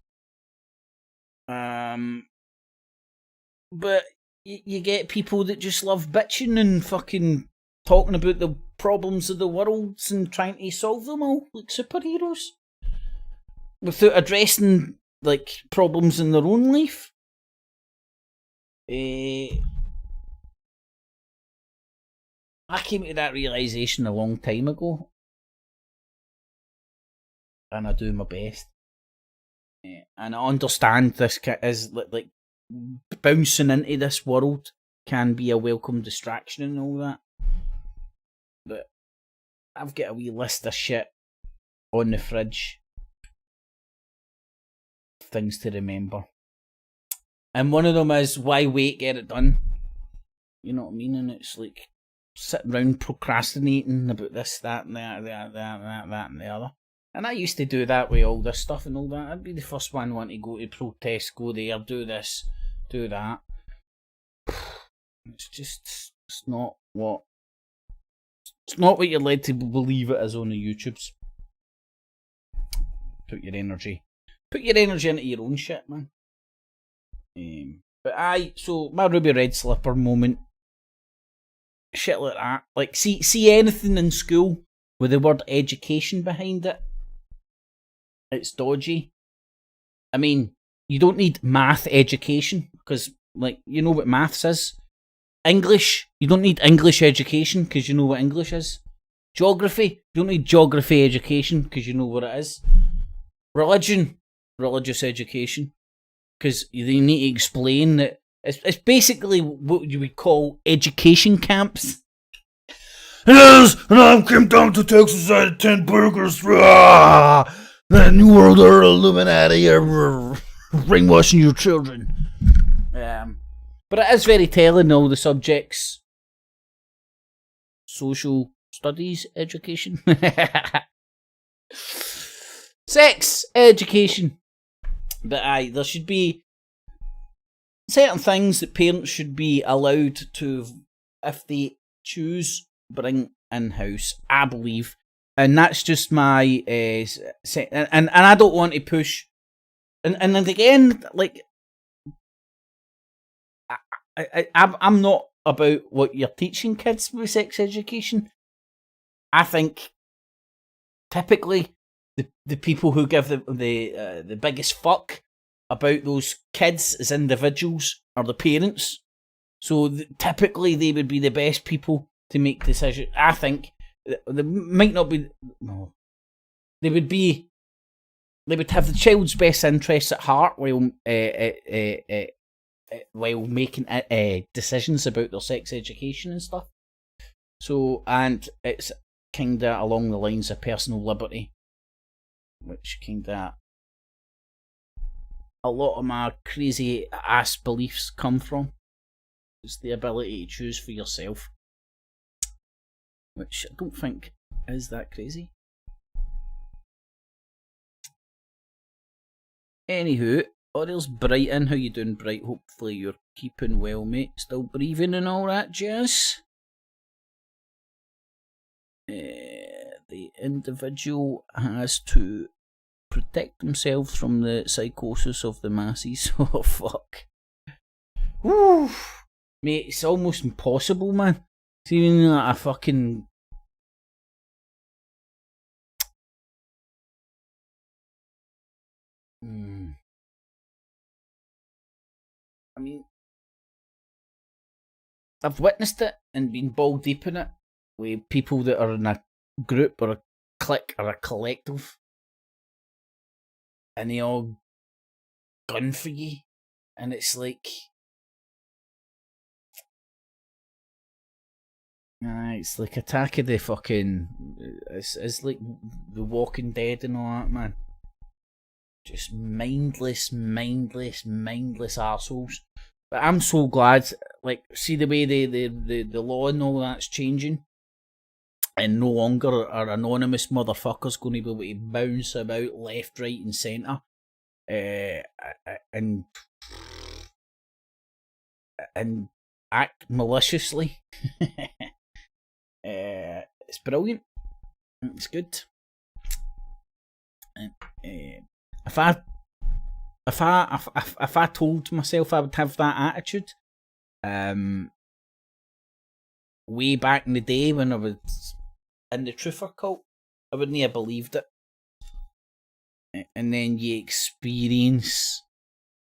A: But you get people that just love bitching and fucking talking about the problems of the world and trying to solve them all like superheroes without addressing like problems in their own life. I came to that realisation a long time ago, and I do my best. And I understand this is like bouncing into this world can be a welcome distraction and all that. But I've got a wee list of shit on the fridge. Things to remember. And one of them is why wait, get it done. You know what I mean? And it's like sitting around procrastinating about this, that, and that, and the other. And I used to do that with all this stuff and all that. I'd be the first one wanting to go to protest, go there, do this, do that. It's not what you're led to believe it is on the YouTubes. Put your energy into your own shit, man. So my Ruby Red Slipper moment, shit like that. Like, see anything in school with the word education behind it, it's dodgy. I mean, you don't need math education because, like, you know what maths is. English, you don't need English education because you know what English is. Geography, you don't need geography education because you know what it is. Religion, religious education, because you need to explain that it's basically what you would call education camps.
C: Yes, and I came down to Texas. I had 10 burgers. The New World Order Illuminati are brainwashing your children.
A: But it is very telling, all the subjects. Social studies education. Sex education. But there should be certain things that parents should be allowed to, if they choose, bring in-house, I believe. And that's just my and I don't want to push and then again, like, I'm not about what you're teaching kids with sex education. I think typically the people who give the biggest fuck about those kids as individuals are the parents. So typically they would be the best people to make decisions. I think they might not be. No, they would be. They would have the child's best interests at heart while making decisions about their sex education and stuff. So, and it's kinda along the lines of personal liberty, which kinda a lot of my crazy ass beliefs come from. It's the ability to choose for yourself, which I don't think is that crazy. Anywho, there's Brighton. How you doing, Bright? Hopefully you're keeping well, mate. Still breathing and all that jazz. The individual has to protect themselves from the psychosis of the masses. Oh, fuck. Woo! Mate, it's almost impossible, man. It's even like a fucking... I mean, I've witnessed it and been ball deep in it with people that are in a group or a clique or a collective, and they all gun for you, and it's like, it's like Attack of the fucking, it's like The Walking Dead and all that, man. Just mindless arseholes. But I'm so glad, like, see the way the law and all that's changing, and no longer are anonymous motherfuckers going to be able to bounce about left, right and centre, and act maliciously. It's brilliant. It's good. If I told myself I would have that attitude, way back in the day when I was in the truther cult, I wouldn't have believed it. And then you experience,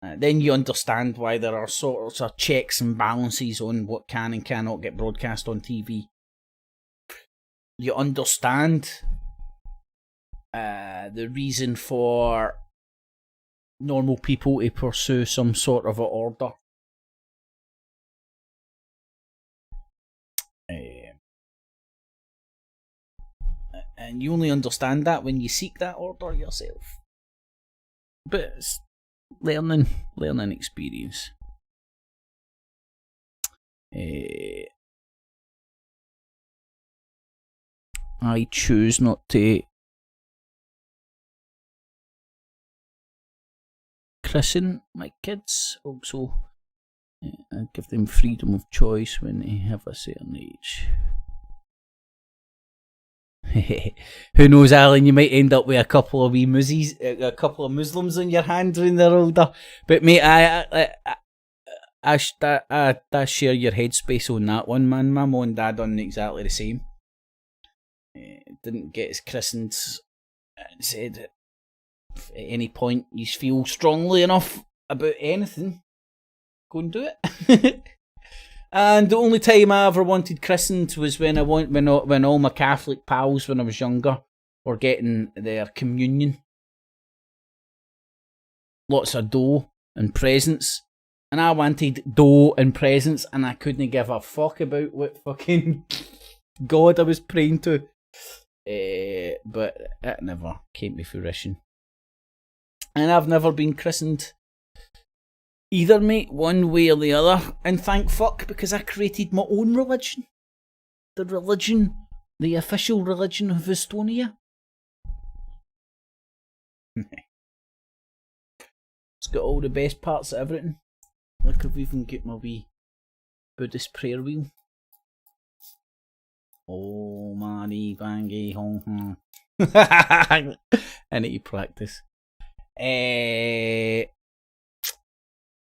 A: then you understand why there are sorts of checks and balances on what can and cannot get broadcast on TV. You understand the reason for normal people to pursue some sort of an order. And you only understand that when you seek that order yourself. But it's learning experience. I choose not to christen my kids. Also, I give them freedom of choice when they have a certain age. Who knows, Alan? You might end up with a couple of wee muzzies, a couple of Muslims on your hand when they're older. But mate, I share your headspace on that one, man. My mum and dad done exactly the same. Didn't get his christened, and said that if at any point you feel strongly enough about anything, go and do it. And the only time I ever wanted christened was when all my Catholic pals when I was younger were getting their communion. Lots of dough and presents. And I wanted dough and presents, and I couldn't give a fuck about what fucking God I was praying to. But it never came to fruition. And I've never been christened either, mate, one way or the other. And thank fuck, because I created my own religion. The official religion of Estonia. It's got all the best parts of everything. Look, I've even got my wee Buddhist prayer wheel. Oh, mani bangi hong hong. I need to practice.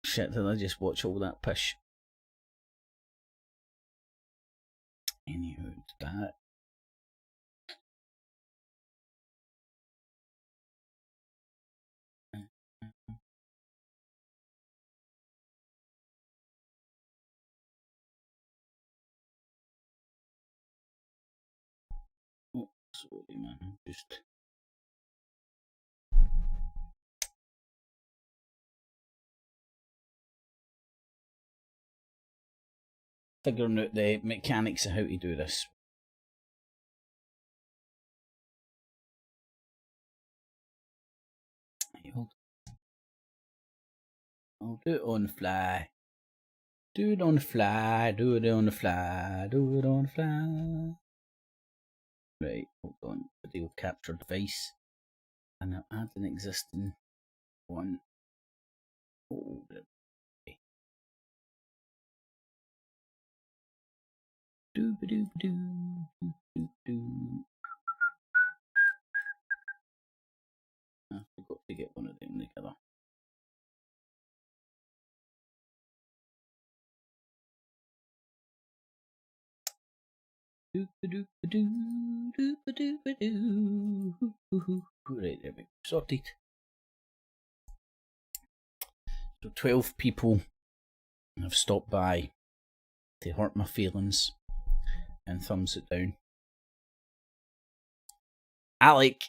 A: Shit, did I just watch all that pish? Anywho, that Sorry, man. Just figuring out the mechanics of how to do this. I'll do it on the fly. Do it on the fly. Do it on the fly. Do it on the fly. Right, hold on. Video capture device. And I'll add an existing one. Oh, okay. I forgot to get one of them together. Right, there we go. Sorted. So 12 people have stopped by to hurt my feelings and thumbs it down. I like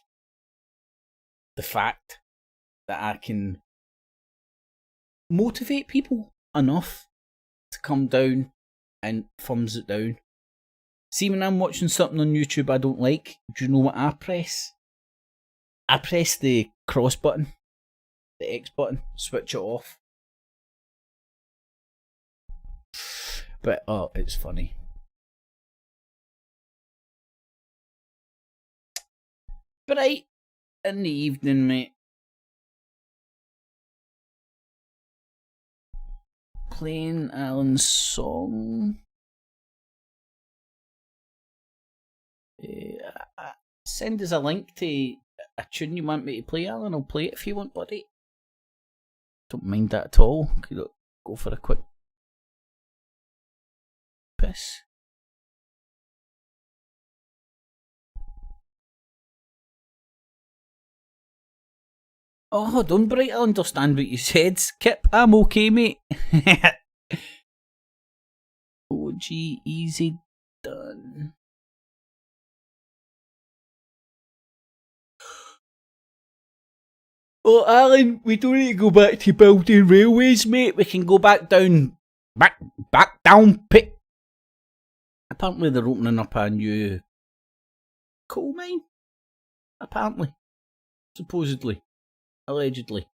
A: the fact that I can motivate people enough to come down and thumbs it down. See, when I'm watching something on YouTube I don't like, do you know what I press? I press the cross button, the X button, switch it off. But, oh, it's funny. Bright in the evening, mate. Playing Alan's song. Send us a link to a tune you want me to play, Alan. I'll play it if you want, buddy. Don't mind that at all. Could go for a quick piss. Oh, hold on, Bright. I understand what you said. Kip, I'm okay, mate. OG, easy done. Oh, Alan, we don't need to go back to building railways, mate. We can go back down, back down pit. Apparently they're opening up a new coal mine. Apparently. Supposedly. Allegedly.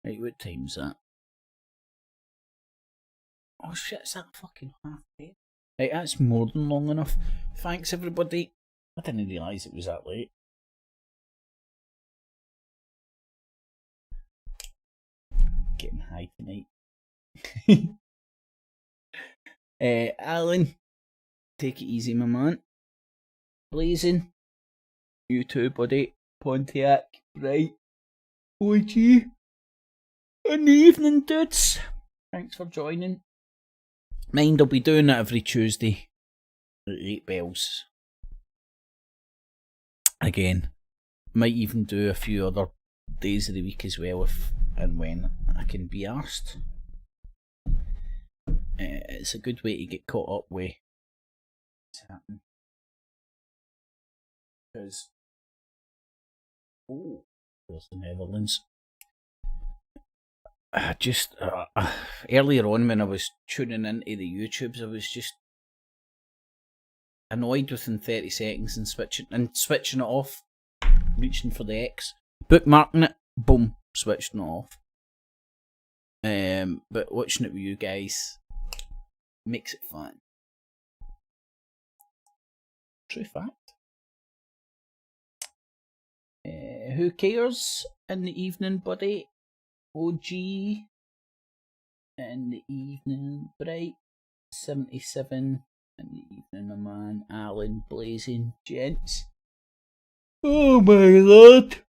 A: Right, what time's that? Oh shit, it's that fucking half day. Right, that's more than long enough. Thanks everybody. I didn't realise it was that late. Getting high tonight. Alan, take it easy, my man. Blazing. You too, buddy. Pontiac, Bright, OG. In the evening, dudes. Thanks for joining. Mind, I'll be doing it every Tuesday at 8 bells. Again, might even do a few other days of the week as well if and when I can be arsed. It's a good way to get caught up with what's happening. Because, oh, there's the Netherlands. Just earlier on when I was tuning into the YouTubes, I was just annoyed within 30 seconds and switching it off, reaching for the X, bookmarking it, boom, switching it off. But watching it with you guys makes it fun. True fact. Who cares in the evening, buddy? OG in the evening, Bright 77 in the evening, my man Alan Blazing, gents. Oh my lord.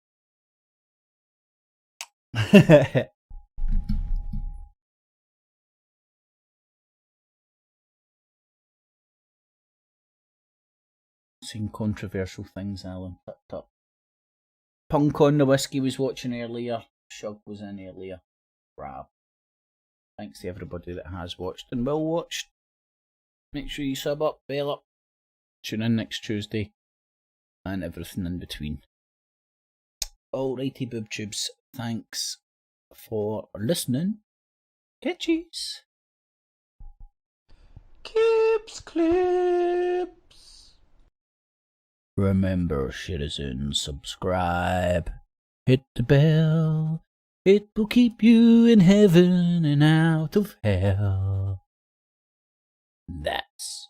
A: saying controversial things, Alan. Tut, tut. Punk on the Whiskey was watching earlier. Shug was in earlier. Brab. Thanks to everybody that has watched and will watch. Make sure you sub up, bell up. Tune in next Tuesday. And everything in between. Alrighty, BoobTubes. Thanks for listening. Catchies.
R: Clips, clips.
A: Remember, citizens, subscribe. Hit the bell. It will keep you in heaven and out of hell. That's